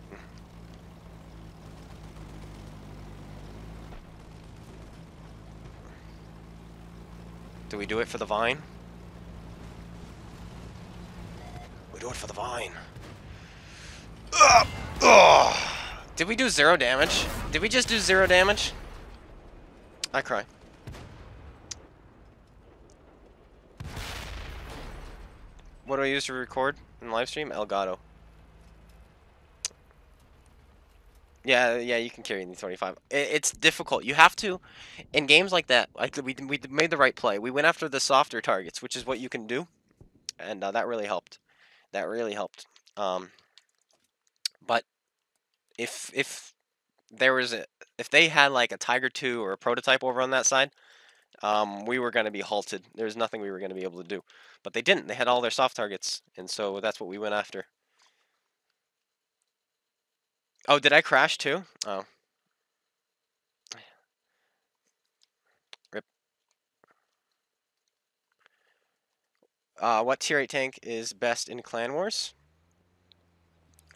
S1: Do we do it for the vine? We do it for the vine. Ugh! Ugh! Did we do 0 damage? Did we just do 0 damage? I cry. What do I use to record and live stream? Elgato. Yeah, you can carry the 25. It's difficult. You have to, in games like that. Like we made the right play. We went after the softer targets, which is what you can do, and that really helped. That really helped. But if there was if they had like a Tiger II or a prototype over on that side, we were going to be halted. There's nothing we were going to be able to do. But they didn't. They had all their soft targets, and so that's what we went after. Oh, did I crash too? Oh. Rip. What tier 8 tank is best in Clan Wars?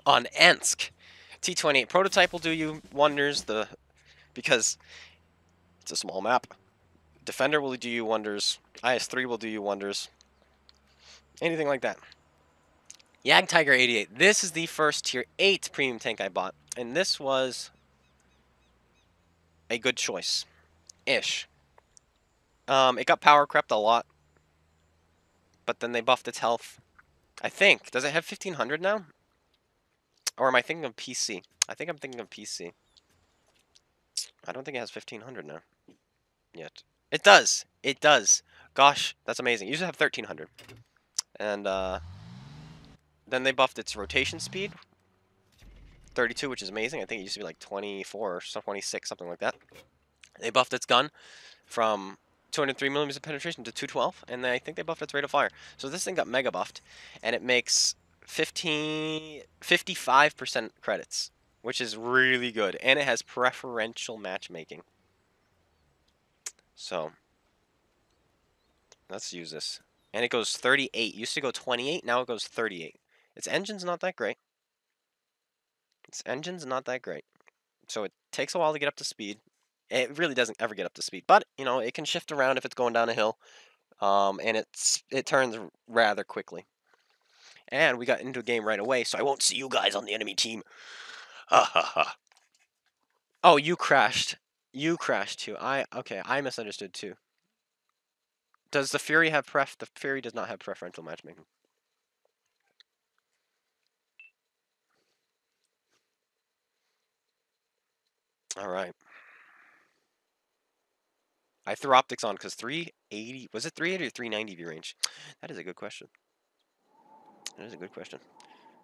S1: On Ensk. T28 prototype will do you wonders, because It's a small map. Defender will do you wonders. IS-3 will do you wonders. Anything like that. Jagdtiger 88. This is the first tier 8 premium tank I bought. And this was a good choice. Ish. It got power crept a lot. But then they buffed its health. I think. Does it have 1500 now? Or am I thinking of PC? I think I'm thinking of PC. I don't think it has 1500 now. Yet. It does! It does! Gosh, that's amazing. It used to have 1300. And, then they buffed its rotation speed. 32, which is amazing. I think it used to be like 24 or 26, something like that. They buffed its gun from 203 millimeters of penetration to 212, and then I think they buffed its rate of fire. So this thing got mega buffed, and it makes 55% credits, which is really good, and it has preferential matchmaking. So let's use this. And it goes 38. Used to go 28, now it goes 38. Its engine's not that great. So it takes a while to get up to speed. It really doesn't ever get up to speed, but you know it can shift around if it's going down a hill, and it turns rather quickly. And we got into a game right away, so I won't see you guys on the enemy team. Ha ha ha. Oh, you crashed. You crashed too. Okay, I misunderstood too. Does the Fury have The Fury does not have preferential matchmaking. All right. I threw optics on because 380, was it 380 or 390 view range? That is a good question. That is a good question.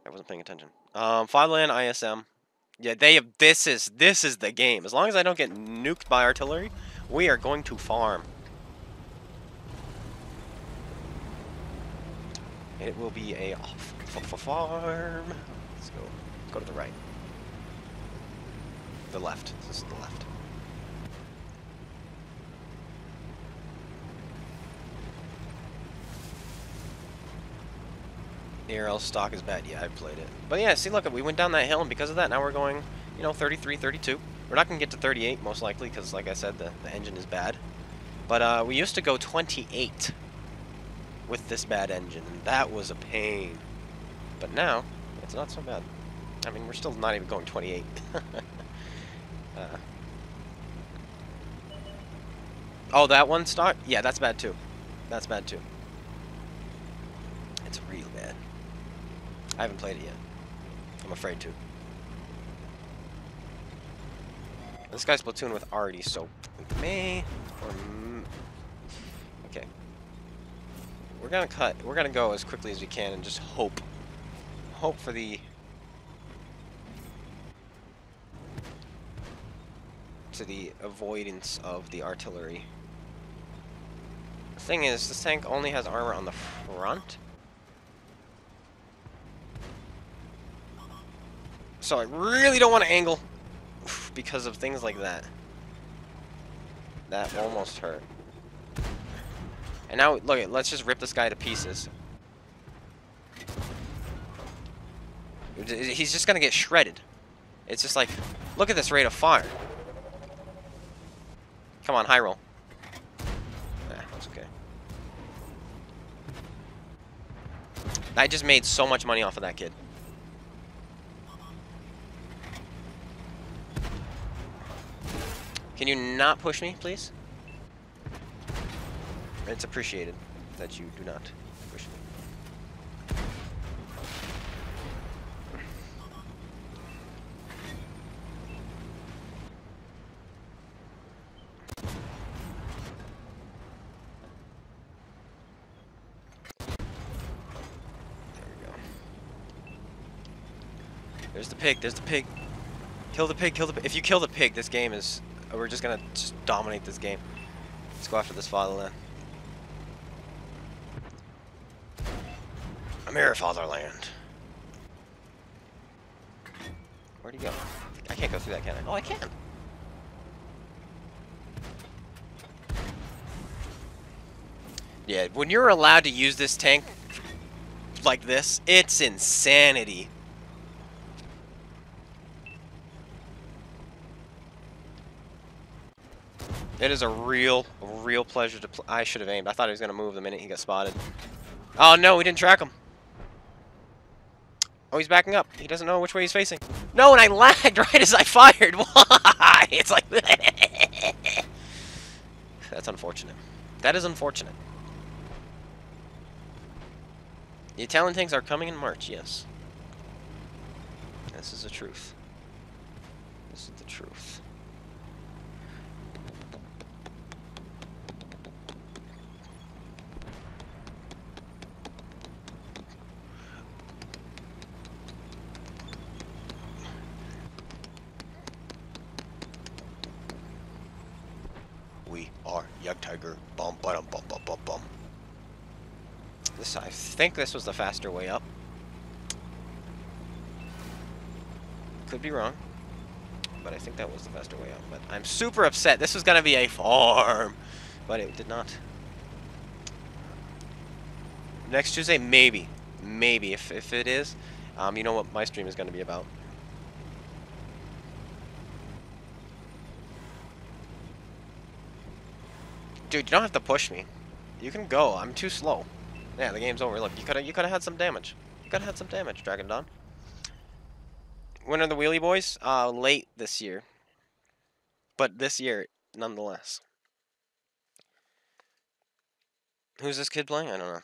S1: I wasn't paying attention. Fatherland ISM. Yeah, this is the game. As long as I don't get nuked by artillery, we are going to farm. It will be a farm. Let's go to the right. The left. This is the left. ARL stock is bad. Yeah, I played it. But yeah, see, look, we went down that hill, and because of that, now we're going, you know, 33, 32. We're not going to get to 38, most likely, because, like I said, the engine is bad. But we used to go 28 with this bad engine, and that was a pain. But now, it's not so bad. I mean, we're still not even going 28. Oh, that one stock? Yeah, that's bad, too. That's bad, too. It's real bad. I haven't played it yet. I'm afraid to. This guy's platoon with Artie, so we may or okay. We're gonna go as quickly as we can and just hope for the avoidance of the artillery. The thing is, this tank only has armor on the front. So I really don't want to angle because of things like that. That almost hurt. And now, look, let's just rip this guy to pieces. He's just going to get shredded. It's just like, look at this rate of fire. Come on, high roll. That's okay. I just made so much money off of that kid. Can you not push me, please? It's appreciated that you do not push me. There we go. There's the pig, there's the pig. Kill the pig, kill the pig. If you kill the pig, this game is... We're just gonna just dominate this game. Let's go after this fatherland. I'm here, fatherland. Where'd he go? I can't go through that, can I? Oh, I can. Yeah, when you're allowed to use this tank like this, it's insanity. It is a real pleasure to play. I should have aimed. I thought he was going to move the minute he got spotted. Oh, no, we didn't track him. Oh, he's backing up. He doesn't know which way he's facing. No, and I lagged right as I fired. Why? It's like... That's unfortunate. That is unfortunate. The Italian tanks are coming in March, yes. This is the truth. This is the truth. We are Jagdtiger. Bum, bum, bum, bum, bum, bum. This, I think this was the faster way up. Could be wrong, but I think that was the faster way up. But I'm super upset. This was gonna be a farm, but it did not. Next Tuesday, maybe, if it is, you know what my stream is gonna be about. Dude, you don't have to push me. You can go. I'm too slow. Yeah, the game's over. Look, you could have had some damage. You could have had some damage, Dragon Dawn. When are the wheelie boys? Late this year. But this year, nonetheless. Who's this kid playing? I don't know.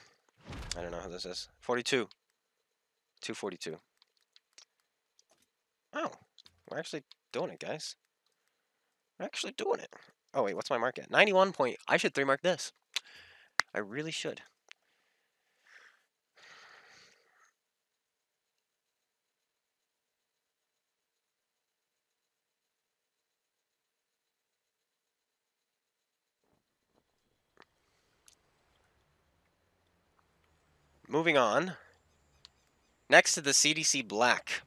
S1: I don't know who this is. 42. 242. Oh, we're actually doing it, guys. We're actually doing it. Oh, wait, what's my mark at? 91 point. I should 3-mark this. I really should. Moving on. Next to the CDC Black.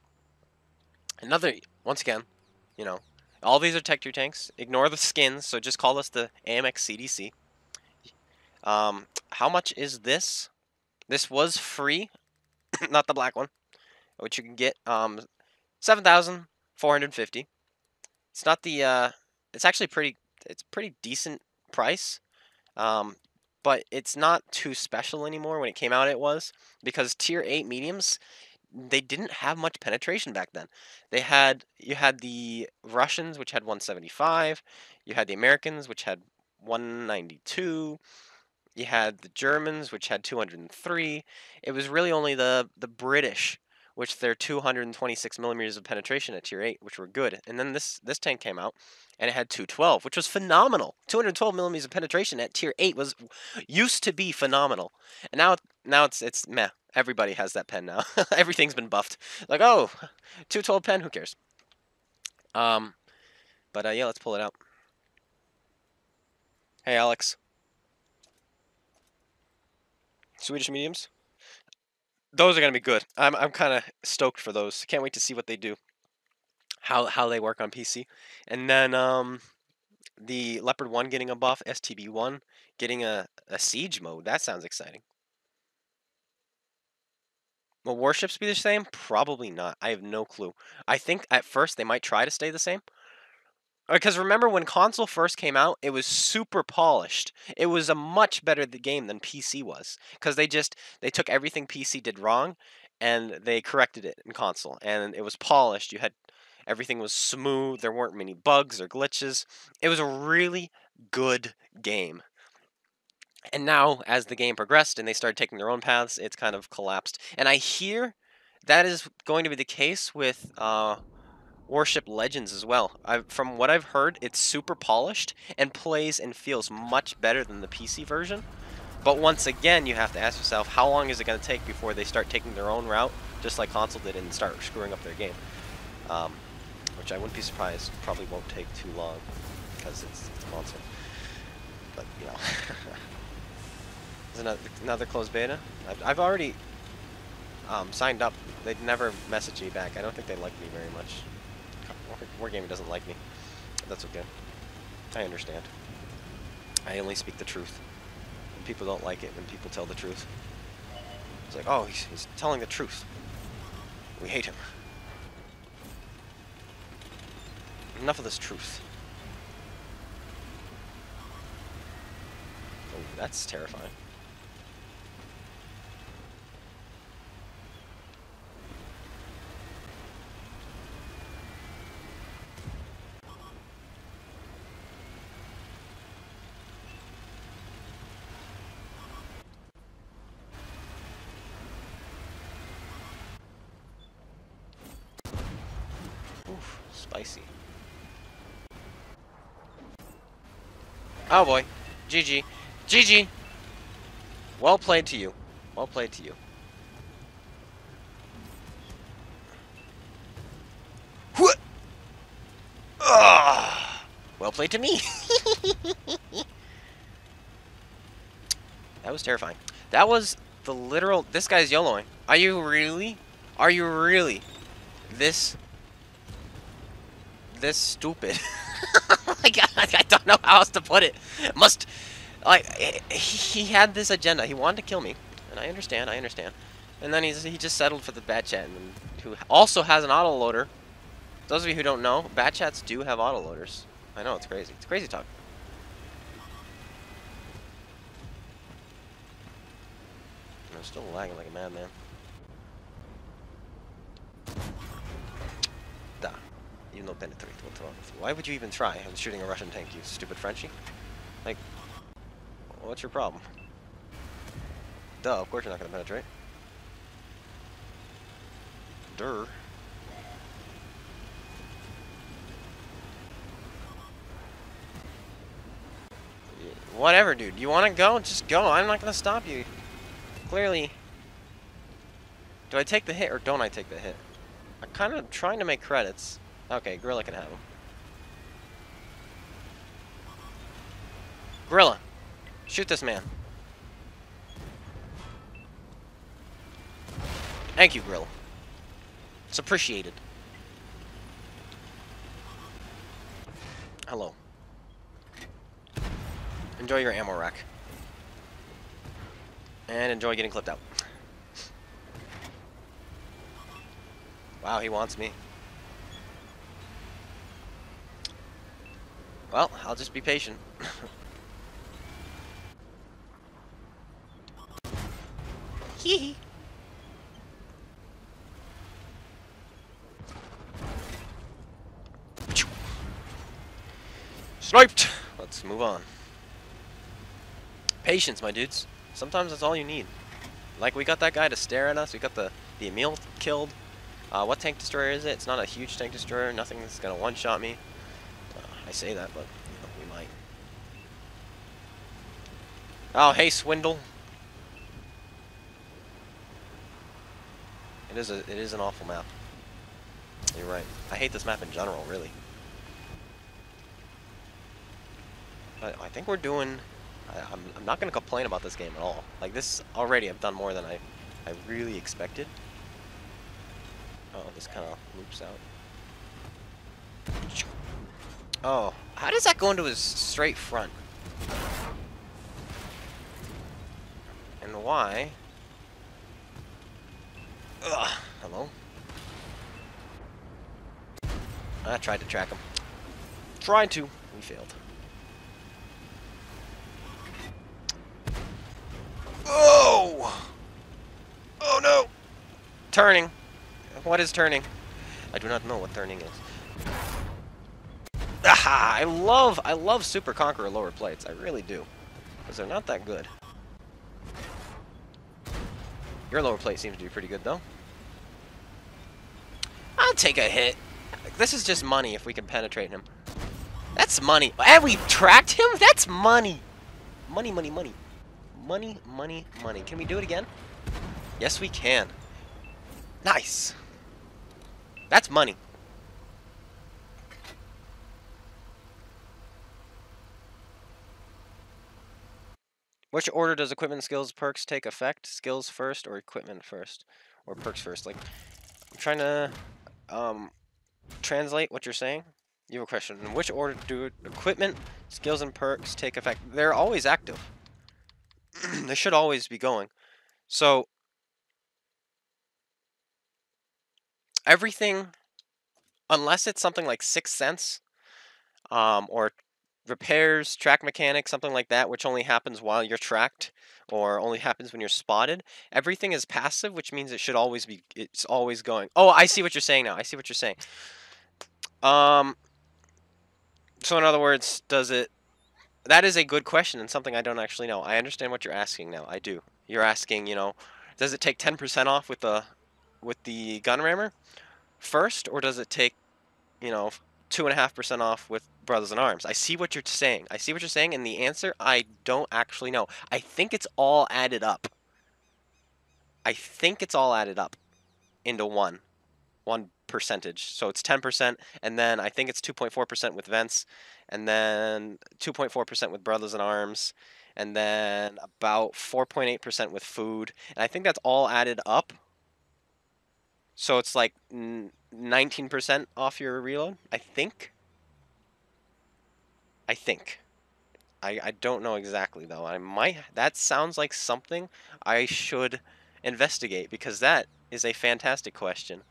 S1: Another, once again, you know, all these are Tech 2 tanks. Ignore the skins, so just call us the AMX CDC. How much is this? This was free, not the black one, which you can get 7,450. It's not the it's actually it's pretty decent price. But it's not too special anymore. When it came out, it was, because tier 8 mediums, they didn't have much penetration back then. You had the Russians, which had 175. You had the Americans, which had 192. You had the Germans, which had 203. It was really only the British, which their 226 millimeters of penetration at tier 8, which were good. And then this tank came out, and it had 212, which was phenomenal. 212 millimeters of penetration at tier 8 used to be phenomenal. And now it's meh. Everybody has that pen now. Everything's been buffed. Like, oh, 212 pen, who cares? But yeah, let's pull it out. Hey, Alex. Swedish mediums. Those are gonna be good. I'm kind of stoked for those. Can't wait to see what they do. How they work on PC. And then the Leopard 1 getting a buff, STB1 getting a siege mode. That sounds exciting. Will warships be the same? Probably not. I have no clue. I think at first they might try to stay the same. Because remember when console first came out, it was super polished. It was a much better game than PC was. Because they took everything PC did wrong and they corrected it in console. And it was polished. Everything was smooth. There weren't many bugs or glitches. It was a really good game. And now, as the game progressed and they started taking their own paths, it's kind of collapsed. And I hear that is going to be the case with Warship Legends as well. From what I've heard, it's super polished and plays and feels much better than the PC version. But once again, you have to ask yourself, how long is it going to take before they start taking their own route, just like console did, and start screwing up their game? Which I wouldn't be surprised. Probably won't take too long, because it's a console. But, you know. There's another closed beta. I've already signed up. They'd never messaged me back. I don't think they like me very much. Wargaming doesn't like me. That's okay. I understand. I only speak the truth. And people don't like it when people tell the truth. It's like, oh, he's telling the truth. We hate him. Enough of this truth. Oh, that's terrifying. Oof, spicy. Oh boy. GG. GG! Well played to you. Well played to you. What? Well played to me. That was terrifying. That was the literal... This guy's YOLOing. Are you really? Are you really this stupid? Oh my god, I don't know how else to put it. Must... Like, he had this agenda. He wanted to kill me. And I understand, And then he just settled for the Batchat, who also has an autoloader. Those of you who don't know, Batchats do have autoloaders. I know, it's crazy. It's crazy talk. I'm still lagging like a madman. Da. You no penetrate. What's wrong with you? Why would you even try? I'm shooting a Russian tank, you stupid Frenchie. Like, what's your problem? Duh, of course you're not gonna penetrate. Durr. Whatever, dude. You wanna go? Just go. I'm not gonna stop you. Clearly. Do I take the hit or don't I take the hit? I'm kind of trying to make credits. Okay, Gorilla can have them. Gorilla, shoot this man. Thank you, Gorilla. It's appreciated. Hello. Enjoy your ammo rack. And enjoy getting clipped out. Wow, he wants me. Well, I'll just be patient. Hee. Sniped! Let's move on. Patience, my dudes. Sometimes that's all you need. Like, we got that guy to stare at us. We got the Emil killed. What tank destroyer is it? It's not a huge tank destroyer. Nothing that's gonna one-shot me. I say that, but you know, we might. Oh, hey, Swindle. It is an awful map. You're right. I hate this map in general, really. But I think we're doing... I'm not going to complain about this game at all. Like, this already I've done more than I really expected. Oh, this kind of loops out. Oh, how does that go into his straight front? And why? Ugh, hello? I tried to track him. Tried to. We failed. Oh! Oh no! Turning. What is turning? I do not know what turning is. Aha! I love Super Conqueror lower plates. I really do. Because they're not that good. Your lower plate seems to be pretty good, though. I'll take a hit. This is just money if we can penetrate him. That's money. And we tracked him? That's money. Money, money, money. Money, money, money. Can we do it again? Yes, we can. Nice. That's money. Which order does equipment, skills, perks take effect? Skills first or equipment first? Or perks first? Like, I'm trying to translate what you're saying. You have a question. In which order do equipment, skills, and perks take effect? They're always active. They should always be going. So, everything, unless it's something like 6th Sense, or repairs, track mechanics, something like that, which only happens while you're tracked or only happens when you're spotted. Everything is passive, which means it should always be, it's always going. Oh, I see what you're saying now. I see what you're saying. Um, so in other words, does it, that is a good question and something I don't actually know. I understand what you're asking now. I do. You're asking, you know, does it take 10% off with the gun rammer first, or does it take, you know, 2.5% off with Brothers in Arms? I see what you're saying. I see what you're saying, and the answer, I don't actually know. I think it's all added up. I think it's all added up into one percentage. So it's 10%, and then I think it's 2.4% with vents, and then 2.4% with Brothers in Arms, and then about 4.8% with food. And I think that's all added up. So it's like 19% off your reload, I think. I think. I don't know exactly though. I might, that sounds like something I should investigate because that is a fantastic question.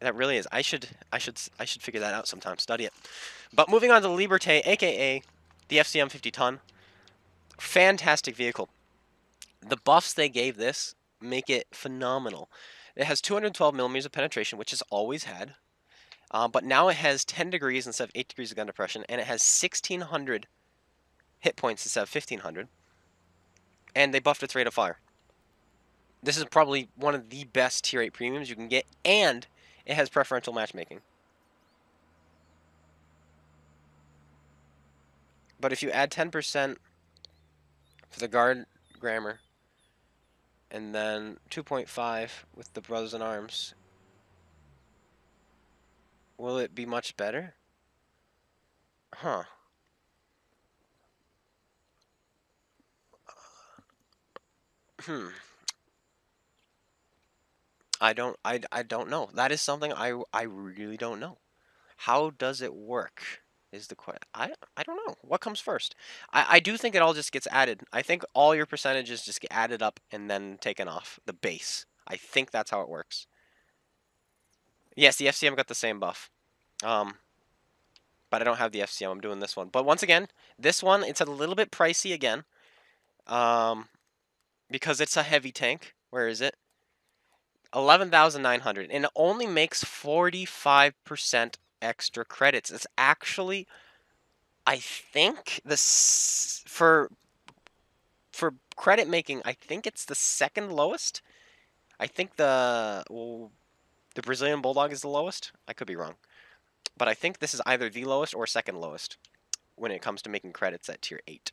S1: That really is. I should figure that out sometime. Study it. But moving on to Liberté, aka the FCM 50 ton. Fantastic vehicle. The buffs they gave this make it phenomenal. It has 212 millimeters of penetration, which it's always had. But now it has 10 degrees instead of 8 degrees of gun depression, and it has 1,600 hit points instead of 1,500. And they buffed its rate of fire. This is probably one of the best tier 8 premiums you can get, and it has preferential matchmaking. But if you add 10% for the guard grammar, and then 2.5 with the Brothers in Arms, will it be much better? Huh. Hmm. I don't know. That is something I really don't know. How does it work? Is the question. I don't know. What comes first? I do think it all just gets added. I think all your percentages just get added up and then taken off the base. I think that's how it works. Yes, the FCM got the same buff. But I don't have the FCM. I'm doing this one. But once again, this one, it's a little bit pricey again. Because it's a heavy tank. Where is it? 11,900, and it only makes 45% extra credits. It's actually, I think this for credit making, I think it's the second lowest. I think the Brazilian Bulldog is the lowest. I could be wrong, but I think this is either the lowest or second lowest when it comes to making credits at tier 8.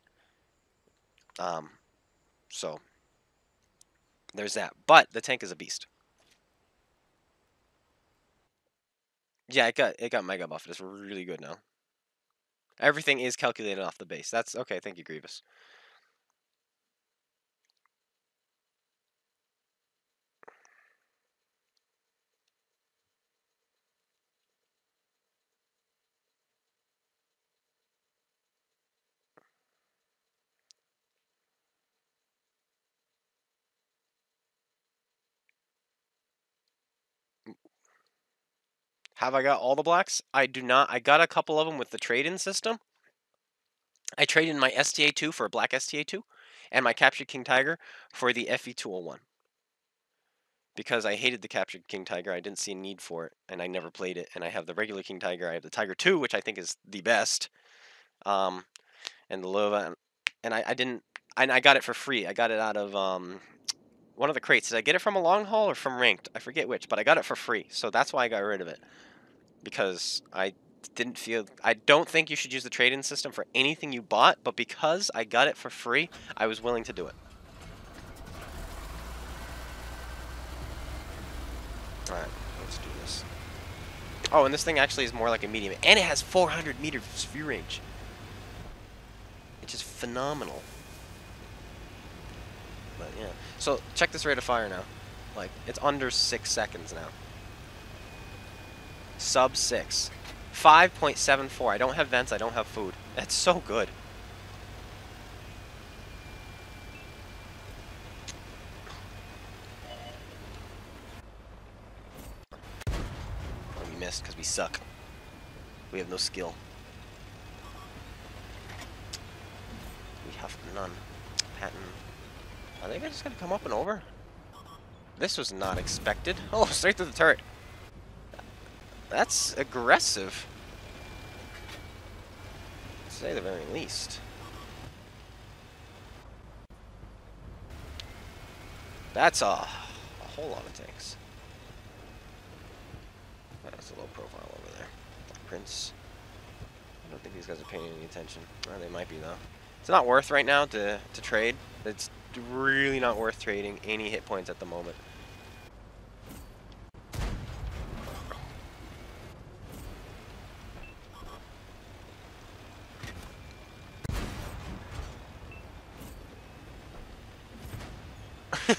S1: So there's that. But the tank is a beast. Yeah, it got mega buffed. It's really good now. Everything is calculated off the base. That's okay. Thank you, Grievous. Have I got all the blacks? I do not. I got a couple of them with the trade-in system. I traded in my STA2 for a black STA2, and my Captured King Tiger for the FV201. Because I hated the Captured King Tiger, I didn't see a need for it, and I never played it. And I have the regular King Tiger. I have the Tiger 2, which I think is the best, and the Löwe, and I didn't. And I got it for free. I got it out of one of the crates. Did I get it from a long haul or from ranked? I forget which, but I got it for free, so that's why I got rid of it. Because I didn't feel, I don't think you should use the trade-in system for anything you bought, but because I got it for free, I was willing to do it. Alright, let's do this. Oh, and this thing actually is more like a medium, and it has 400 meters view range, which is phenomenal. But yeah, so check this rate of fire now. Like, it's under 6 seconds now. Sub 6. 5.74. I don't have vents, I don't have food. That's so good. Oh, we missed because we suck. We have no skill. tough. None. Patton. Are they just gonna come up and over? This was not expected. Oh, straight through the turret. That's aggressive. To say the very least. That's a whole lot of tanks. That's a low profile over there. Prince. I don't think these guys are paying any attention. Well, they might be though. It's not worth right now to trade. It's really not worth trading any hit points at the moment. They're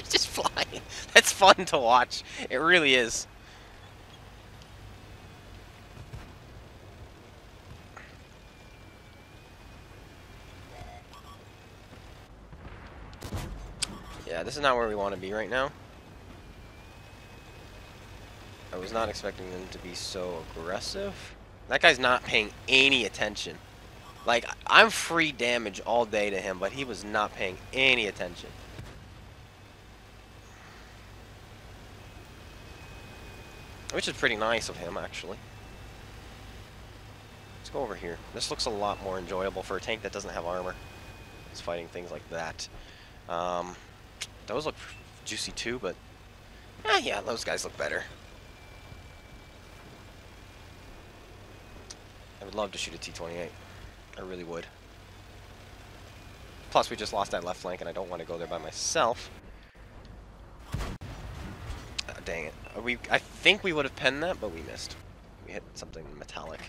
S1: just flying. That's fun to watch. It really is. Yeah, this is not where we want to be right now. I was not expecting them to be so aggressive. That guy's not paying any attention. Like, I'm free damage all day to him, but he was not paying any attention. Which is pretty nice of him, actually. Let's go over here. This looks a lot more enjoyable for a tank that doesn't have armor. It's fighting things like that. Those look juicy too, but... yeah, those guys look better. I would love to shoot a T-28. I really would. Plus, we just lost that left flank, and I don't want to go there by myself. Dang it. I think we would have penned that, but we missed. We hit something metallic.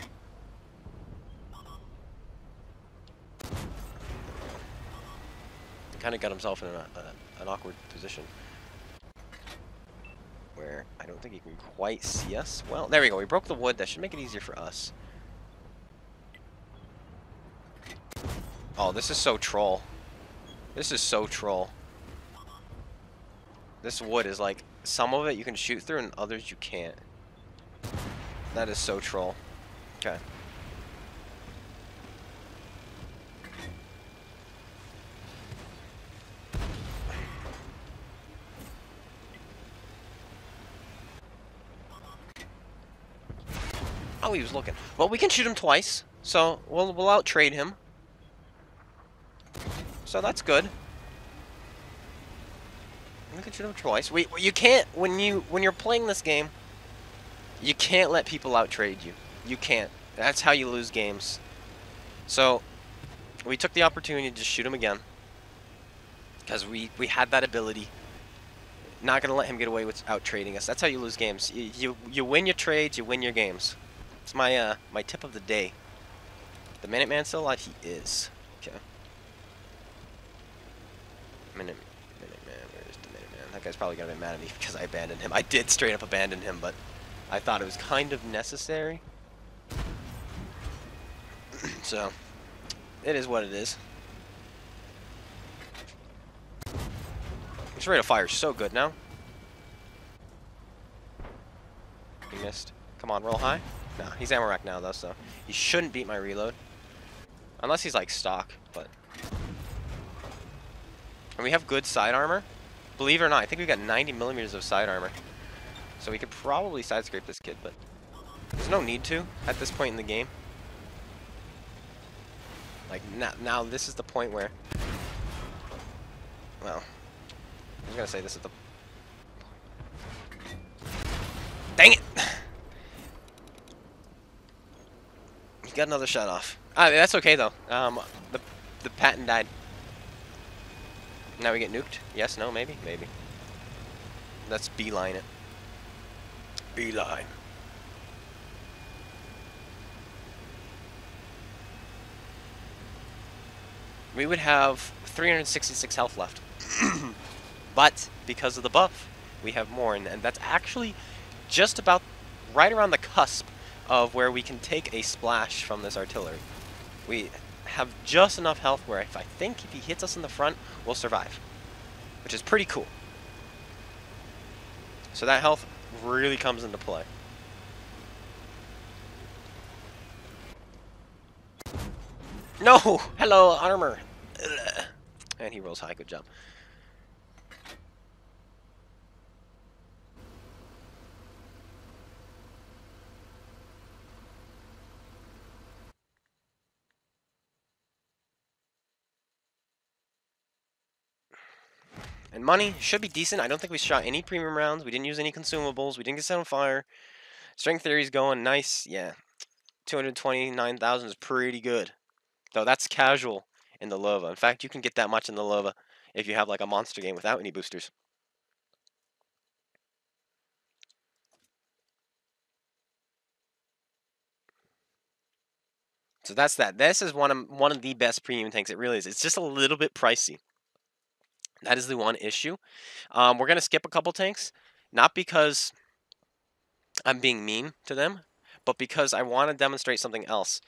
S1: He kind of got himself in an awkward position. Where I don't think he can quite see us. Well, there we go. We broke the wood. That should make it easier for us. Oh, this is so troll. This is so troll. This wood is like, some of it you can shoot through and others you can't. That is so troll. Okay. Oh, he was looking. Well, we can shoot him twice, so we'll out-trade him. So that's good. We can shoot him twice. You can't when you're playing this game. You can't let people out-trade you. You can't. That's how you lose games. So we took the opportunity to just shoot him again because we had that ability. Not gonna let him get away with out-trading us. That's how you lose games. You win your trades. You win your games. It's my my tip of the day. The Minuteman still alive? He is. Okay. Minuteman, where's the Minuteman? That guy's probably gonna be mad at me because I abandoned him. I did straight up abandon him, but I thought it was kind of necessary. So, it is what it is. His rate of fire is so good now. He missed. Come on, roll high. No, he's ammo rack now though, so he shouldn't beat my reload. Unless he's like stock, but... And we have good side armor. Believe it or not, I think we've got 90 millimeters of side armor. So we could probably side scrape this kid, but there's no need to at this point in the game. Like, now this is the point where... Well, I was gonna say this is the... Dang it! He got another shot off. That's okay though. The Patton died. Now we get nuked? Yes, no, maybe? Maybe. Let's beeline it. Beeline. We would have 366 health left. But because of the buff, we have more, and that's actually just about right around the cusp of where we can take a splash from this artillery. We have just enough health where I think if he hits us in the front, we'll survive, which is pretty cool. So that health really comes into play. No! Hello, armor! Ugh. And he rolls high. Good job. And money should be decent. I don't think we shot any premium rounds. We didn't use any consumables. We didn't get set on fire. String theory's going nice. Yeah. 229,000 is pretty good. Though that's casual in the Löwe. In fact, you can get that much in the Löwe if you have like a monster game without any boosters. So that's that. This is one of the best premium tanks. It really is. It's just a little bit pricey. That is the one issue. We're gonna skip a couple tanks, not because I'm being mean to them, but because I want to demonstrate something else.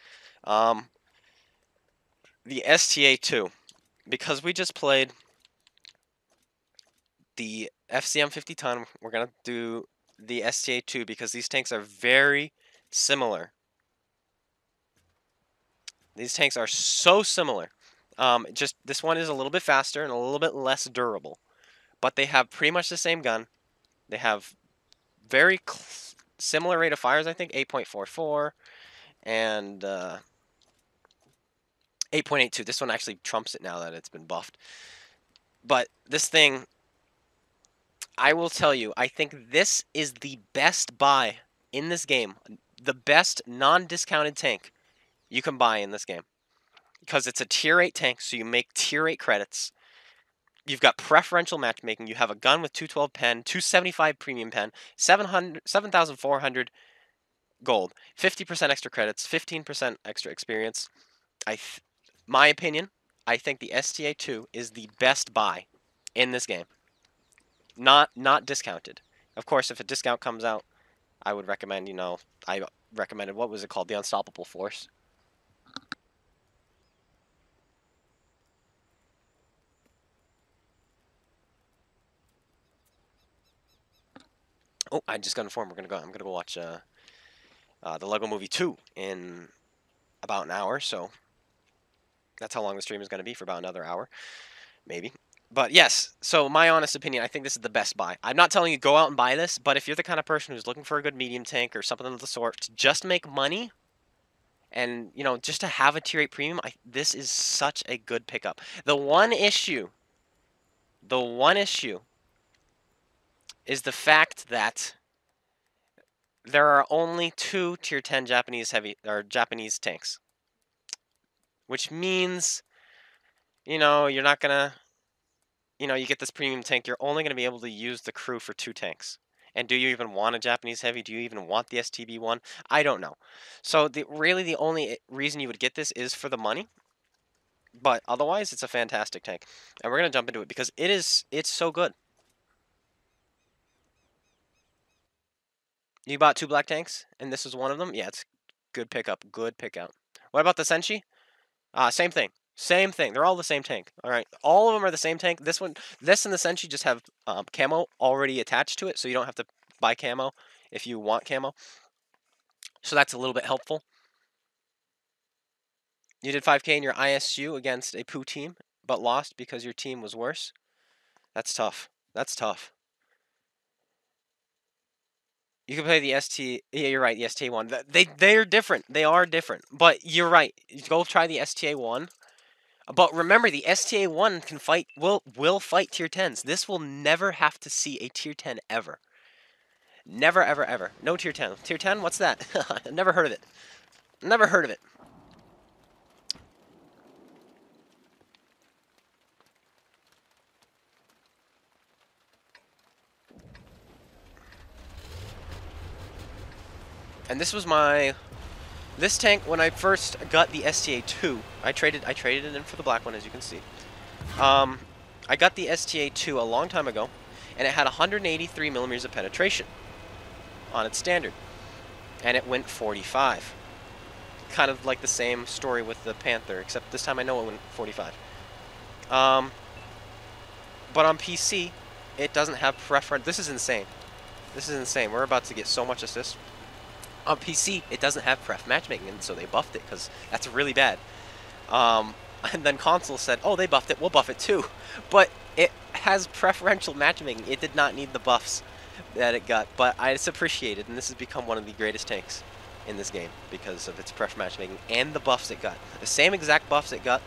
S1: The STA II, because we just played the FCM 50 ton, we're gonna do the STA II because these tanks are very similar. These tanks are so similar. Just this one is a little bit faster and a little bit less durable, but they have pretty much the same gun. They have very similar rate of fires, I think, 8.44 and 8.82. This one actually trumps it now that it's been buffed. But this thing, I will tell you, I think this is the best buy in this game. The best non-discounted tank you can buy in this game. Because it's a tier 8 tank, so you make tier 8 credits. You've got preferential matchmaking. You have a gun with 212 pen, 275 premium pen, 7,400 gold, 50% extra credits, 15% extra experience. My opinion, I think the STA II is the best buy in this game. Not discounted. Of course, if a discount comes out, I would recommend, I recommended, what was it called? The Unstoppable Force. Oh, I just got informed. I'm gonna go watch the Lego Movie 2 in about an hour. So that's how long the stream is gonna be, for about another hour, maybe. But yes, so my honest opinion, I think this is the best buy. I'm not telling you go out and buy this, but if you're the kind of person who's looking for a good medium tank or something of the sort to just make money, and just to have a tier 8 premium, this is such a good pickup. The one issue is the fact that there are only 2 tier 10 Japanese Japanese tanks, which means you're not gonna you get this premium tank, you're only gonna be able to use the crew for 2 tanks. And do you even want a Japanese heavy? Do you even want the STB1? I don't know. So really the only reason you would get this is for the money. But otherwise, it's a fantastic tank. And we're going to jump into it because it's so good. You bought 2 black tanks, and this is one of them? Yeah, it's good pickup. Good pickup. What about the Senshi? Same thing. Same thing. They're all the same tank. All right. All of them are the same tank. This and the Senshi just have camo already attached to it, so you don't have to buy camo if you want camo. So that's a little bit helpful. You did 5K in your ISU against a poo team, but lost because your team was worse. That's tough. That's tough. You can play the ST. Yeah, you're right. The STA1. They're different. They are different. But you're right. Go try the STA1. But remember, the STA1 can fight. Will fight tier 10s. This will never have to see a tier 10 ever. Never, ever, ever. No tier 10. Tier 10? What's that? Never heard of it. Never heard of it. And this was this tank when I first got the STA II. I traded it in for the black one, as you can see. I got the STA II a long time ago, and it had 183 millimeters of penetration on its standard, and it went 45. Kind of like the same story with the Panther, except this time I know it went 45. But on PC, it doesn't have preference. This is insane. This is insane. We're about to get so much assist. On PC, it doesn't have pref matchmaking, and so they buffed it because that's really bad. And then console said, "Oh, they buffed it. We'll buff it too." But it has preferential matchmaking. It did not need the buffs that it got, but it's appreciated, and this has become one of the greatest tanks in this game because of its pref matchmaking and the buffs it got. The same exact buffs it got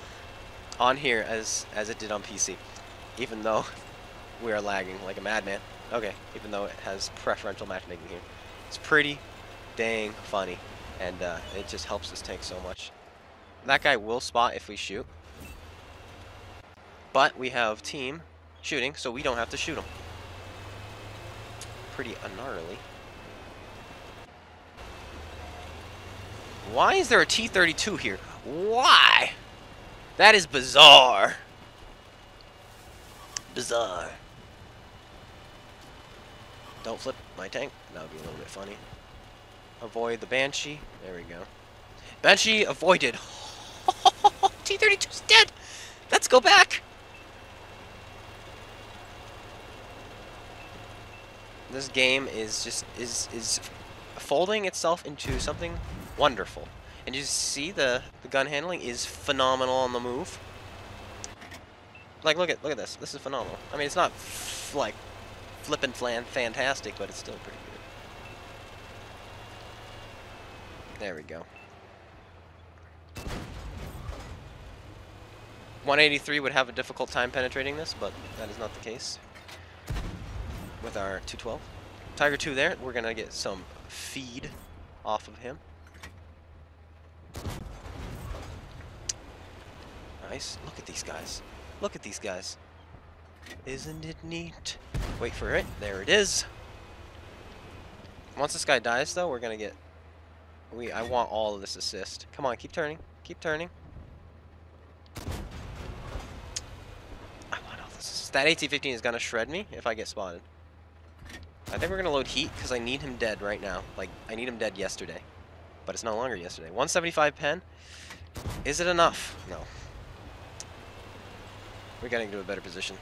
S1: on here as it did on PC, even though we are lagging like a madman. Okay, even though it has preferential matchmaking here. It's pretty dang funny, and it just helps this tank so much. That guy will spot if we shoot, but we have team shooting, so we don't have to shoot him. Pretty gnarly. Why is there a T-32 here? Why? That is bizarre. Bizarre. Don't flip my tank. That would be a little bit funny. Avoid the Banshee. There we go. Banshee avoided. T-32's dead. Let's go back. This game is just is folding itself into something wonderful. And you see the gun handling is phenomenal on the move. Like look at this. This is phenomenal. I mean, it's not like flippin' fantastic, but it's still pretty good. There we go. 183 would have a difficult time penetrating this, but that is not the case with our 212. Tiger II there, we're gonna get some feed off of him. Nice. Look at these guys. Look at these guys. Isn't it neat? Wait for it. There it is. Once this guy dies, though, we're gonna get... I want all of this assist. Come on, keep turning. Keep turning. I want all this assist. That AT-15 is gonna shred me if I get spotted. I think we're gonna load heat because I need him dead right now. Like, I need him dead yesterday. But it's no longer yesterday. 175 pen. Is it enough? No. We're getting to a better position.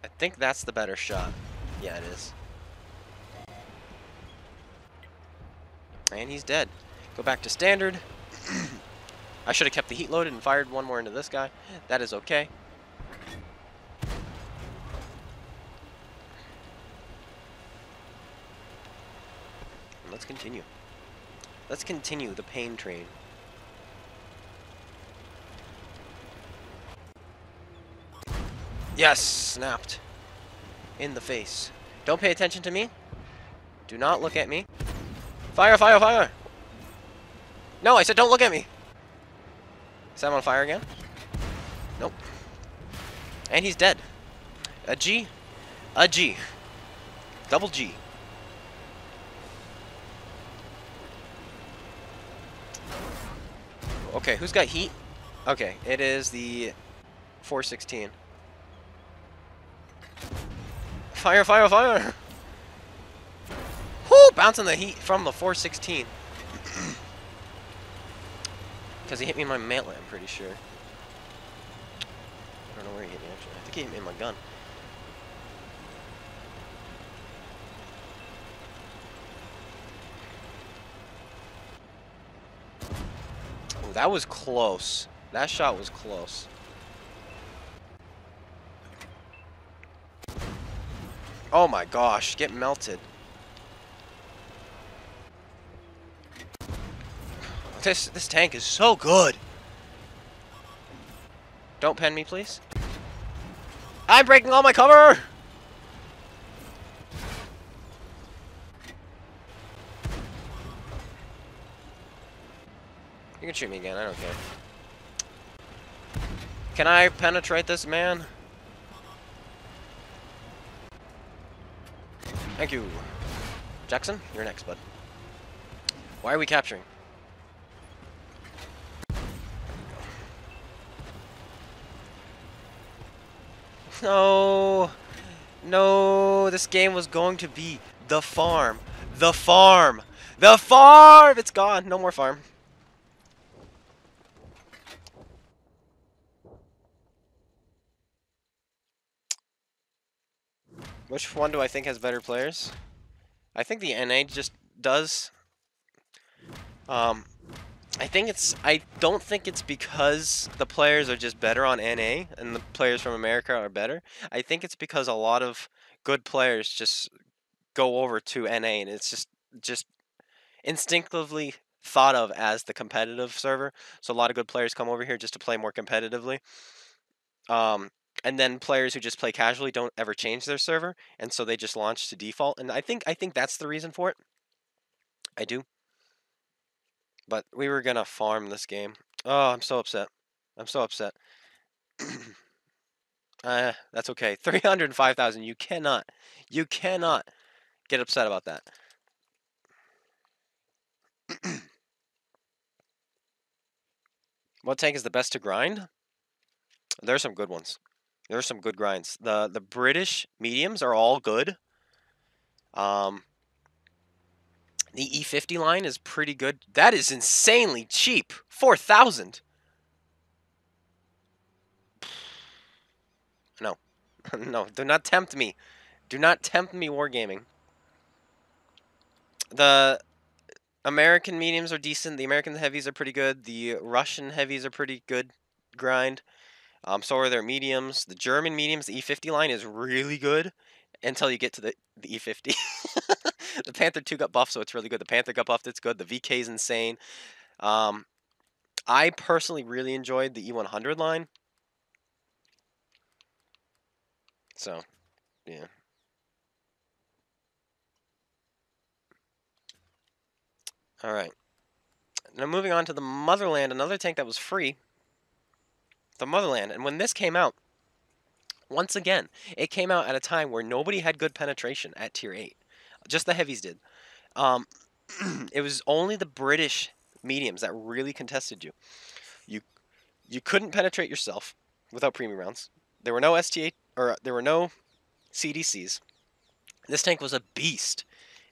S1: I think that's the better shot. Yeah, it is. And he's dead. Go back to standard. I should have kept the heat loaded and fired one more into this guy. That is okay. Let's continue. Let's continue the pain train. Yes! Snapped. In the face. Don't pay attention to me. Do not look at me. Fire, fire, fire! No, I said don't look at me! Is that on fire again? Nope. And he's dead. A G. A G. Double G. Okay, who's got heat? Okay, it is the 416. Fire, fire, fire! Whoo! Bouncing the heat from the 416. Because he hit me in my mantlet, I'm pretty sure. I don't know where he hit me, actually. I think he hit me in my gun. Ooh, that was close. That shot was close. Oh my gosh, get melted. This tank is so good. Don't pen me, please. I'm breaking all my cover! You can shoot me again, I don't care. Can I penetrate this man? Thank you. Jackson, you're next, bud. Why are we capturing? No. No, this game was going to be the farm. The farm. The farm! It's gone. No more farm. Which one do I think has better players? I think the NA just does. I don't think it's because the players are just better on NA and the players from America are better. I think it's because a lot of good players just go over to NA and it's just instinctively thought of as the competitive server. So a lot of good players come over here just to play more competitively. Um, and then players who just play casually don't ever change their server, and so they just launch to default. And I think that's the reason for it. I do. But we were gonna farm this game. Oh, I'm so upset. I'm so upset. That's okay. 305,000. You cannot get upset about that. What tank is the best to grind? There's some good ones. There's some good grinds. The British mediums are all good. Um, the E50 line is pretty good. That is insanely cheap. 4,000. No. No, do not tempt me. Do not tempt me wargaming. The American mediums are decent. The American heavies are pretty good. The Russian heavies are pretty good grind. So are their mediums. The German mediums, the E50 line is really good until you get to the E50. The Panther 2 got buffed, so it's really good. The Panther got buffed, it's good. The VK is insane. Um, I personally really enjoyed the E100 line. So, yeah. All right. Now moving on to the Motherland, another tank that was free. The Motherland. And when this came out, once again, it came out at a time where nobody had good penetration at tier 8. Just the heavies did. Um, it was only the British mediums that really contested you. You you couldn't penetrate yourself without premium rounds. There were no STA or there were no CDCs. This tank was a beast.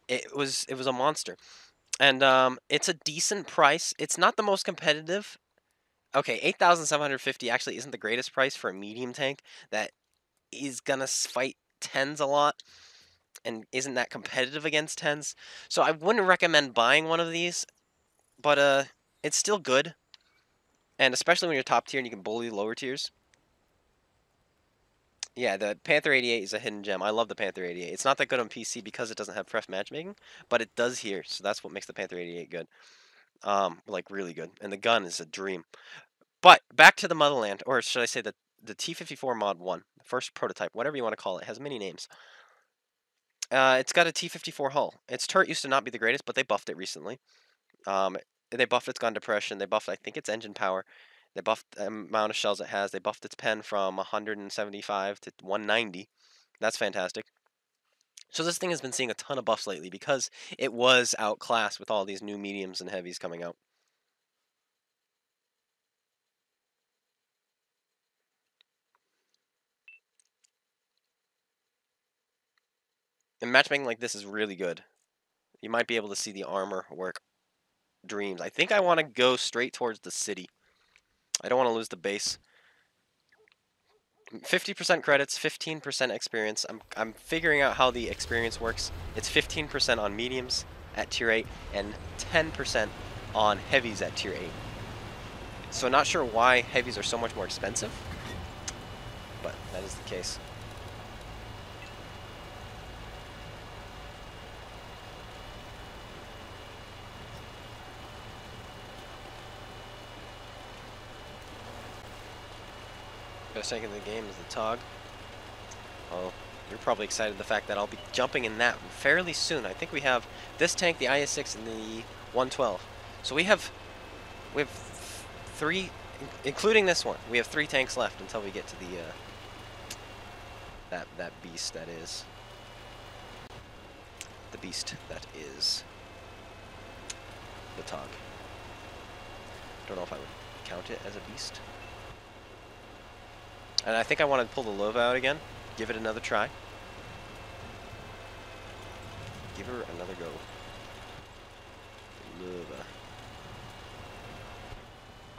S1: It was a monster. And it's a decent price. It's not the most competitive. Okay, 8,750 actually isn't the greatest price for a medium tank that is gonna fight tens a lot and isn't that competitive against tens. So I wouldn't recommend buying one of these, but it's still good. And especially when you're top tier and you can bully lower tiers. Yeah, the Panther 88 is a hidden gem. I love the Panther 88. It's not that good on PC because it doesn't have pref matchmaking, but it does here, so that's what makes the Panther 88 good. Like really good. And the gun is a dream. But back to the Motherland, or should I say the T54 Mod 1, the first prototype, whatever you want to call it, has many names. It's got a T54 hull. Its turret used to not be the greatest, but they buffed it recently. They buffed its gun depression. They buffed, I think, its engine power. They buffed the amount of shells it has. They buffed its pen from 175 to 190. That's fantastic. So this thing has been seeing a ton of buffs lately because it was outclassed with all these new mediums and heavies coming out. And matchmaking like this is really good. You might be able to see the armor work dreams. I think I want to go straight towards the city. I don't want to lose the base. 50% credits, 15% experience. I'm figuring out how the experience works. It's 15% on mediums at tier 8 and 10% on heavies at tier 8. So not sure why heavies are so much more expensive, but that is the case. Best tank in the game is the TOG. Oh, you're probably excited the fact that I'll be jumping in that fairly soon. I think we have this tank, the IS-6, and the 112. So we have three, including this one. We have 3 tanks left until we get to the that beast that is the beast that is the TOG. Don't know if I would count it as a beast. And I think I want to pull the Löwe out again. Give it another try. Give her another go. Löwe.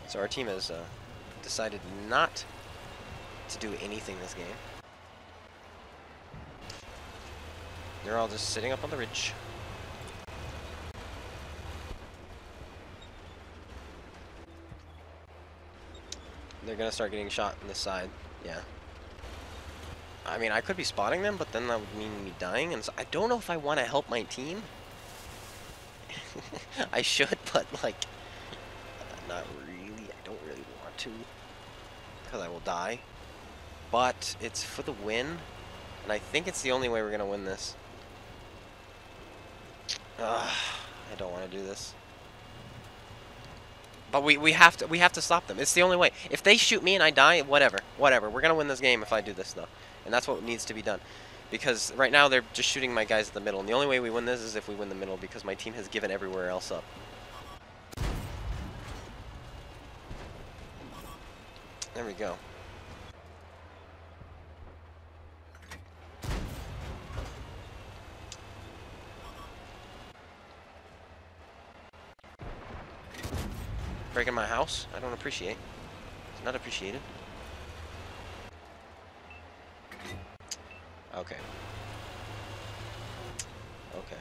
S1: So our team has decided not to do anything this game. They're all just sitting up on the ridge. They're gonna start getting shot on this side. Yeah. I mean, I could be spotting them, but then that would mean me dying, and so I don't know if I want to help my team. I should, but like, not really. I don't really want to, because I will die. But it's for the win, and I think it's the only way we're gonna win this. I don't want to do this. But we have to stop them. It's the only way. If they shoot me and I die, whatever. We're gonna win this game if I do this though. And that's what needs to be done. Because right now they're just shooting my guys at the middle. And the only way we win this is if we win the middle, because my team has given everywhere else up. There we go. Breaking my house? I don't appreciate. It's not appreciated. Okay. Okay.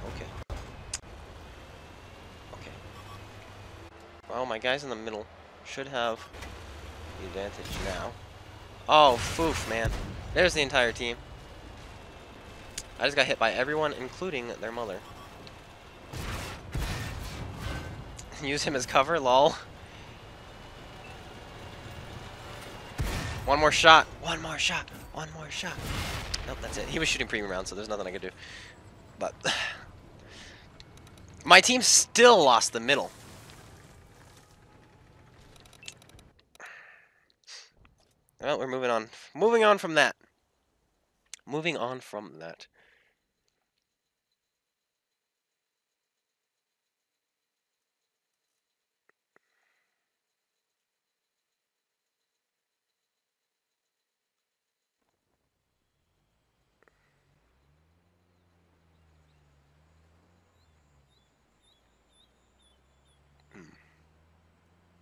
S1: Okay. Okay. Well, my guys in the middle should have the advantage now. Oh, foof, man. There's the entire team. I just got hit by everyone, including their mother. Use him as cover, lol. One more shot. One more shot. One more shot. Nope, that's it. He was shooting premium rounds, so there's nothing I could do. But my team still lost the middle. Well, we're moving on. Moving on from that. Moving on from that.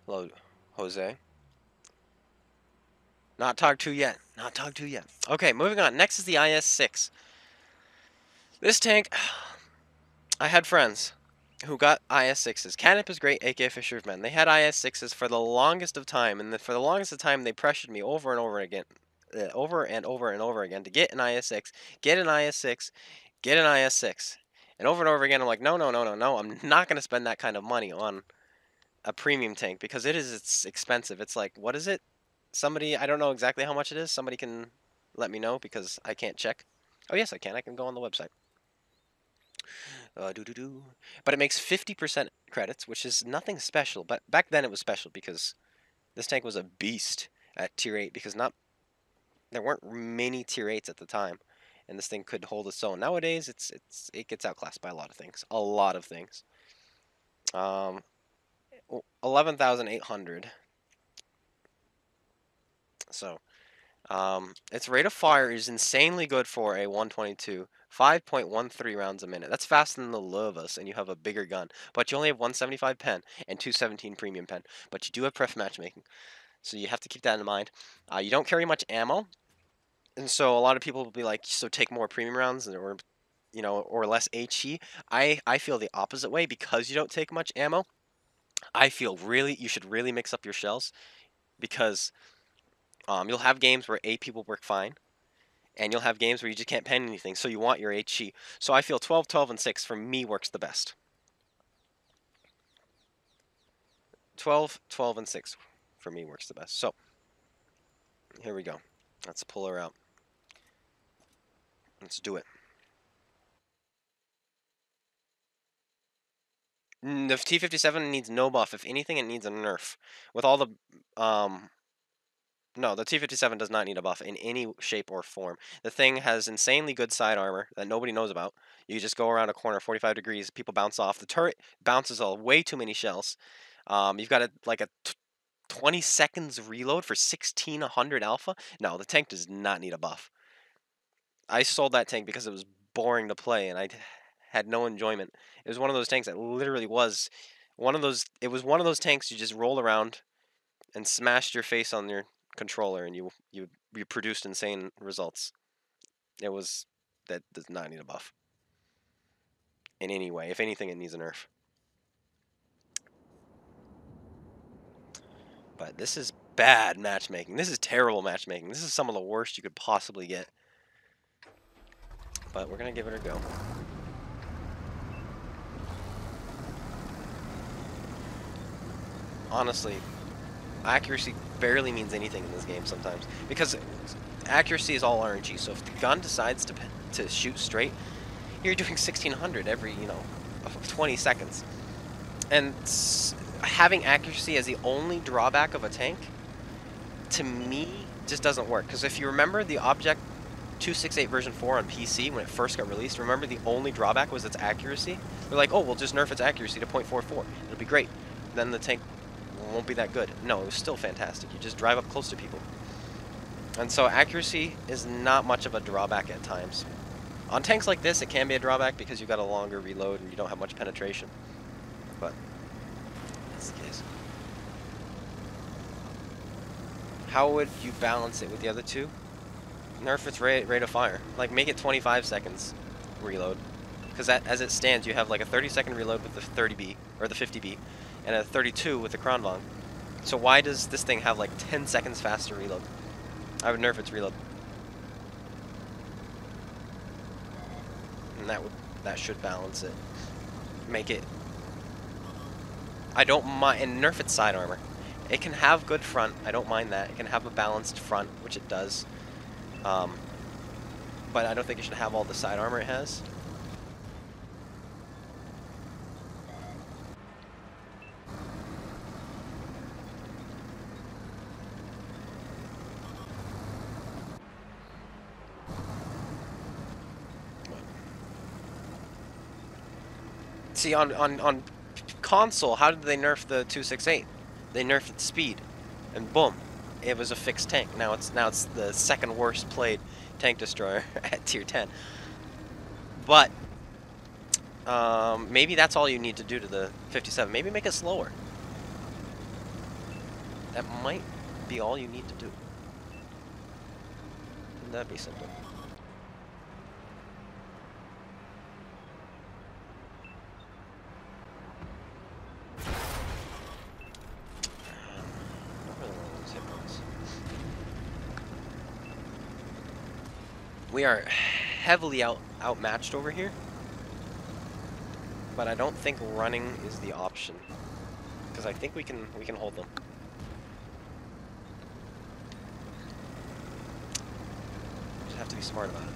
S1: Hello, Jose. Not TOG II yet. Not TOG II yet. Okay, moving on. Next is the IS-6. This tank, I had friends who got IS-6s. Canop is great, aka Fisher of Men. They had IS-6s for the longest of time, and for the longest of time, they pressured me over and over again, over and over and over again to get an IS-6, get an IS-6, get an IS-6. And over again, I'm like, no, no, no, no, no. I'm not going to spend that kind of money on a premium tank because it's expensive. It's like, what is it? Somebody, I don't know exactly how much it is. Somebody can let me know because I can't check. Oh, yes, I can. I can go on the website. But it makes 50% credits, which is nothing special. But back then it was special because this tank was a beast at tier 8 because there weren't many tier 8s at the time. And this thing could hold its own. Nowadays, it gets outclassed by a lot of things. A lot of things. 11,800. So, its rate of fire is insanely good for a 122. 5.13 rounds a minute. That's faster than the Löwe's, and you have a bigger gun. But you only have 175 pen and 217 premium pen. But you do have pref matchmaking. So you have to keep that in mind. You don't carry much ammo. And so a lot of people will be like, so take more premium rounds or or less HE. I feel the opposite way because you don't take much ammo. I feel you should really mix up your shells because you'll have games where 8 people work fine. And you'll have games where you just can't pen anything, so you want your HE. So I feel 12, 12, and 6 for me works the best. 12, 12, and 6 for me works the best. So, here we go. Let's pull her out. Let's do it. The T-57 needs no buff. If anything, it needs a nerf. With all the... No, the T-57 does not need a buff in any shape or form. The thing has insanely good side armor that nobody knows about. You just go around a corner 45 degrees, people bounce off. The turret bounces all way too many shells. You've got like a 20 seconds reload for 1600 alpha. No, the tank does not need a buff. I sold that tank because it was boring to play and I had no enjoyment. It was one of those tanks that literally was one of those. It was one of those tanks you just rolled around and smashed your face on your controller and you produced insane results. That does not need a buff in any way. If anything, it needs a nerf. But this is bad matchmaking. This is terrible matchmaking. This is some of the worst you could possibly get. But we're going to give it a go. Honestly, accuracy barely means anything in this game sometimes. Because accuracy is all RNG. So if the gun decides to shoot straight, you're doing 1600 every, 20 seconds. And having accuracy as the only drawback of a tank, to me, just doesn't work. Because if you remember the Object 268 version 4 on PC when it first got released, remember the only drawback was its accuracy? They're like, oh, we'll just nerf its accuracy to 0.44. It'll be great. Then the tank won't be that good. No, it was still fantastic. You just drive up close to people. And so accuracy is not much of a drawback at times. On tanks like this, it can be a drawback because you've got a longer reload and you don't have much penetration. But that's the case. How would you balance it with the other two? Nerf its rate of fire. Like, make it 25 seconds reload. Because as it stands, you have like a 30-second reload with the 30B, or the 50B, and a 32 with the Kronvang. So why does this thing have like 10 seconds faster reload? I would nerf its reload. And that should balance it. Make it... I don't mind... And nerf its side armor. It can have good front. I don't mind that. It can have a balanced front, which it does. But I don't think it should have all the side armor it has. See, on console, how did they nerf the 268? They nerfed its speed, and boom, it was a fixed tank. Now it's the second worst played tank destroyer at tier 10. But maybe that's all you need to do to the 57. Maybe make it slower. That might be all you need to do. Wouldn't that be something? We are heavily outmatched over here, but I don't think running is the option because I think we can hold them. Just have to be smart about it.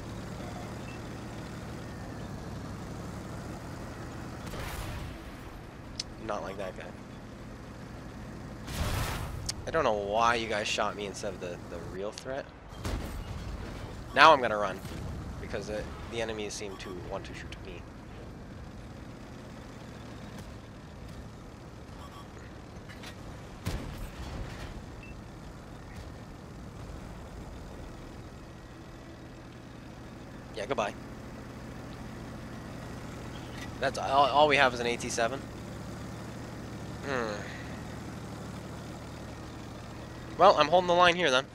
S1: Not like that guy. I don't know why you guys shot me instead of the real threat. Now I'm gonna run, because the enemies seem to want to shoot me. Yeah, goodbye. That's all we have is an AT-7. Well, I'm holding the line here then.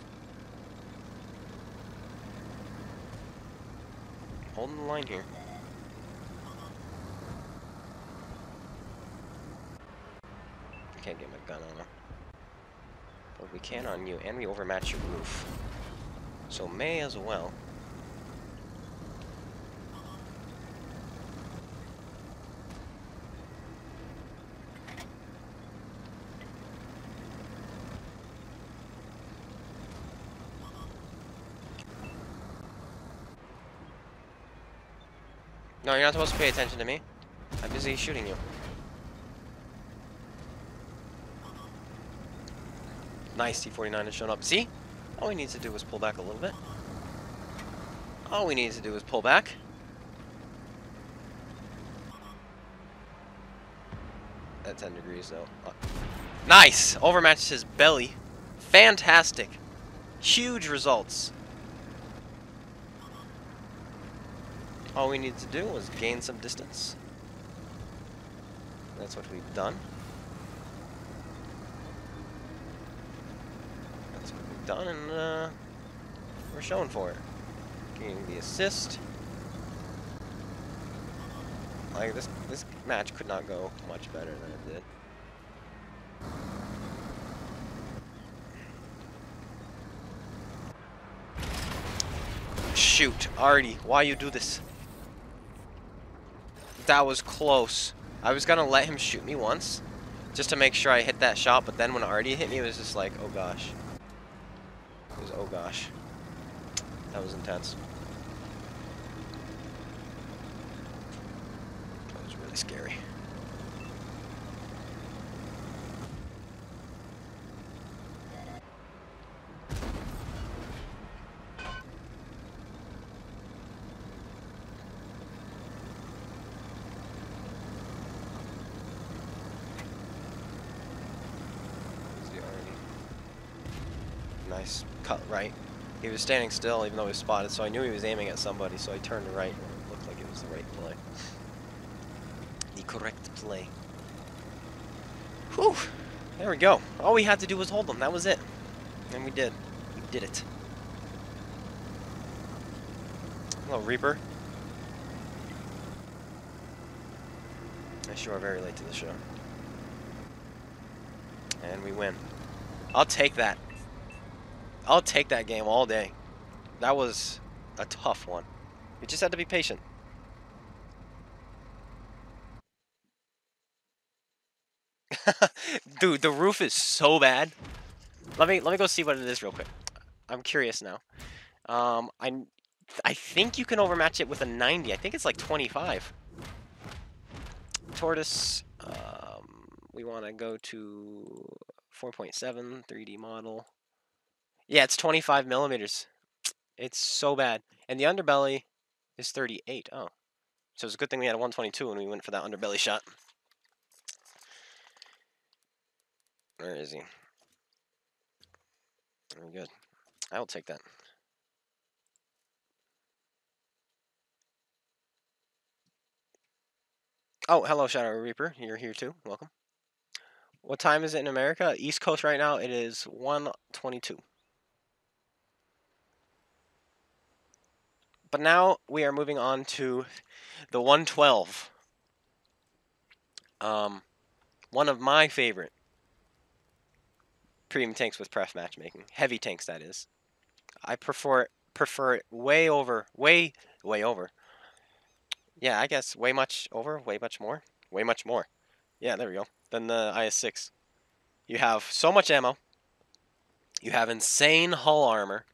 S1: Holding the line here. I can't get my gun on him. But we can on you, and we overmatch your roof. So may as well. No, you're not supposed to pay attention to me. I'm busy shooting you. Nice, T-49 has shown up. See? All we need to do is pull back a little bit. All we need to do is pull back. At 10 degrees, though. Nice! Overmatched his belly. Fantastic. Huge results. All we need to do was gain some distance. That's what we've done. That's what we've done, and we're showing for it. Getting the assist. Like this match could not go much better than it did. Shoot, Artie, why you do this? That was close. I was gonna let him shoot me once, just to make sure I hit that shot, but then when Artie hit me, it was just like, oh gosh. It was, oh gosh. That was intense. That was really scary. Nice cut right. He was standing still even though he was spotted, so I knew he was aiming at somebody, so I turned to right and it looked like it was the right play. The correct play. Whew! There we go. All we had to do was hold them. That was it. And we did. We did it. Hello, Reaper. I sure are very late to the show. And we win. I'll take that. I'll take that game all day. That was a tough one. We just had to be patient. Dude, the roof is so bad. Let me go see what it is real quick. I'm curious now. I think you can overmatch it with a 90. I think it's like 25. Tortoise. We want to go to 4.7 3D model. Yeah, it's 25 millimeters. It's so bad. And the underbelly is 38. Oh. So it's a good thing we had a 122 when we went for that underbelly shot. Where is he? Very good. I will take that. Oh, hello, Shadow Reaper. You're here too. Welcome. What time is it in America? East Coast right now, it is 1:22. But now we are moving on to the 112. One of my favorite premium tanks with pref matchmaking. Heavy tanks, that is. I prefer it way over. Yeah, I guess way much over, way much more. Way much more. Yeah, there we go. Than the IS-6. You have so much ammo. You have insane hull armor.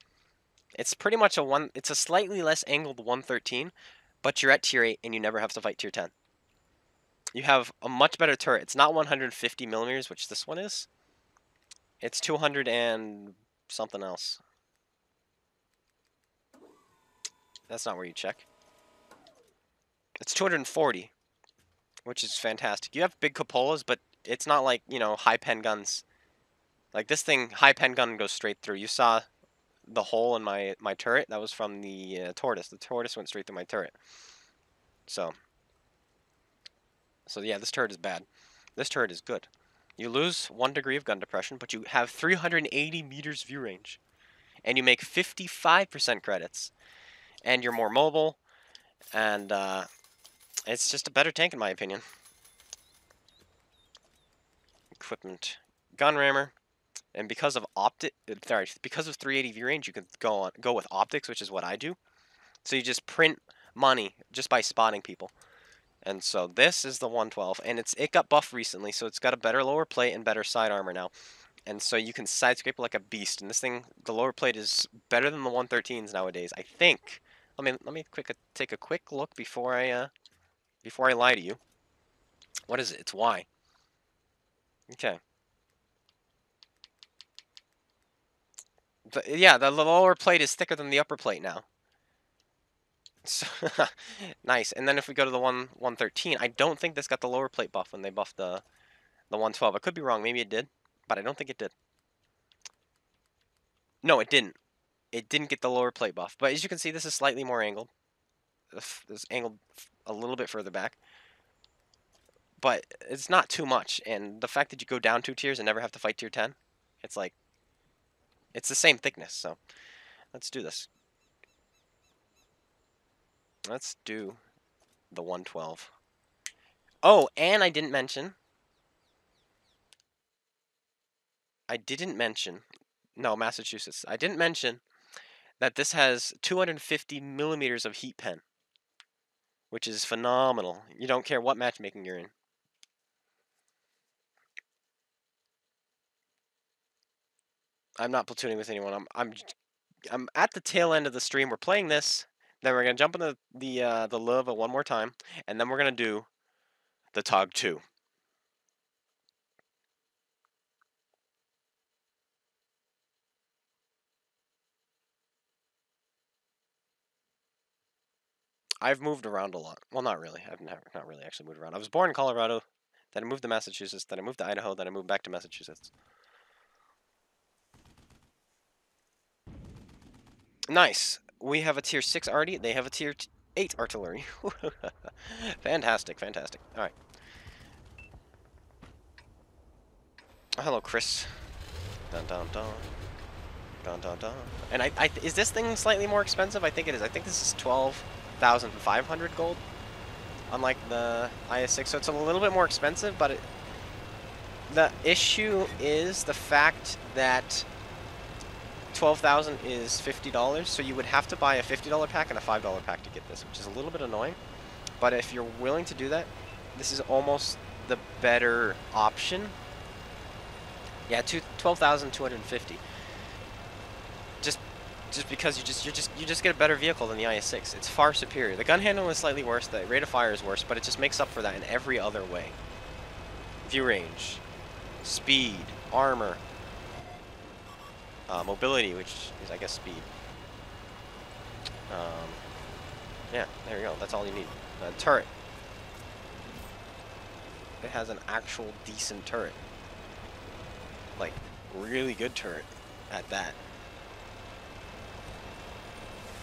S1: It's pretty much it's a slightly less angled 113, but you're at tier 8 and you never have to fight tier 10. You have a much better turret. It's not 150 millimeters, which this one is. It's 200 and something else. That's not where you check. It's 240, which is fantastic. You have big cupolas, but it's not like, you know, high pen guns. Like this thing, high pen gun goes straight through. You saw the hole in my turret. That was from the tortoise. The tortoise went straight through my turret. So yeah, this turret is bad. This turret is good. You lose 1 degree of gun depression, but you have 380 meters view range. And you make 55% credits. And you're more mobile. And it's just a better tank in my opinion. Equipment. Gun rammer. And because of because of 380 view range, you can go with optics, which is what I do. So you just print money just by spotting people. And so this is the 112, and it got buffed recently, so it's got a better lower plate and better side armor now. And so you can side scrape like a beast. And this thing, the lower plate is better than the 113s nowadays, I think. Let me take a quick look before I lie to you. What is it? It's Y. Okay. Yeah, the lower plate is thicker than the upper plate now. So, nice. And then if we go to the 113, I don't think this got the lower plate buff when they buffed the 112. I could be wrong. Maybe it did, but I don't think it did. No, it didn't. It didn't get the lower plate buff. But as you can see, this is slightly more angled. This is angled a little bit further back. But it's not too much. And the fact that you go down 2 tiers and never have to fight tier 10, it's like, it's the same thickness. So let's do this. Let's do the 112. Oh, and I didn't mention. No, Massachusetts. I didn't mention that this has 250 millimeters of heat pen, which is phenomenal. You don't care what matchmaking you're in. I'm not platooning with anyone. I'm at the tail end of the stream. We're playing this, then we're gonna jump into the Löwe one more time, and then we're gonna do the TOG II. I've moved around a lot. Well, not really. I've not really actually moved around. I was born in Colorado, then I moved to Massachusetts, then I moved to Idaho, then I moved back to Massachusetts. Nice. We have a tier 6 arty. They have a tier 8 artillery. Fantastic, fantastic. All right. Oh, hello, Chris. Dun dun dun. Dun dun dun. And is this thing slightly more expensive? I think it is. I think this is 12,500 gold. Unlike the IS-6, so it's a little bit more expensive, but the issue is the fact that 12,000 is $50, so you would have to buy a $50 pack and a $5 pack to get this, which is a little bit annoying. But if you're willing to do that, this is almost the better option. Yeah, 12,250. Just because you just get a better vehicle than the IS-6. It's far superior. The gun handling is slightly worse, the rate of fire is worse, but it just makes up for that in every other way. View range, speed, armor, mobility, which is, I guess, speed. Yeah, there you go. That's all you need. Turret. It has an actual decent turret. Like, really good turret at that.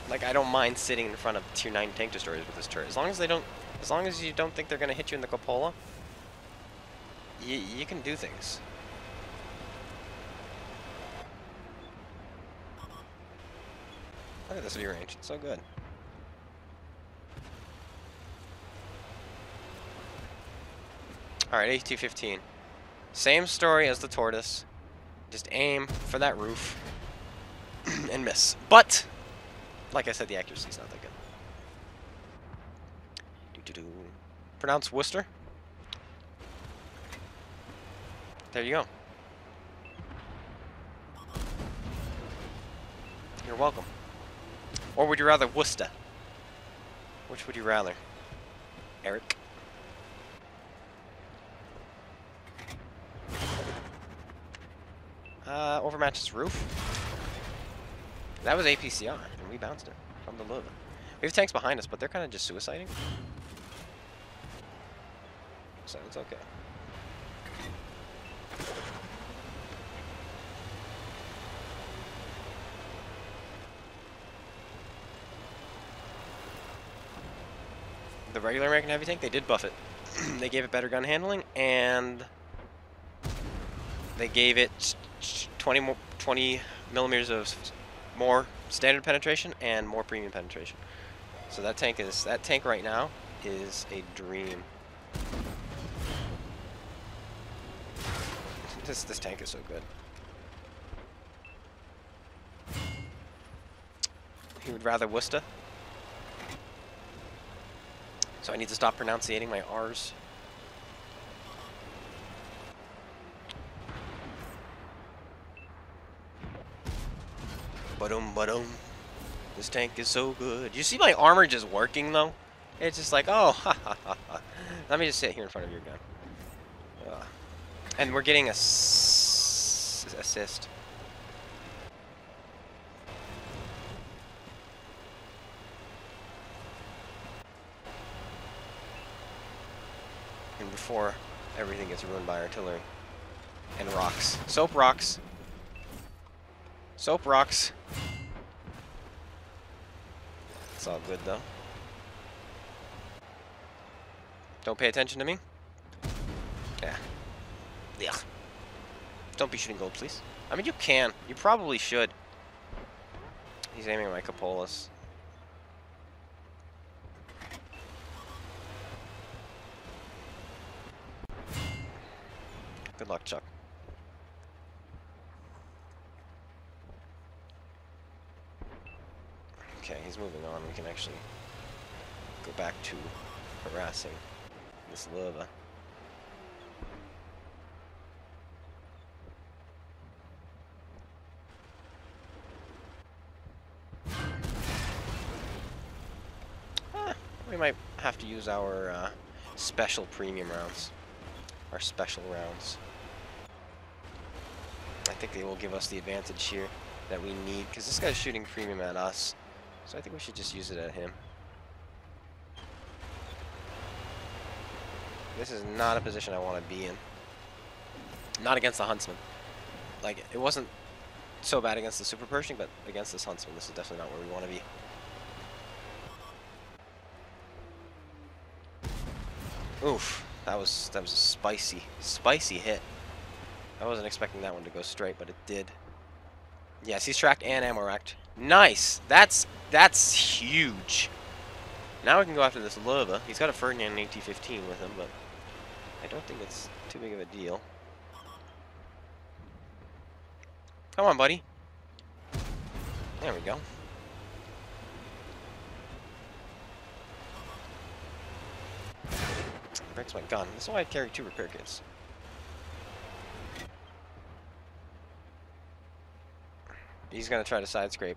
S1: Like, I don't mind sitting in front of tier 9 tank destroyers with this turret. As long as you don't think they're gonna hit you in the cupola, you can do things. Look at this view range. It's so good. Alright, AT-15. Same story as the Tortoise. Just aim for that roof and miss. But, like I said, the accuracy's not that good. Pronounce Worcester. There you go. You're welcome. Or would you rather Worcester? Which would you rather? Eric? Overmatches roof. That was APCR, and we bounced it from the Löwe. We have tanks behind us, but they're kind of just suiciding. So it's okay. The regular American heavy tank, they did buff it. They gave it better gun handling, and they gave it 20 millimeters of more standard penetration and more premium penetration. So that tank right now is a dream. This tank is so good. He would rather Worcester. So I need to stop pronunciating my R's. Ba-dum. This tank is so good. You see my armor just working, though? It's just like, oh, ha ha ha ha. Let me just sit here in front of your gun. And we're getting a assist. And before everything gets ruined by artillery. And rocks. Soap rocks. Soap rocks. It's all good, though. Don't pay attention to me. Yeah. Yeah. Don't be shooting gold, please. I mean, you can. You probably should. He's aiming at my cupolas. Good luck, Chuck. Okay, he's moving on. We can actually go back to harassing this Löwe. We might have to use our special premium rounds. Our special rounds. I think they will give us the advantage here that we need, because this guy's shooting premium at us. So I think we should just use it at him. This is not a position I want to be in. Not against the Huntsman. Like, it wasn't so bad against the Super Pershing, but against this Huntsman, this is definitely not where we want to be. Oof, that was a spicy hit. I wasn't expecting that one to go straight, but it did. Yes, he's tracked and ammo racked. Nice. That's huge. Now we can go after this Löwe. He's got a Ferdinand AT-15 with him, but I don't think it's too big of a deal. Come on, buddy. There we go. Breaks my gun. That's why I carry 2 repair kits. He's gonna try to side scrape.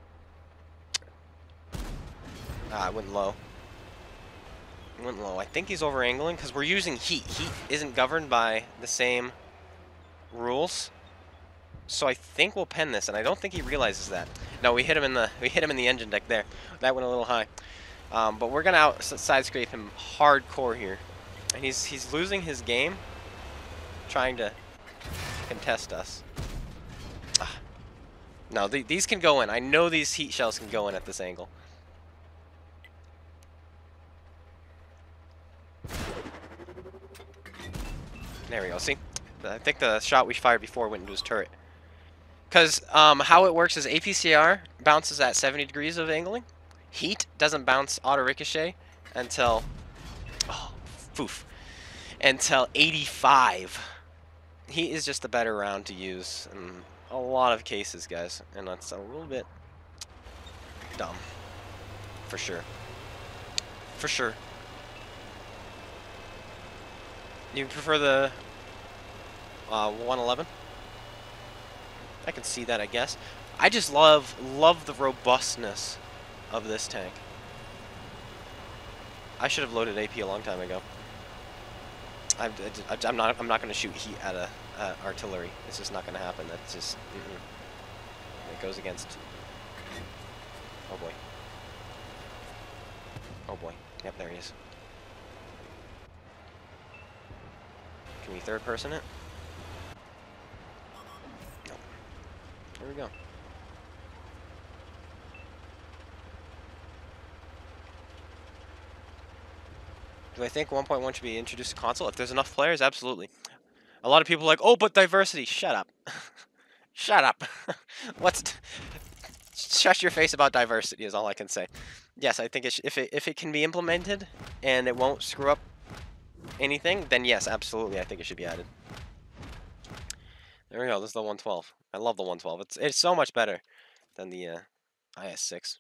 S1: Ah, it went low. It went low. I think he's over angling because we're using heat. Heat isn't governed by the same rules. So I think we'll pen this, and I don't think he realizes that. No, we hit him in the engine deck there. That went a little high. But we're gonna side scrape him hardcore here. And he's losing his game trying to contest us. No, these can go in. I know these heat shells can go in at this angle. There we go. See? I think the shot we fired before went into his turret. Because how it works is APCR bounces at 70 degrees of angling. Heat doesn't bounce auto ricochet until... Oh, foof. Until 85. Heat is just a better round to use in a lot of cases, guys. And that's a little bit dumb. For sure. For sure. You prefer the 111? I can see that, I guess. I just love the robustness of this tank. I should have loaded AP a long time ago. I'm not going to shoot heat at artillery. It's just not going to happen. That's just it goes against. Oh boy. Oh boy. Yep, there he is. Can we third person it? No. There we go. Do I think 1.1 should be introduced to console? If there's enough players, absolutely. A lot of people are like, oh, but diversity. Shut up. Shut up. Shut your face about diversity is all I can say. Yes, I think if it can be implemented and it won't screw up anything, then yes, absolutely, I think it should be added. There we go. This is the 112. I love the 112. It's so much better than the IS-6.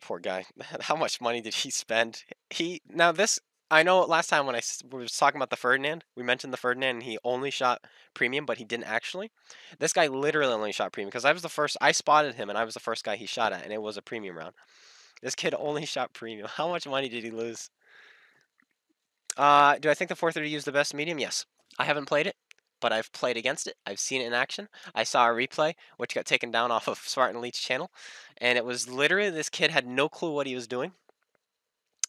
S1: Poor guy. How much money did he spend? Now this, I know last time when we was talking about the Ferdinand, we mentioned the Ferdinand and he only shot premium, but he didn't actually. This guy literally only shot premium because I spotted him and I was the first guy he shot at and it was a premium round. This kid only shot premium. How much money did he lose? Do I think the 430 is the best medium? Yes. I haven't played it, but I've played against it. I've seen it in action. I saw a replay, which got taken down off of Spartan Leech channel. And it was literally, this kid had no clue what he was doing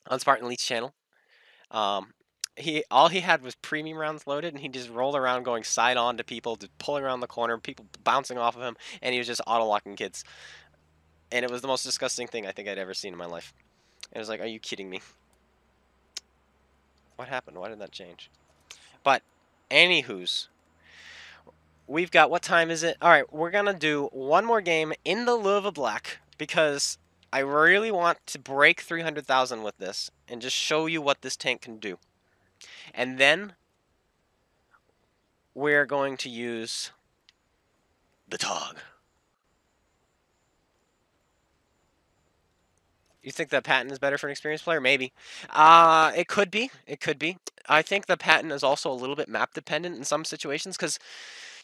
S1: on Spartan Leech channel. All he had was premium rounds loaded, and he just rolled around going side on to people, just pulling around the corner, people bouncing off of him, and he was just auto-locking kids. And it was the most disgusting thing I think I'd ever seen in my life. It was like, are you kidding me? What happened? Why did that change? But, anywho's, we've got, what time is it? Alright, we're gonna do one more game in the Löwe Black, because I really want to break 300,000 with this, and just show you what this tank can do. And then, we're going to use The TOG. You think the Patton is better for an experienced player? Maybe. It could be. It could be. I think the Patton is also a little bit map dependent in some situations because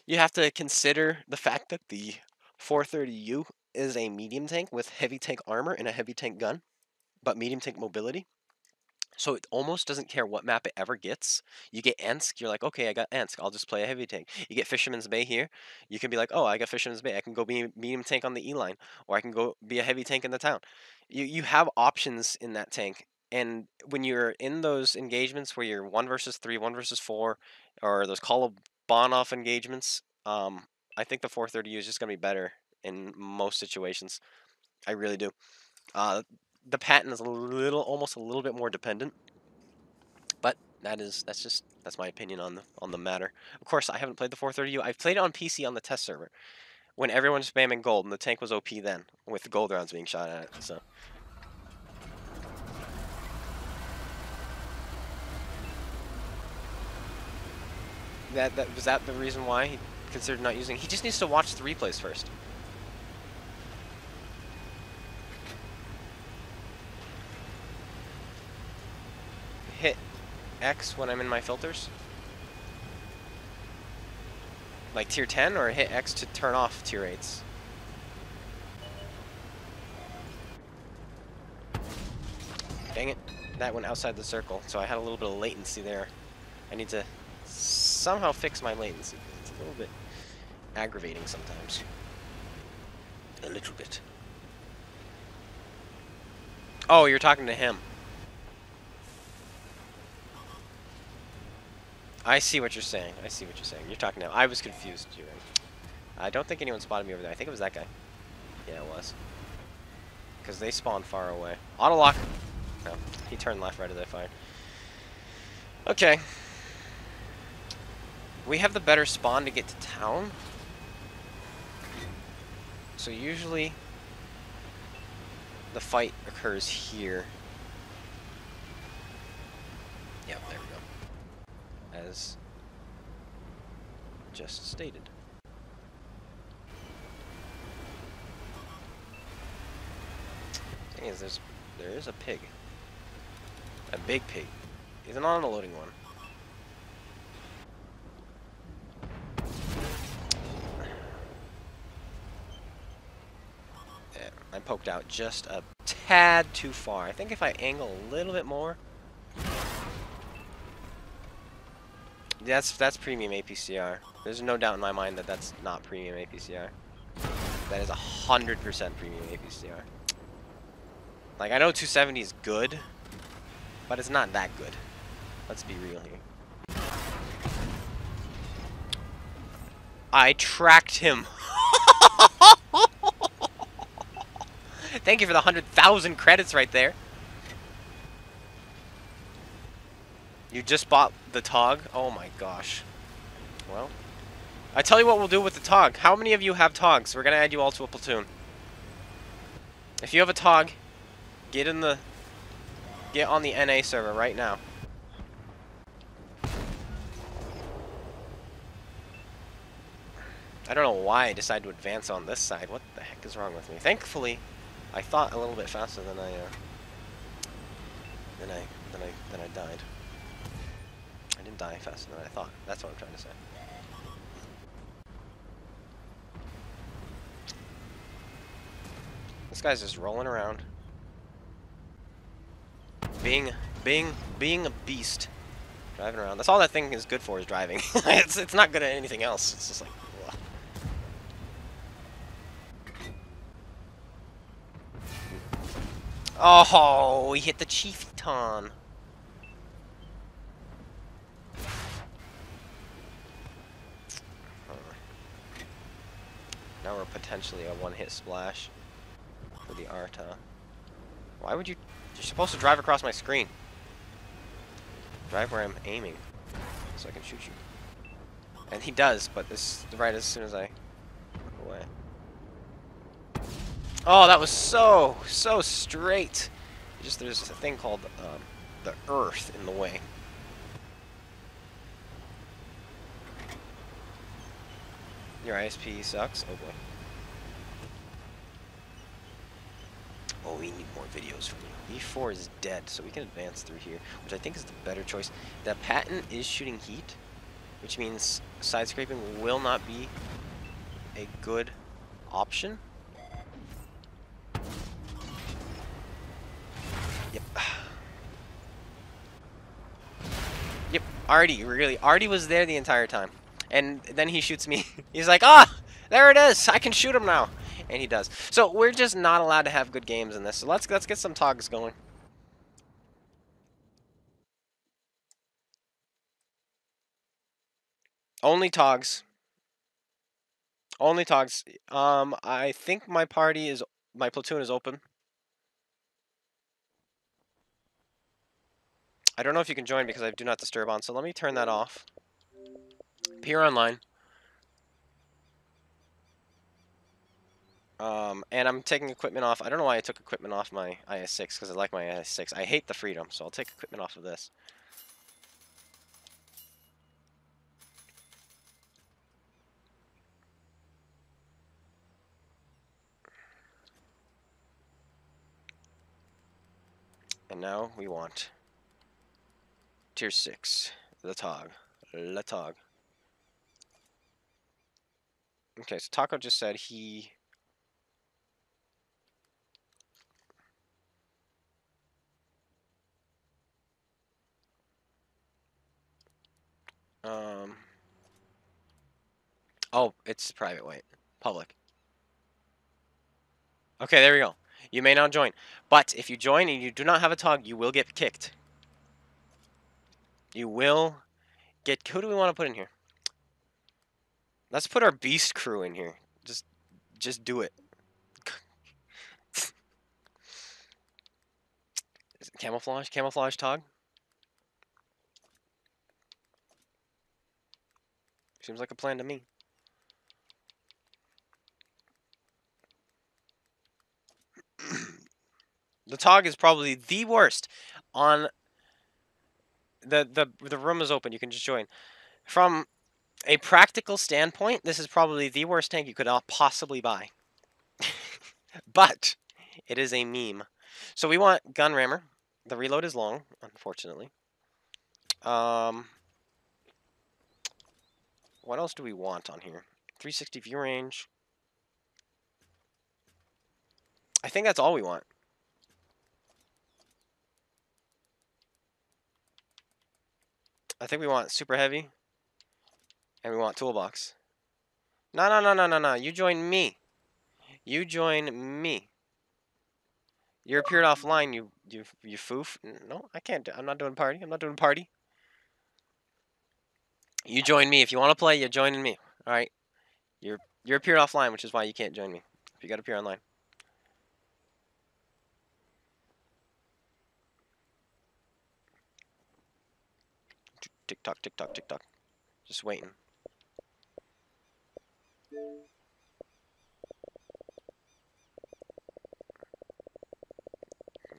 S1: you have to consider the fact that the 430U is a medium tank with heavy tank armor and a heavy tank gun, but medium tank mobility. So it almost doesn't care what map it ever gets. You get Ensk, you're like, okay, I got Ensk, I'll just play a heavy tank. You get Fisherman's Bay here, you can be like, oh, I got Fisherman's Bay, I can go be a medium tank on the E line, or I can go be a heavy tank in the town. You have options in that tank, and when you're in those engagements where you're 1 versus 3, 1 versus 4, or those Kolobanov engagements, I think the 430U is just gonna be better in most situations. I really do. The Patton is a little, almost a little bit more dependent, but that's my opinion on the matter. Of course, I haven't played the 430U. I've played it on PC on the test server when everyone's spamming gold, and the tank was OP then, with gold rounds being shot at it. So that was that the reason why he considered not using. He just needs to watch the replays first. Hit X when I'm in my filters, like tier 10, or hit X to turn off tier 8s. Dang it, that went outside the circle, so I had a little bit of latency there. I need to somehow fix my latency. It's a little bit aggravating sometimes. A little bit. Oh, you're talking to him. I see what you're saying. I see what you're saying. You're talking now. I was confused. You're right. I don't think anyone spotted me over there. I think it was that guy. Yeah, it was. Because they spawned far away. Auto lock. No, he turned left right as I fired. Okay. We have the better spawn to get to town. So usually the fight occurs here. Yeah, there we go. As just stated. Thing is, there is a pig. A big pig. He's not on a loading one. Yeah, I poked out just a tad too far. I think if I angle a little bit more. That's premium APCR. There's no doubt in my mind that that's not premium APCR. That is 100% premium APCR. Like, I know 270 is good, but it's not that good. Let's be real here. I tracked him. Thank you for the 100,000 credits right there. You just bought the TOG? Oh my gosh. Well, I tell you what we'll do with the TOG. How many of you have TOGs? We're gonna add you all to a platoon. If you have a TOG, get on the NA server right now. I don't know why I decided to advance on this side. What the heck is wrong with me? Thankfully, I thought a little bit faster than I died. I didn't die faster than I thought. That's what I'm trying to say. This guy's just rolling around, being a beast, driving around. That's all that thing is good for, is driving. it's not good at anything else. It's just like, ugh. Oh, he hit the Chieftain. Now we're potentially a one-hit splash for the Arta. Why would you... You're supposed to drive across my screen. Drive where I'm aiming, so I can shoot you. And he does, but this right as soon as I look away. Oh, that was so straight. Just there's a thing called the Earth in the way. Your ISP sucks? Oh boy. Oh, we need more videos from you. E4 is dead, so we can advance through here, which I think is the better choice. The Patton is shooting heat, which means side scraping will not be a good option. Yep. Yep. Artie was there the entire time. And then he shoots me. He's like, ah, there it is. I can shoot him now. And he does. So we're just not allowed to have good games in this. So let's get some TOGs going. Only TOGs. Only TOGs. I think my platoon is open. I don't know if you can join because I have do not disturb on, so let me turn that off. Peer online. And I'm taking equipment off. I don't know why I took equipment off my IS-6 because I like my IS-6. I hate the freedom, so I'll take equipment off of this. And now we want Tier 6, the TOG. Le TOG. Okay, so Taco just said he... Oh, it's private, wait. Public. Okay, there we go. You may now join. But if you join and you do not have a TOG, you will get kicked. You will get... Who do we want to put in here? Let's put our beast crew in here. Just do it. Camouflage? Camouflage TOG? Seems like a plan to me. The TOG is probably the worst. On the room is open. You can just join. From a practical standpoint, this is probably the worst tank you could possibly buy. But it is a meme. So we want gun rammer. The reload is long, unfortunately. What else do we want on here? 360 view range. I think that's all we want. I think we want super heavy. And we want toolbox. No. You join me. You join me. You're appeared offline, you foof. No, I can't. I'm not doing party. I'm not doing party. You join me. If you want to play, you're joining me. All right. You're appeared offline, which is why you can't join me. If you got to appear online. Tick tock, tick tock, tick tock. Just waiting.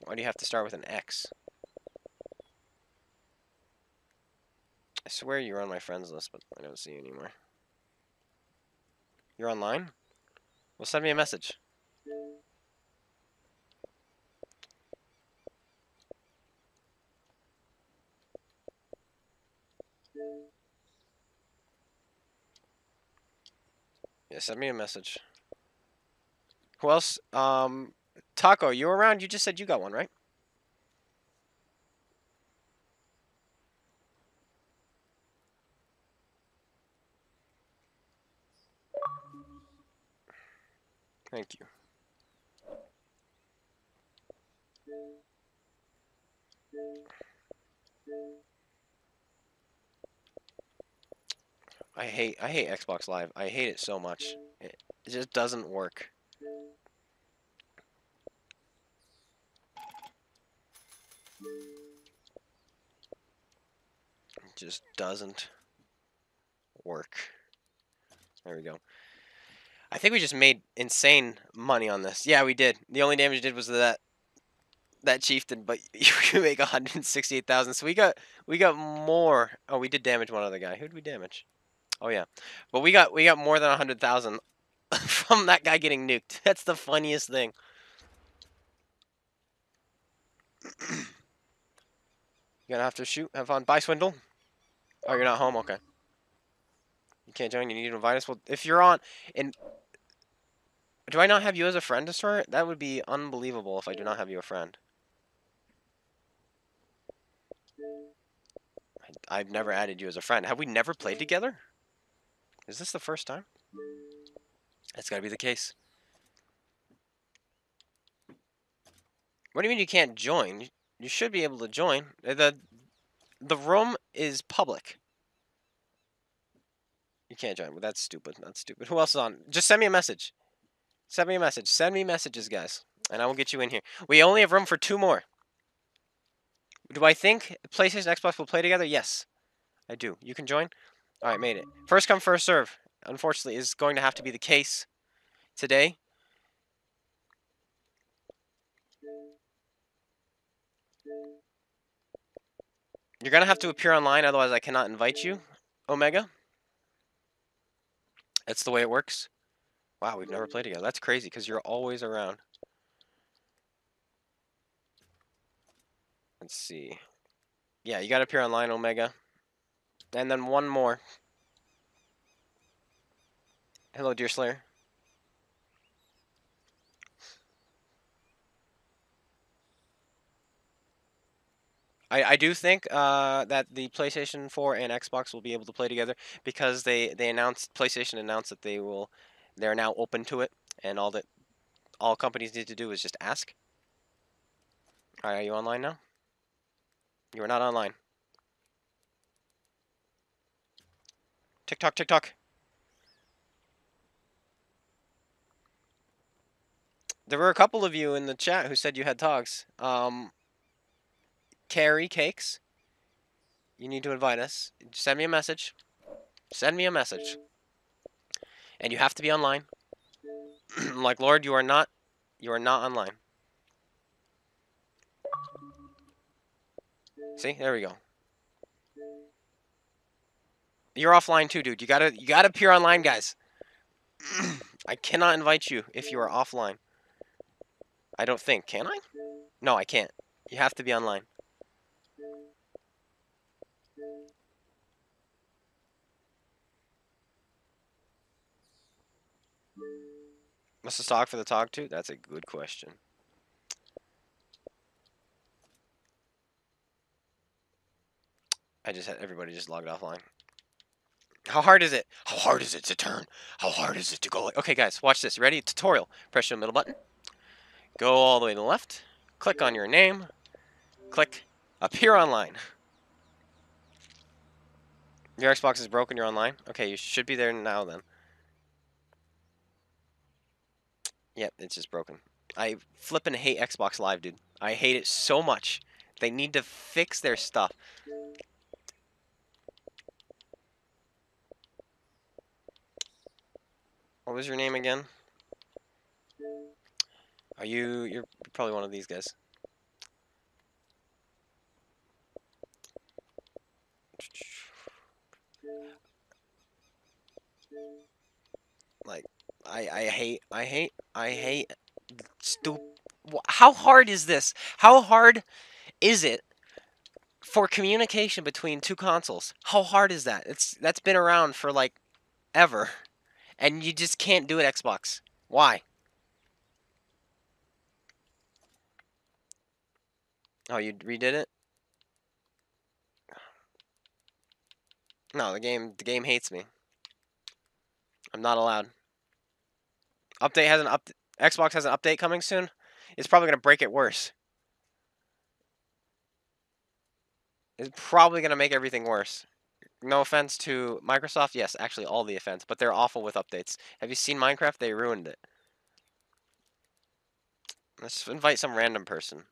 S1: Why do you have to start with an X? I swear you're on my friends list, but I don't see you anymore. You're online? Well, send me a message. Yeah, send me a message. Who else? Taco, you around? You just said you got one, right? Thank you. I hate Xbox Live. I hate it so much. It just doesn't work. It just doesn't work. There we go. I think we just made insane money on this. Yeah, we did. The only damage we did was that chieftain, but you make 168,000. So we got more. Oh, we did damage one other guy. Who did we damage? Oh yeah, but we got more than 100,000 from that guy getting nuked. That's the funniest thing. You're gonna have to shoot. Have fun. Bye, Swindle. Oh, you're not home. Okay. You can't join. You need to invite us. Well, if you're on, and do I not have you as a friend, Destroyer? That would be unbelievable if I do not have you a friend. I've never added you as a friend. Have we never played together? Is this the first time? That's gotta be the case. What do you mean you can't join? You should be able to join. The room is public. You can't join. But that's stupid. That's stupid. Who else is on? Just send me a message. Send me a message. Send me messages, guys. And I will get you in here. We only have room for 2 more. Do I think PlayStation and Xbox will play together? Yes. I do. You can join? Alright, made it. First come, first serve. Unfortunately, is going to have to be the case today. You're going to have to appear online, otherwise I cannot invite you, Omega. That's the way it works. Wow, we've never played together. That's crazy, because you're always around. Let's see. Yeah, you got to appear online, Omega. And then one more. Hello, Deer Slayer. I do think that the PlayStation 4 and Xbox will be able to play together because PlayStation announced that they're now open to it, and all companies need to do is just ask. All right, are you online now? You are not online. TikTok, TikTok. There were a couple of you in the chat who said you had TOGs. Carrie Cakes, you need to invite us. Send me a message. Send me a message. And you have to be online. Like Lord, you are not online. See, there we go. You're offline too, dude. You gotta appear online, guys. I cannot invite you if you are offline. I don't think. Can I? No, I can't. You have to be online. What's the stock for the TOG II? That's a good question. I just had everybody just logged offline. How hard is it? How hard is it to turn? How hard is it to go? Okay, guys, watch this. Ready? Tutorial. Press the middle button. Go all the way to the left. Click on your name. Click appear online. Your Xbox is broken. You're online. Okay, you should be there now then. Yep, it's just broken. I flippin' hate Xbox Live, dude. I hate it so much. They need to fix their stuff. What was your name again? You're probably one of these guys. Like, I hate stupid. How hard is this? How hard is it for communication between 2 consoles? How hard is that? That's been around for like ever, and you just can't do it, Xbox. Why? Oh, you redid it? No, the game hates me. I'm not allowed. Update has an Xbox has an update coming soon. It's probably gonna break it worse. It's probably gonna make everything worse. No offense to Microsoft. Yes, actually all the offense, but they're awful with updates. Have you seen Minecraft? They ruined it. Let's invite some random person.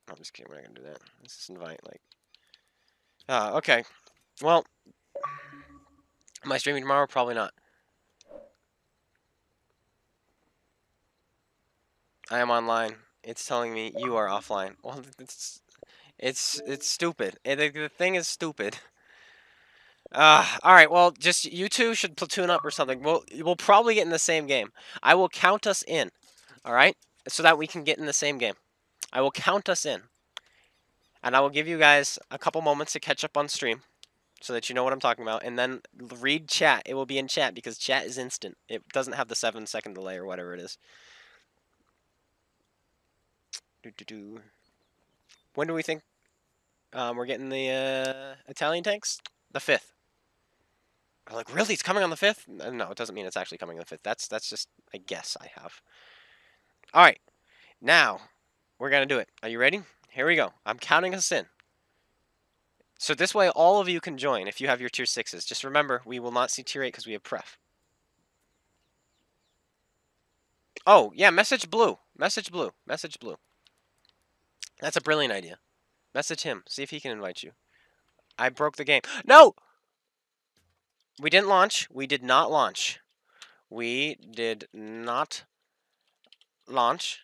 S1: I'm just kidding. We're not gonna do that. Let's just invite like. Okay. Well, am I streaming tomorrow? Probably not. I am online. It's telling me you are offline. Well, it's stupid. The thing is stupid. All right. Well, just you two should platoon up or something. We'll probably get in the same game. I will count us in. All right, so that we can get in the same game. I will count us in, and I will give you guys a couple moments to catch up on stream, so that you know what I'm talking about, and then read chat. It will be in chat because chat is instant. It doesn't have the 7-second delay or whatever it is. When do we think we're getting the Italian tanks? The 5th. I'm like, really? It's coming on the 5th? No, it doesn't mean it's actually coming on the 5th. That's just a guess I have. All right, now we're gonna do it. Are you ready? Here we go. I'm counting us in. So this way, all of you can join if you have your tier 6s. Just remember, we will not see tier 8 because we have pref. Oh, yeah, message Blue. Message Blue. Message Blue. That's a brilliant idea. Message him. See if he can invite you. I broke the game. No! We didn't launch. We did not launch. We did not launch.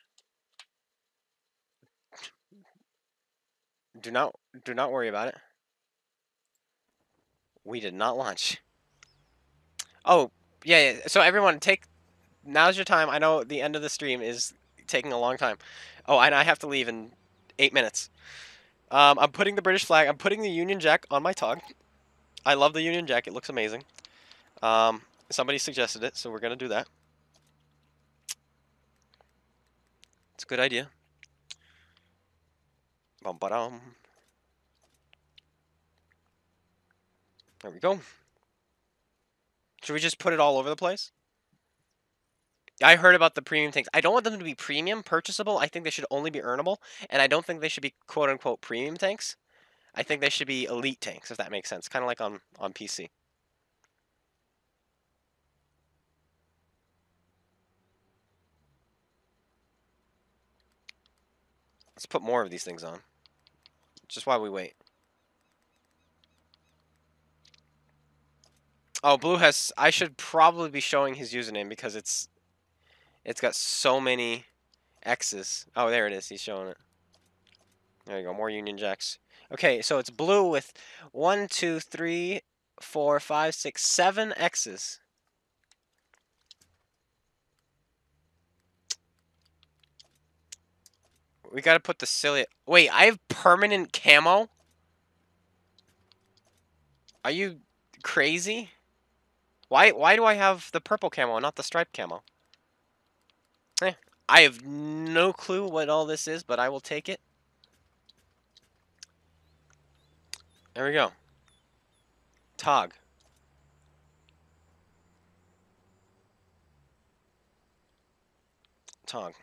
S1: Do not worry about it. We did not launch. Oh, yeah. So everyone, now's your time. I know the end of the stream is taking a long time. Oh, and I have to leave in 8 minutes. I'm putting the British flag. I'm putting the Union Jack on my TOG. I love the Union Jack. It looks amazing. Somebody suggested it, so we're gonna do that. It's a good idea. Bum-ba-dum. There we go. Should we just put it all over the place? I heard about the premium tanks. I don't want them to be premium, purchasable. I think they should only be earnable, and I don't think they should be quote-unquote premium tanks. I think they should be elite tanks, if that makes sense. Kind of like on PC. Let's put more of these things on. Just while we wait. Oh, Blue has... I should probably be showing his username because it's got so many X's. Oh, there it is. He's showing it. There you go. More Union Jacks. Okay, so it's Blue with 1, 2, 3, 4, 5, 6, 7 X's. We gotta put the silly... Wait, I have permanent camo? Are you crazy? Why do I have the purple camo and not the striped camo? I have no clue what all this is, but I will take it. There we go. TOG. TOG.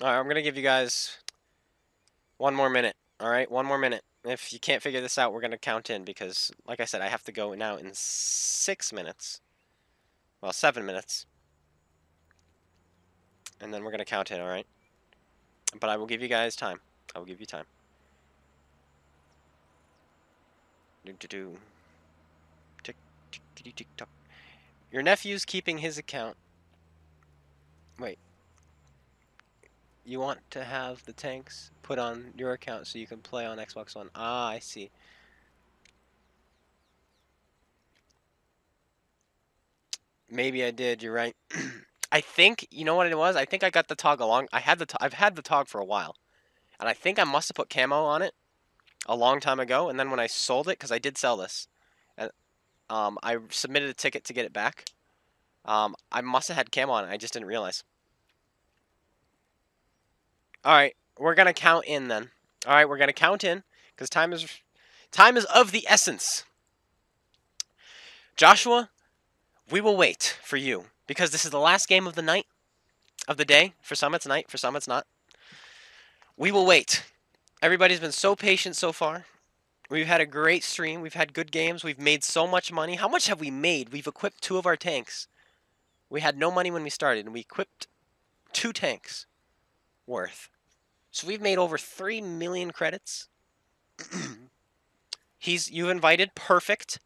S1: Alright, I'm going to give you guys one more minute. Alright, one more minute. If you can't figure this out, we're going to count in because, like I said, I have to go now in 6 minutes. Well, 7 minutes. And then we're going to count in, alright? But I will give you guys time. I will give you time. Do-do-do. Tick, tick, tick, tick, tock. Your nephew's keeping his account. Wait. You want to have the tanks put on your account so you can play on Xbox One. Ah, I see. Maybe I did, you're right. I think, you know what it was? I think I got the TOG along. I've had the TOG for a while. And I think I must have put camo on it a long time ago. And then when I sold it, because I did sell this, and I submitted a ticket to get it back. I must have had camo on it. I just didn't realize. Alright, we're going to count in then. Alright, we're going to count in, because time is of the essence. Joshua, we will wait for you, because this is the last game of the night, of the day. For some it's night, for some it's not. We will wait. Everybody's been so patient so far. We've had a great stream. We've had good games. We've made so much money. How much have we made? We've equipped 2 of our tanks. We had no money when we started, and we equipped 2 tanks worth. So we've made over 3 million credits. You invited. Perfect.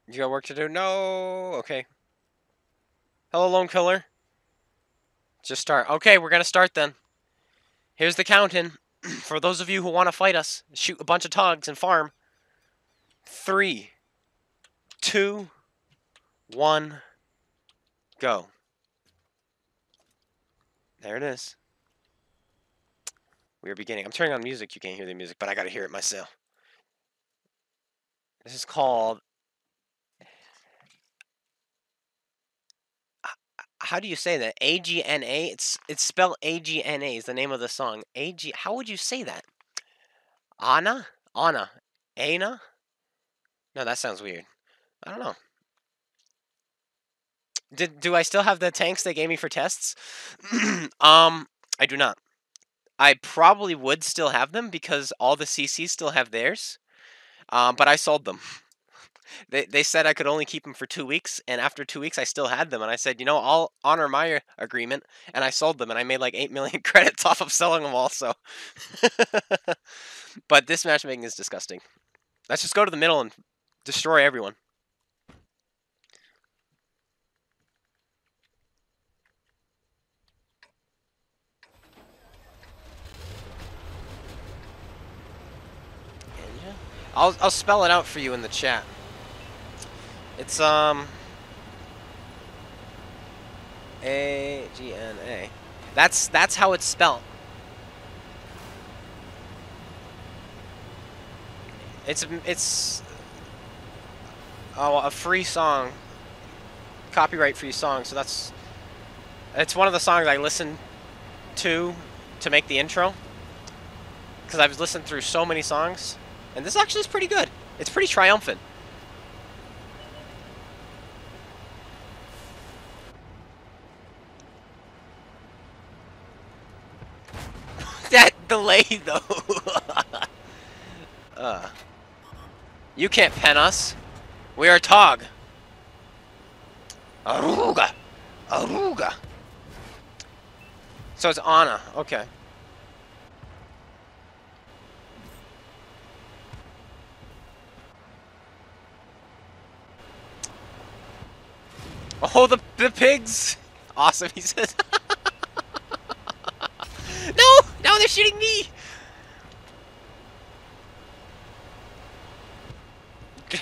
S1: You got work to do? No. Okay. Hello, Lone Killer. Just start. Okay, we're going to start then. Here's the count-in. For those of you who want to fight us, shoot a bunch of togs and farm. 3, 2, 1, go. There it is. We are beginning. I'm turning on music. You can't hear the music, but I gotta hear it myself. This is called... How do you say that? A-G-N-A? It's spelled A-G-N-A is the name of the song. A-G... How would you say that? Anna? Anna. Ana? No, that sounds weird. I don't know. Do I still have the tanks they gave me for tests? I do not. I probably would still have them because all the CCs still have theirs. But I sold them. They said I could only keep them for 2 weeks, and after 2 weeks I still had them, and I said, you know, I'll honor my agreement, and I sold them, and I made like 8 million credits off of selling them all, so. But this matchmaking is disgusting. Let's just go to the middle and destroy everyone. I'll spell it out for you in the chat. It's A-G-N-A. That's how it's spelled. It's a free song, copyright free song. So it's one of the songs I listen to make the intro, because I've listened through so many songs, and this actually is pretty good. It's pretty triumphant. That delay, though. You can't pen us. We are TOG. Aruga. Aruga. So it's Anna. Okay. Oh, the pigs. Awesome, he says. No, they're shooting me.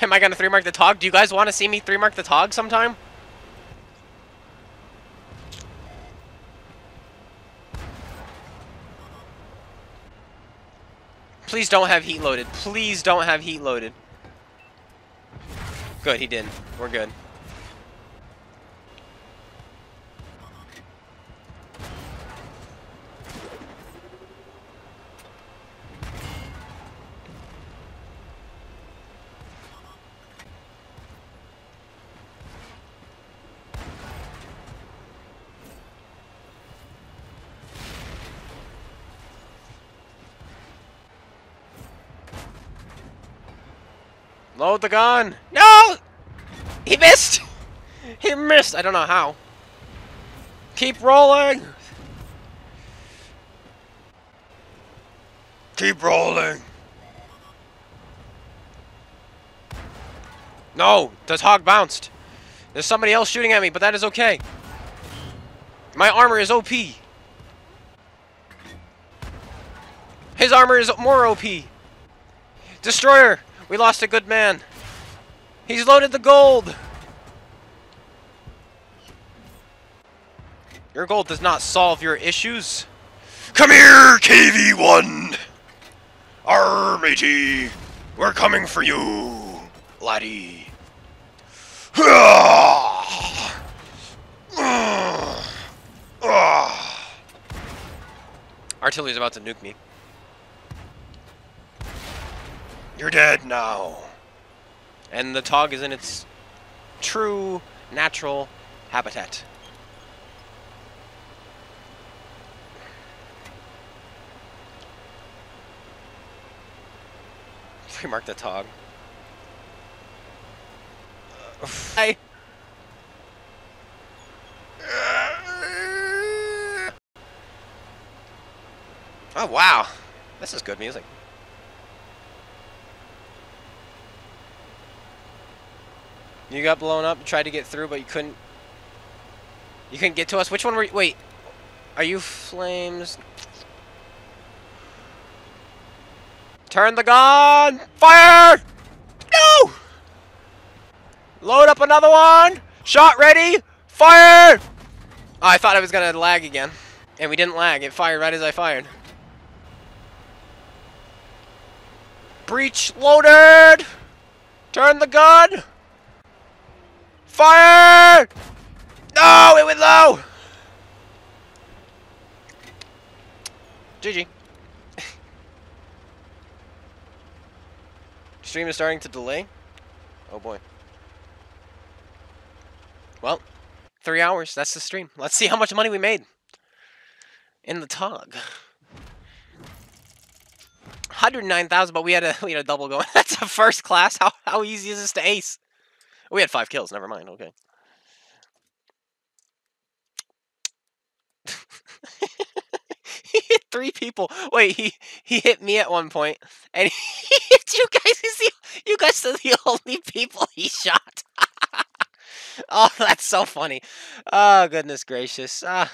S1: Am I gonna 3-mark the TOG? Do you guys want to see me 3-mark the TOG sometime? Please don't have heat loaded. Please don't have heat loaded. Good, he didn't. We're good. Load the gun! No! He missed! He missed! I don't know how. Keep rolling! Keep rolling! No! The TOG bounced! There's somebody else shooting at me, but that is okay. My armor is OP. His armor is more OP. Destroyer! We lost a good man. He's loaded the gold. Your gold does not solve your issues. Come here, KV-1. Matey. We're coming for you, laddie. Artillery's about to nuke me. You're dead now. And the TOG is in its true, natural habitat. Remark the TOG. Hi. Oh, wow. This is good music. You got blown up, you tried to get through, but you couldn't. You couldn't get to us. Which one were you? Wait. Are you flames? Turn the gun! Fire! No! Load up another one! Shot ready! Fire! Oh, I thought I was gonna lag again. And we didn't lag. It fired right as I fired. Breach loaded! Turn the gun! Fire! No! It went low! GG. Stream is starting to delay. Oh boy. Well, 3 hours. That's the stream. Let's see how much money we made in the TOG. 109,000, but we had a double going. That's a first class. How easy is this to ace? We had 5 kills. Never mind. Okay. He hit 3 people. Wait, he hit me at one point, and he hit you guys. You guys are the only people he shot. Oh, that's so funny. Oh, goodness gracious. You're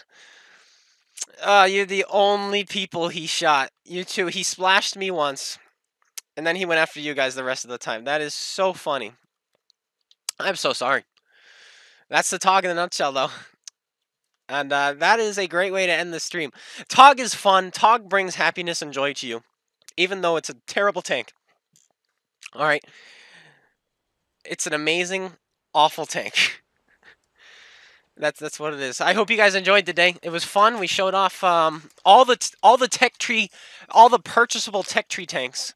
S1: the only people he shot. You two. He splashed me once, and then he went after you guys the rest of the time. That is so funny. I'm so sorry. That's the TOG in a nutshell, though. And that is a great way to end the stream. TOG is fun. TOG brings happiness and joy to you, even though it's a terrible tank. All right. It's an amazing, awful tank. That's what it is. I hope you guys enjoyed today. It was fun. We showed off all the tech tree, all the purchasable tech tree tanks,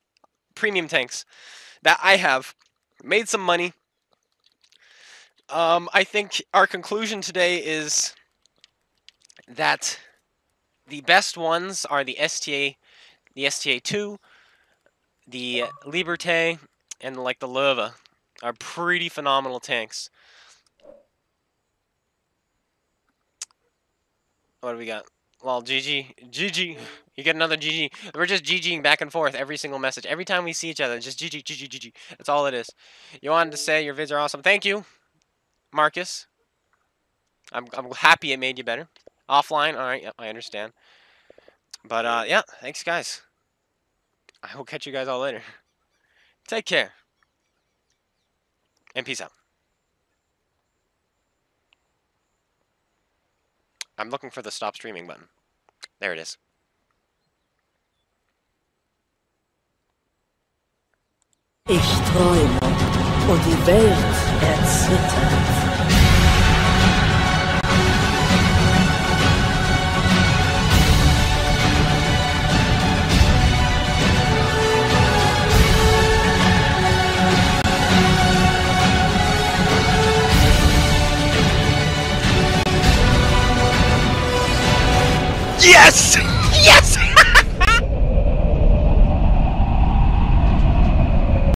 S1: premium tanks that I have. Made some money. I think our conclusion today is that the best ones are the STA II, the Liberté, and like the Löwe are pretty phenomenal tanks. What do we got? Well, GG. You get another GG. We're just GGing back and forth every single message. Every time we see each other, just GG. That's all it is. You wanted to say your vids are awesome. Thank you, Marcus. I'm happy it made you better. Offline, all right. Yep, I understand. But yeah, thanks guys. I will catch you guys all later. Take care. And peace out. I'm looking for the stop streaming button. There it is.
S2: Ich träume und die Welt erzittert.
S1: Yes! Yes!